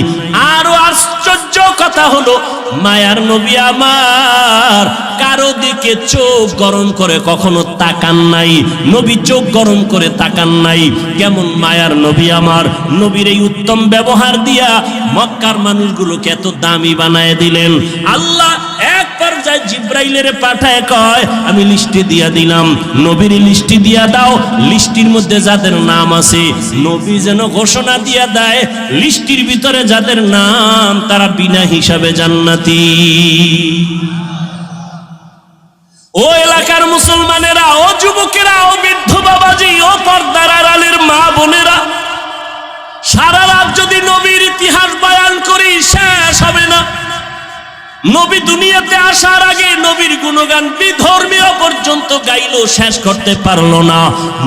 আরো আশ্চর্য কথা হলো, মায়ার নবী আমার কারো দিকে চোখ গরম করে কখনো তাকান নাই। নবী চোখ গরম করে তাকান নাই। কেমন মায়ার নবী আমার, নবীর এই উত্তম ব্যবহার দিয়া মক্কার মানুষগুলোকে এত দামি বানায় দিলেন। আল্লাহ এক পর্যায়ে জিব্রাইলের পাঠায় কয়, আমি লিস্টি দিয়া দিলাম, নবীর লিস্টি দিয়া দাও। লিস্টির মধ্যে যাদের নাম আছে, নবী যেন ঘোষণা দিয়া দেয়, লিস্টির ভিতরে যাদের নাম তারা বিনা হিসাবে জান্নাতি। ও এলাকার মুসলমানেরা, ও যুবকেরা, ও বৃদ্ধ বাবাজি, ও পর্দার আড়ালের মা বোনেরা, সারা রাত যদি নবীর ইতিহাস বয়ান করি শেষ হবে না। নবী দুনিয়াতে আসার আগে নবীর গুণগান বিধর্মীয় পর্যন্ত গাইলো, শেষ করতে পারলো না।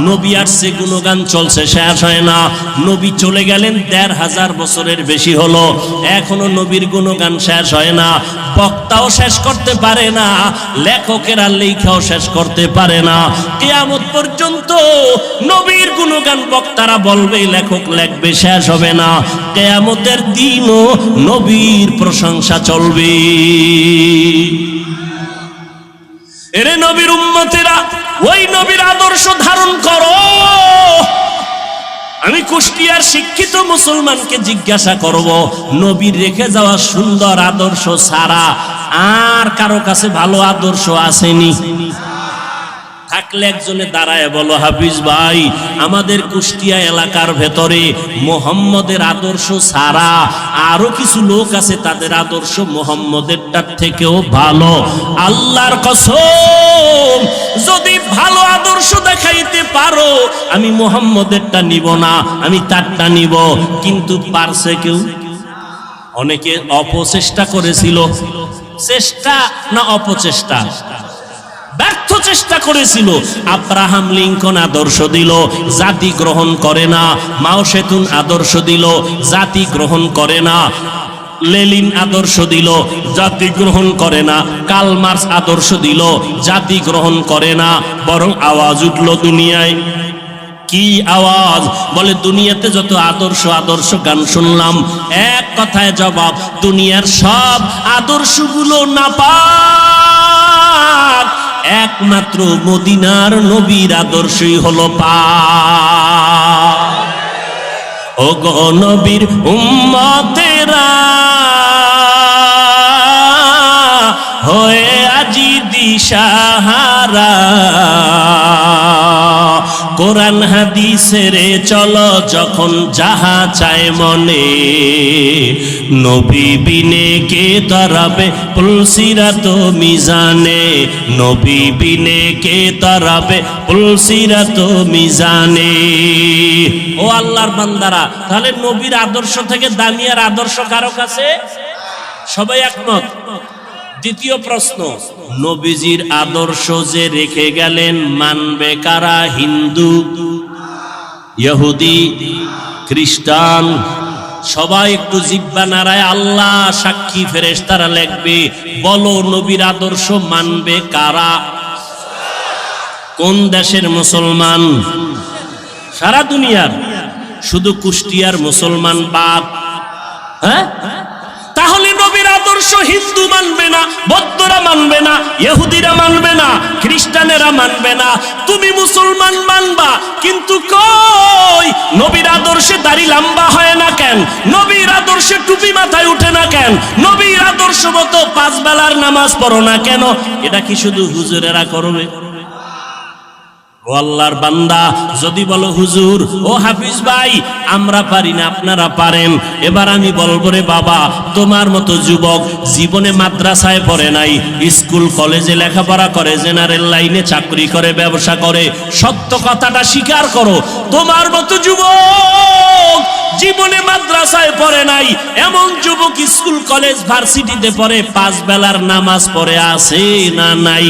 নবী আসছে, গুণগান চলছে, শেষ হয় না। নবী চলে গেলেন ১৫০০ বছরের বেশি হলো, এখনো নবীর গুণগান শেষ হয় না। বক্তাও শেষ করতে পারে না, লেখকেরা লেখাও শেষ করতে পারে না। কিয়ামত পর্যন্ত নবীর গুণগান বক্তারা বলবে, লেখক লেখবে, শেষ হবে না। কিয়ামতের দিনও নবীর প্রশংসা চলবে। এরে নবীর উম্মতেরা, ওই নবীর আদর্শ ধারণ করো। আমি কুষ্টিয়ার শিক্ষিত মুসলমানকে জিজ্ঞাসা করব, নবীর রেখে যাওয়া সুন্দর আদর্শ ছাড়া আর কারো কাছে ভালো আদর্শ আসেনি? থাকলে একজনে দাঁড়ায় বলো, হাফিজ ভাই, আমাদের কুষ্টিয়া এলাকার ভেতরে মোহাম্মদের আদর্শ ছাড়া আরো কিছু লোক আছে, তাদের আদর্শ মোহাম্মদেরটার থেকেও ভালো। আল্লাহর কসম, যদি ভালো আদর্শ দেখাইতে পারো, আমি মোহাম্মদেরটা নিব না, আমি তারটা নিব। কিন্তু পারছে কেউ? অনেকে অপচেষ্টা করেছিল। চেষ্টা না অপচেষ্টা? ব্যর্থ চেষ্টা করেছিল। আব্রাহাম লিঙ্কন আদর্শ দিল, জাতি গ্রহণ করে না। মাও সেতুন আদর্শ দিল, জাতি গ্রহণ করে না। লেনিন আদর্শ দিল, জাতি গ্রহণ করে না। কার্ল মার্কস আদর্শ দিল, জাতি গ্রহণ করে না। বরং আওয়াজ উঠল দুনিয়ায়। কি আওয়াজ? বলে, দুনিয়াতে যত আদর্শ গান শুনলাম, এক কথায় জবাব, দুনিয়ার সব আদর্শগুলো নাপাক, একমাত্র মদিনার নবীর আদর্শই হলো পাক। ও গো নবীর উম্মতেরা, হয়ে আজি দিশাহারা, কোরআন হাদিসের চলো যখন যাহা চায় মনে, নবী বিনে কে তরাবে পুলসিরাত মিজানে, নবী বিনে কে তরাবে পুলসিরাত মিজানে। ও আল্লাহর বান্দারা, তাহলে নবীর আদর্শ থেকে দামিয়ার আদর্শ কারো কাছে? সবাই একমত? দ্বিতীয় প্রশ্ন, নবীজির আদর্শ যে রেখে গেলেন, মানবে কারা? হিন্দু, ইহুদি, খ্রিস্টান? সবাই একটু জিহ্বা নাড়ায়, আল্লাহ সাক্ষী, ফেরেশতারা লিখবে, বলো নবীর আদর্শ মানবে কারা? কোন দেশের মুসলমান? সারা দুনিয়ার, শুধু কুষ্টিয়ার মুসলমান বাদ। হ্যাঁ, তাহলে নবীর আদর্শ হিন্দু মানবে না, বৌদ্ধরা মানবে না, ইহুদিরা মানবে না, খ্রিস্টানেরা মানবে না, তুমি মুসলমান মানবা। কিন্তু কই নবীর আদর্শে দাড়ি লম্বা হয় না কেন? নবীর আদর্শে টুপি মাথায় উঠে না কেন? নবীর আদর্শ মতো 5 বেলার নামাজ পড়ো না কেন? এটা কি শুধু হুজুরেরা করবে? ও আল্লাহর বান্দা, যদি বলো হুজুর ও হাফিজ ভাই আমরা পারি না, আপনারা পারেন, এবার আমি বলবো রে বাবা, তোমার মতো যুবক জীবনে মাদ্রাসায় পড়ে নাই, স্কুল কলেজে লেখাপড়া করে, জেনারেল লাইনে চাকরি করে, ব্যবসা করে, সত্য কথাটা স্বীকার করো, তোমার মতো যুবক জীবনে মাদ্রাসায় পড়ে নাই, এমন যুবক স্কুল কলেজ ভার্সিটিতে পড়ে, 5 বেলার নামাজ পড়ে আছে না নাই?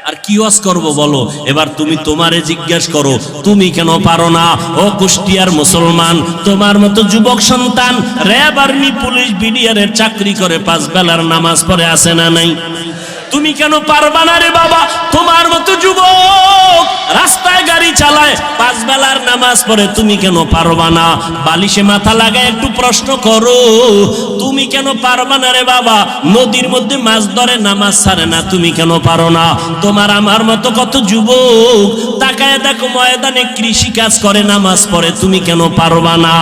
আর কি ওয়াজ করবো বলো? এবার তুমি তোমারে জিজ্ঞেস করো, তুমি কেন পারো না? ও কুষ্টিয়ার মুসলমান, তোমার মতো যুবক সন্তান র্যাব, আর্মি, পুলিশ, বিডিআরের চাকরি করে, 5 বেলার নামাজ পড়ে আছে না নাই? তুমি কেন পারবা না রে বাবা? তোমার মতো যুবক রাস্তায় গাড়ি চালায়, 5 বেলার নামাজ পড়ে, তুমি কেন পারবা না? বালিশে মাথা লাগায় একটু প্রশ্ন করো, তুমি কেন পারবা না রে বাবা? নদীর মধ্যে মাছ ধরে, নামাজ ছাড়ে না, তুমি কেন পারো না? তোমার আমার মতো কত যুবক তাকায় দেখো ময়দানে কৃষি কাজ করে, নামাজ পড়ে, তুমি কেন পারবা না?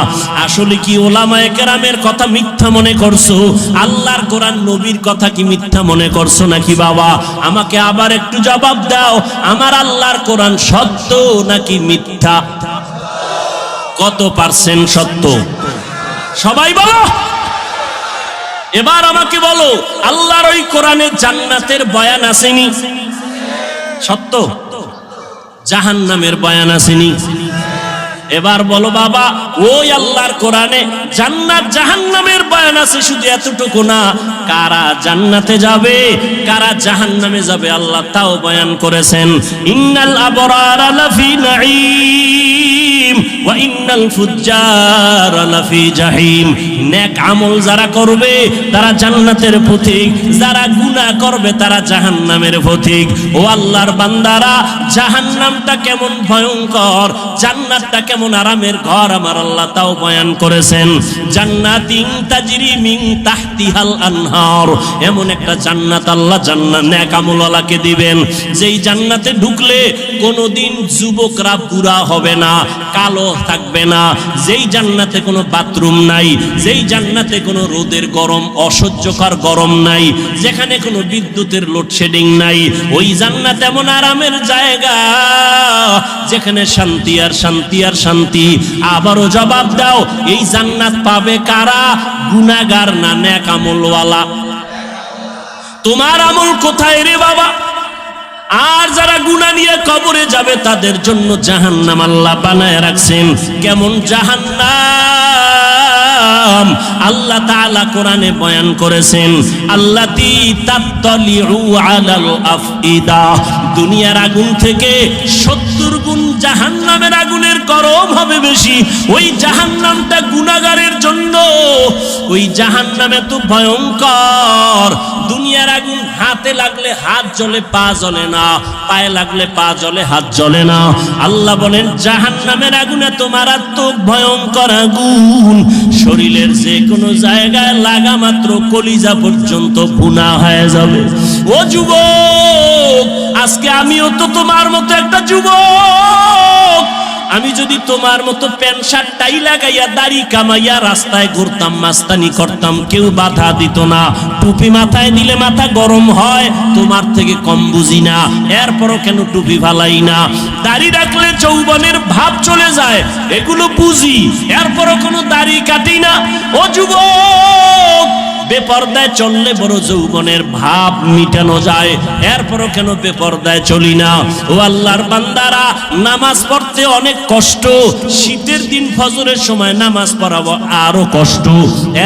আসলে কি ওলামায়ে কেরামের কথা মিথ্যা মনে করছো? আল্লাহর কোরআন নবীর কথা কি মিথ্যা মনে করছো নাকি বাবা? আমাকে আবার একটু জবাব দাও, আমার আল্লাহর কোরআন সত্য নাকি মিথ্যা? কত পার্সেন্ট সত্য? সবাই বলো। এবার আমাকে বলো, আল্লাহর ওই কোরআনে জান্নাতের বয়ান আসেনি? সত্য। জাহান্নামের বয়ান আসেনি? এবার বলো বাবা, ওই আল্লাহর কোরআনে জান্নাত জাহান্নামের বয়ান আছে, শুধু এতটুকু না, কারা জান্নাতে যাবে কারা জাহান্নামে যাবে আল্লাহ তাও বয়ান করেছেন। ইন্নাল আবরারা লাফি নাঈম ওয়া ইন্নাল ফুজ্জারা লাফি জাহিম। নেক আমল যারা করবে তারা জান্নাতের পথিক, যারা গুনাহ করবে তারা জাহান্নামের পথিক। ও আল্লাহর বান্দারা, জাহান্নামটা কেমন ভয়ঙ্কর, জান্নাতটা কেমন আরামের ঘর আমার আল্লাহ তাও বয়ান করেছেন। জান্নাতিন তাজরি মিন তাহতিহাল আনহার, এমন একটা জান্নাত আল্লাহ জান্নাত নেক আমলওয়ালাকে দিবেন, যেই জান্নাতে ঢুকলে কোনোদিন যুবকরা বুড়া হবে না, কালো থাকবে না, যেই জান্নাতে কোনো বাথরুম নাই, যেই জান্নাতে কোনো রোদের গরম, অসহ্যকর গরম নাই, যেখানে কোনো বিদ্যুতের লোডশেডিং নাই, ওই জান্নাত এমন আরামের জায়গা যেখানে শান্তি আর শান্তি আর শান্তি। আবারও জবাব দাও, এই জান্নাত পাবে কারা? গুনাহগার না নেক আমলওয়ালা? তোমার আমল কোথায় রে বাবা? আর যারা গুনাহ নিয়ে কবরে যাবে তাদের জন্য জাহান্নাম আল্লাহ বানায় রাখছেন। কেমন জাহান্নাম আল্লাহ তাআলা কোরআনে বয়ান করেছেন, আল্লাতী তাত্তালিউ আলাল আফইদা, দুনিয়ার আগুন থেকে 70 গুণ জাহান্নামের আগুনের গরম হবে বেশি। ওই জাহান্নামটা গুনাহগারের জন্য, ওই জাহান্নাম এত ভয়ঙ্কর, দুনিয়ার আগুন হাতে লাগলে হাত জ্বলে পা জ্বলে না, পায়ে লাগলে পা জ্বলে হাত জ্বলে না। আল্লাহ বলেন জাহান্নামের আগুন এত মারাত্মক ভয়ঙ্কর আগুন, শরীরের যে কোনো জায়গায় লাগা মাত্র কলিজা পর্যন্ত ভুনা হয়ে যাবে। ও যুবক, আজকে আমিও তো তোমার মতো একটা যুবক, আমি যদি তোমার মতো প্যান্ট শার্ট টাই লাগাইয়া দাড়ি কামাইয়া রাস্তায় ঘুরতাম, মাস্তানি করতাম, কেউ বাধা দিত না। টুপি মাথায় দিলে মাথা গরম হয়, তোমার থেকে কম বুঝি না, এরপরও কেন টুপি ফালাই না? দাড়ি রাখলে যৌবনের ভাব চলে যায়, এগুলো বুঝি, এরপরও কোনো দাড়ি কাটি না। ও যুবক, বেপরদায় চললে বড় যৌবনের ভাব মিটানো যায়, এরপরও কেন বেপরদায় চলি না? ও আল্লাহর বান্দারা, নামাজ পড়তে অনেক কষ্ট, শীতের দিন ফজরের সময় নামাজ পড়াবো আরো কষ্ট,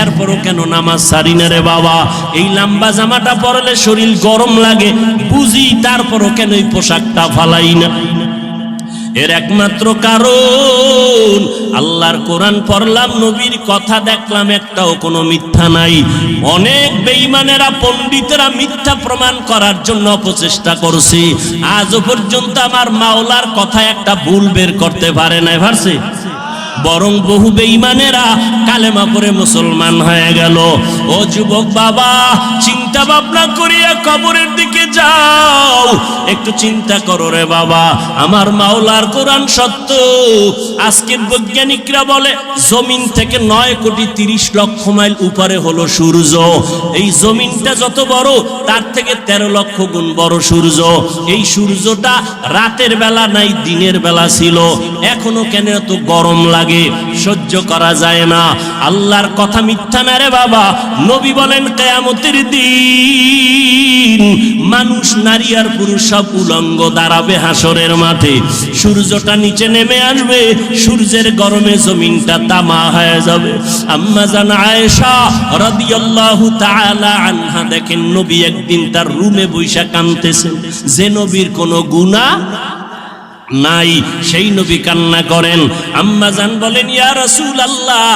এরপরও কেন নামাজ ছাড়ি না রে বাবা? এই লম্বা জামাটা পরলে শরীর গরম লাগে বুঝি, তারপরও কেন এই পোশাকটা ফালাই না? এর একমাত্র কারণ আল্লাহর কোরআন পড়লাম, নবীর কথা দেখলাম, একটাও কোনো মিথ্যা নাই। অনেক বেঈমানেরা পণ্ডিতেরা মিথ্যা প্রমাণ করার জন্য অপচেষ্টা করছে, আজও পর্যন্ত আমার মাওলার কথা একটা ভুল বের করতে পারে নাই, পারছে? বরং বহু বেঈমানেরা কালেমা পড়ে মুসলমান হয়ে গেল। ও যুবক বাবা, চিন্তা ভাবনা করিয়া কবরের দিকে যাও, একটু চিন্তা করো রে বাবা, আমার মাওলার কোরআন সত্য। আজকের বৈজ্ঞানিকরা বলে জমিন থেকে 9,30,00,000 মাইল উপরে হলো সূর্য। এই জমিনটা যত বড় তার থেকে 13 লক্ষ গুণ বড় সূর্য। এই সূর্যটা রাতের বেলা নাই, দিনের বেলা ছিল। এখনো কেন এত গরম লাগে, সহ্য করা যায় না। আল্লাহর কথা মিথ্যা না রে বাবা। নবী বলেন কিয়ামতের দিন মানুষ, নারী আর পুরুষ সব উলঙ্গ দাঁড়াবে হাসরের মাঠে। সূর্যটা নিচে নেমে আসবে, সূর্যের গরমে জমিনটা তামা হয়ে যাবে। আম্মা জান আয়েশা রাদিয়াল্লাহু তাআলা আনহা দেখেন নবী একদিন তার রুমে বৈশা কাঁদতেছেন, যে নবীর কোনো গুনাহ নাই, সেই নবী কান্না করেন। আম্মা জান বলেন, ইয়া রাসূলুল্লাহ,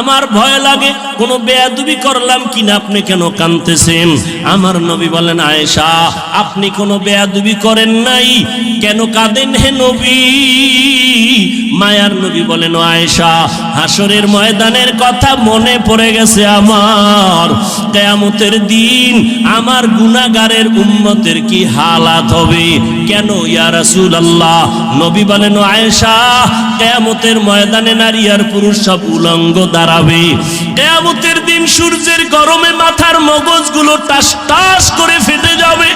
আমার ভয় লাগে কোনো বেয়াদবি করলাম কিনা, আপনি কেন কাঁদতেছেন? আমার নবী বলেন, আয়েশা, আপনি কোনো বেয়াদবি করেন নাই, কেন কাঁদেন হে নবী? মায়ার নবী বলেন, ও আয়েশা, হাসরের ময়দানের কথা মনে পড়ে গেছে আমার। কিয়ামতের দিন আমার গুনাহগারের উম্মতের কি হালাত হবে। কেন ইয়া রাসূলুল্লাহ? নবী বলেন, ও আয়েশা, কিয়ামতের ময়দানে নারী আর পুরুষ সব উলঙ্গ দাঁড়াবে। কিয়ামতের দিন সূর্যের গরমে মাথার মগজগুলো টাস টাস করে ফেটে যাবে,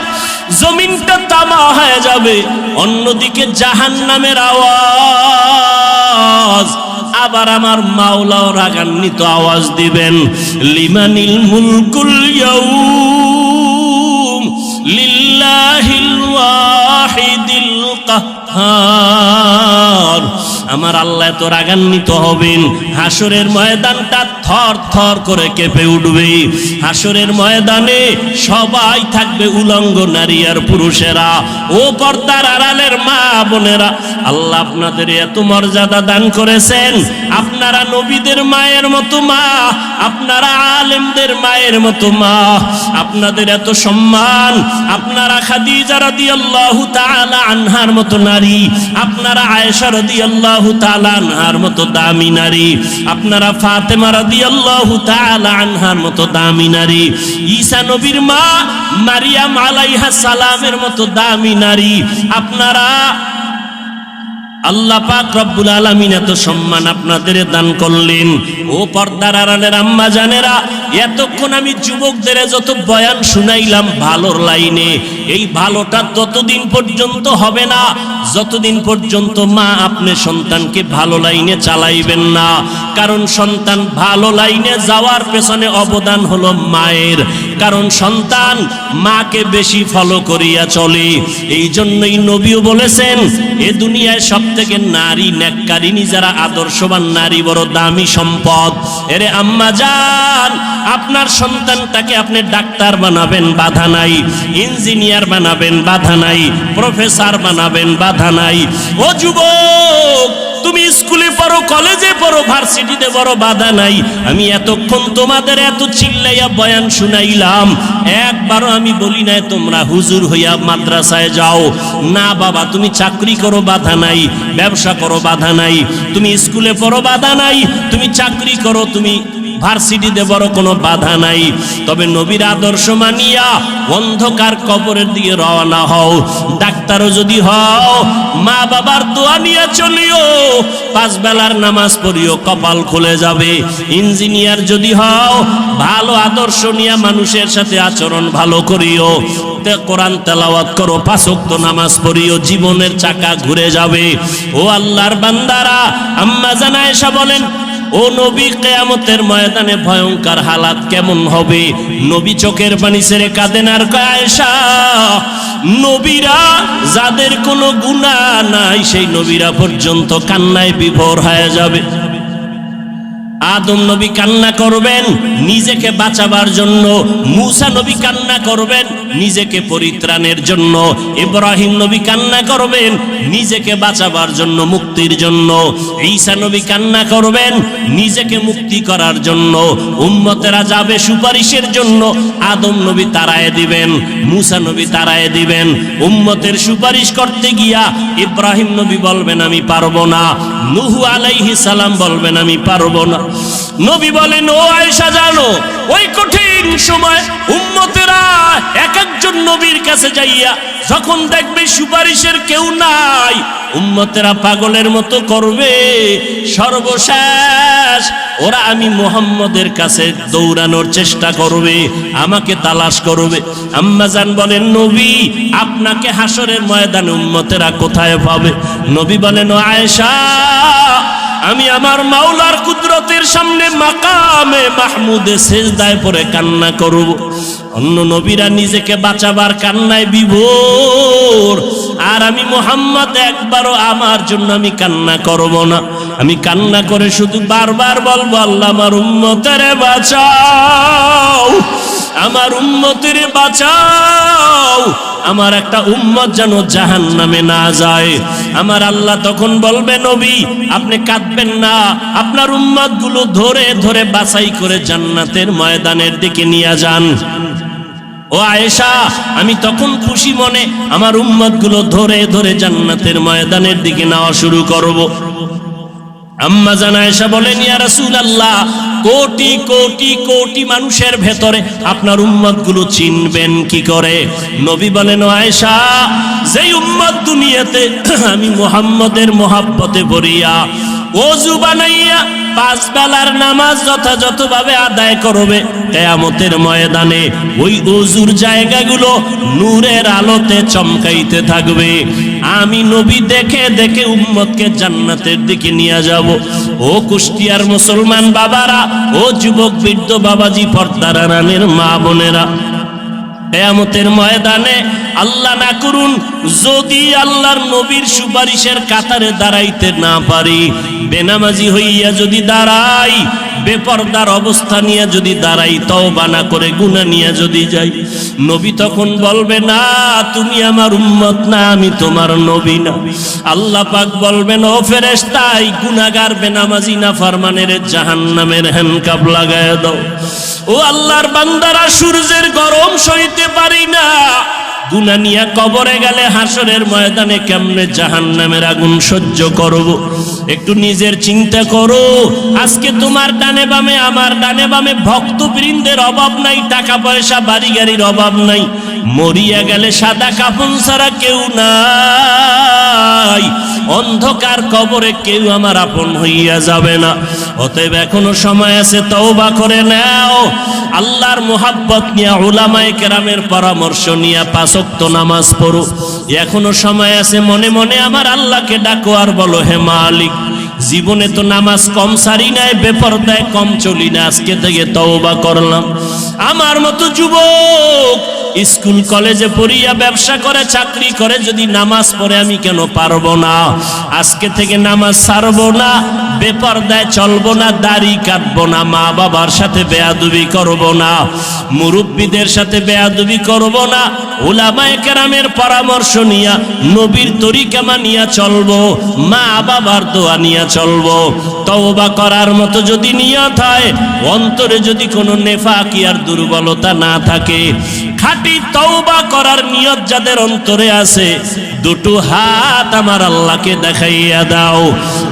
জমিনটা তামা হয়ে যাবে। অন্যদিকে জাহান্নামের আওয়াজ, আবার আমার মাওলাও রাগান্বিত আওয়াজ দিবেন, লিমানিল মুলকুল ইয়াউম লিল্লাহিল ওয়াহিদিল কাহ্হার। আমার আল্লাহ তো রাগান্বিত হবেন, হাসরের ময়দানটা থর থর করে কেঁপে উঠবে। হাসরের ময়দানে সবাই থাকবে উলঙ্গ, নারী আর পুরুষেরা। ও পর্দার আড়ালের মা বোনেরা, আল্লাহ আপনাদের এত মর্যাদা দান করেছেন। আপনারা নবীদের মায়ের মতো মা, আপনারা আলেমদের মায়ের মতো মা, আপনাদের এত সম্মান। আপনারা খাদিজা রাদিয়াল্লাহু তাআলা আনহার মতো নারী, আপনারা আয়েশা রাদিয়াল্লাহু তাআলা আনহার মতো দামি নারী, আপনারা ফাতেমা রাদিয়াল্লাহু তাআলা আনহার মতো দামি নারী, ঈসা নবীর মা মারিয়াম আলাইহা সালামের মতো দামি নারী। আপনারা আল্লাহ পাক রব্বুল আলামিন এত সম্মান আপনাদের দান করলেন। ও পর্দার আড়ালের আম্মা জানেরা, এতক্ষণ আমি যুবকদের যত বয়ান শুনাইলাম ভালোর লাইনে, এই ভালোটা ততদিন পর্যন্ত হবে না যতদিন পর্যন্ত মা আপনি সন্তানকে ভালো লাইনে চালাইবেন না। কারণ সন্তান ভালো লাইনে যাওয়ার পেছনে অবদান হলো মায়ের, কারণ সন্তান মাকে বেশি ফলো করিয়া চলে। এই জন্যই নবীও বলেছেন, এ দুনিয়ায় সব থেকে নারী নেককারিনী যারা আদর্শবান নারী বড় দামি সম্পদ। এরে আম্মা জান, আপনার সন্তানটাকে আপনি ডাক্তার বানাবেন, বাধা নাই, ইঞ্জিনিয়ার বানাবেন, বাধা নাই, প্রফেসর বানাবেন, বাধা নাই। ও যুবক, তুমি স্কুলে পড়ো, কলেজে পড়ো, ভার্সিটিতে পড়ো, বাধা নাই। আমি এতক্ষণ তোমাদের এত চিল্লাইয়া বয়ান শুনাইলাম, একবারও আমি বলি নাই তোমরা হুজুর হইয়া মাদ্রাসায় যাও। না বাবা, তুমি চাকরি করো, বাধা নাই, ব্যবসা করো, বাধা নাই, তুমি স্কুলে পড়ো, বাধা নাই, তুমি চাকরি করো, তুমি ভার্সিটিতে বড় কোনো বাধা নাই। তবে নবীর আদর্শ মানিয়া অন্ধকার কবরের দিকে রওনা হও। ডাক্তারও যদি হও, মা বাবার দোয়া নিয়ে চলিও, 5 বেলার নামাজ পড়িও, কপাল খুলে যাবে। ইঞ্জিনিয়ার যদি হও, ভালো আদর্শ নিয়ে মানুষের সাথে আচরণ ভালো করিও, কোরআন তেলাওয়াত করো, 5 ওয়াক্ত নামাজ পড়িও, জীবনের চাকা ঘুরে যাবে। ও আল্লাহর বান্দারা, আম্মা জান আয়েশা বলেন, ও নবী, কিয়ামতের ময়দানে ভয়ঙ্কর হালাত কেমন হবে? নবী চোখের পানি ছেড়ে কাঁদেন আর কয়, আয়েশা, নবীরা যাদের কোনো গুনাহ নাই সেই নবীরা পর্যন্ত কান্নায় বিভোর হয়ে যাবে। আদম নবী কান্না করবেন নিজেকে বাঁচাবার জন্য, মূসা নবী কান্না করবেন নিজেকে পরিত্রাণের জন্য, ইব্রাহিম নবী কান্না করবেন নিজেকে বাঁচাবার জন্য, মুক্তির জন্য, ঈসা নবী কান্না করবেন নিজেকে মুক্তি করার জন্য, উম্মতেরা যাবে সুপারিশের জন্য, আদম নবী তাড়ায় দিবেন, মুসা নবী তাড়ায় দিবেন। উম্মতের সুপারিশ করতে গিয়া ইব্রাহিম নবী বলবেন আমি পারবো না, নূহ আলাইহিস সালাম বলবেন আমি পারবো না। নবী বলেন ও আয়েশা জানো ওই কঠিন সময় উম্মতেরা এক একজন নবীর কাছে যাইয়া যখন দেখবে সুপারিশের কেউ নাই, উম্মতেরা পাগলের মতো করবে, সর্বশেষ ওরা আমি মুহাম্মদের কাছে দৌড়ানোর চেষ্টা করবে, আমাকে তালাশ করবে। আম্মাজান বলেন নবী আপনাকে হাসরের ময়দানে উম্মতেরা কোথায় পাবে? নবী বলেন ও আয়েশা আমি আমার মাওলার কুদরতের সামনে মাকামে মাহমুদে সেজদায় পড়ে কান্না করব। অন্য নবীরা নিজেকে বাঁচাবার কান্নায় বিভোর, আর আমি মুহাম্মদ একবারও আমার জন্য আমি কান্না করব না। আমি কান্না করে শুধু বারবার বলবো আল্লাহ আমার উম্মতের বাঁচাও, আমার উম্মতের বাঁচাও, আমার একটা উম্মত যেন জাহান্নামে না যায়। আমার আল্লাহ তখন বলবে নবী আপনি কাঁদবেন না, আপনার উম্মত গুলো ধরে ধরে বাছাই করে জান্নাতের ময়দানের দিকে নিয়ে যান। ও আয়েশা আমি তখন খুশি মনে আমার উম্মত গুলো ধরে ধরে জান্নাতের ময়দানের দিকে নেওয়া শুরু করব। আম্মা জান আয়েশা বলেন ইয়া রাসূলুল্লাহ কোটি কোটি কোটি মানুষের ভেতরে আপনার উম্মত গুলো চিনবেন কি করে? নবী বলেন ও আয়েশা যেই উম্মত দুনিয়াতে আমি মুহাম্মদের মহব্বতে ভরিয়া ওযু বানাইয়া পাঁচ বেলার নামাজ যথাযথভাবে আদায় করবে, কিয়ামতের ময়দানে ওই ওযুর জায়গাগুলো নূরের আলোতে চমকাইতে থাকবে। আমি নবী দেখে দেখে উম্মতকে জান্নাতের দিকে নিয়ে যাব। ও কুষ্টিয়ার মুসলমান বাবারা, ও যুবক বৃদ্ধ বাবাজি, পর্দার আড়ালের মা বোনেরা, কিয়ামতের ময়দানে আল্লাহ না করুন যদি আল্লাহর নবীর সুপারিশের কাতারে দাঁড়াইতে না পারি, বেনামাজি হইয়া যদি দাঁড়াই, বেপরদার অবস্থা নিয়ে যদি দাঁড়াই, তওবা না করে গুনাহ নিয়ে যদি যাই, নবী তখন বলবে না তুমি আমার উম্মত না, আমি তোমার নবী না। আল্লাহ পাক বলবেন ও ফেরেশতা এই গুনাহগার বেনামাজি নাফরমানের জাহান্নামের হ্যান্ডকাপ লাগায় দাও। ও আল্লাহর বান্দারা সূর্যের গরম সইতে পারি না, গুনাহ নিয়ে কবরে গেলে হাসরের ময়দানে কেমনে জাহান্নামের আগুন সহ্য করব? একটু নিজের চিন্তা করো। আজকে তোমার ডানে বামে আমার ডানে বামে ভক্তবৃন্দের অভাব নাই, টাকা পয়সা বাড়ি গাড়ির অভাব নাই, মরিয়া গেলে সাদা কাফন ছাড়া কেউ নাই, অন্ধকার কবরে কেউ আমার আপন হইয়া যাবে না। অতএব এখনো সময় আছে, তওবা করে নাও, আল্লাহর মোহাব্বত নিয়ে উলামায়ে কেরামের পরামর্শ নিয়ে পাঁচ ওয়াক্ত নামাজ পড়ো। এখনো সময় আছে, মনে মনে আমার আল্লাহকে ডাকো আর বলো হে মালিক জীবনে তো নামাজ কম সারি নাই, বেপরদায় কম চলি না, আজকে থেকে তওবা করলাম। আমার মতো যুবক স্কুল কলেজে পড়িয়া ব্যবসা করে চাকরি করে যদি নামাজ পড়ে আমি কেন পারবো না? আজকে থেকে নামাজ ছাড়বো না, বেপরদায় চলবো না, দাড়ি কাটবো না, মা বাবার সাথে বেয়াদবি করবো না, মুরব্বীদের সাথে বেয়াদবি করবো না, উলামায়ে কেরামের পরামর্শ নিয়া নবীর তরিকা মানিয়া চলবো, মা বাবার দোয়া নিয়া চলবো। তওবা করার মতো যদি নিয়ত হয়, অন্তরে যদি কোনো নেফাকি আর দুর্বলতা না থাকে, খাঁটি তওবা করার নিয়ত যাদের অন্তরে আছে, দুটো হাত আমার আল্লাহকে দেখাইয়া দাও।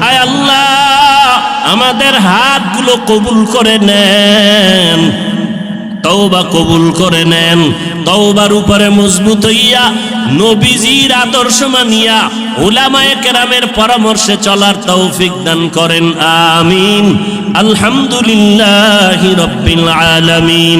আয় আল্লাহ আমাদের হাতগুলো কবুল করে নেন, তওবা কবুল করে নেন, তওবার উপরে মজবুত হইয়া নবীজির আদর্শ মানিয়া উলামায়ে কেরামের পরামর্শে চলার তৌফিক দান করেন, আমিন। আলহামদুলিল্লাহি রাব্বিল আলামিন।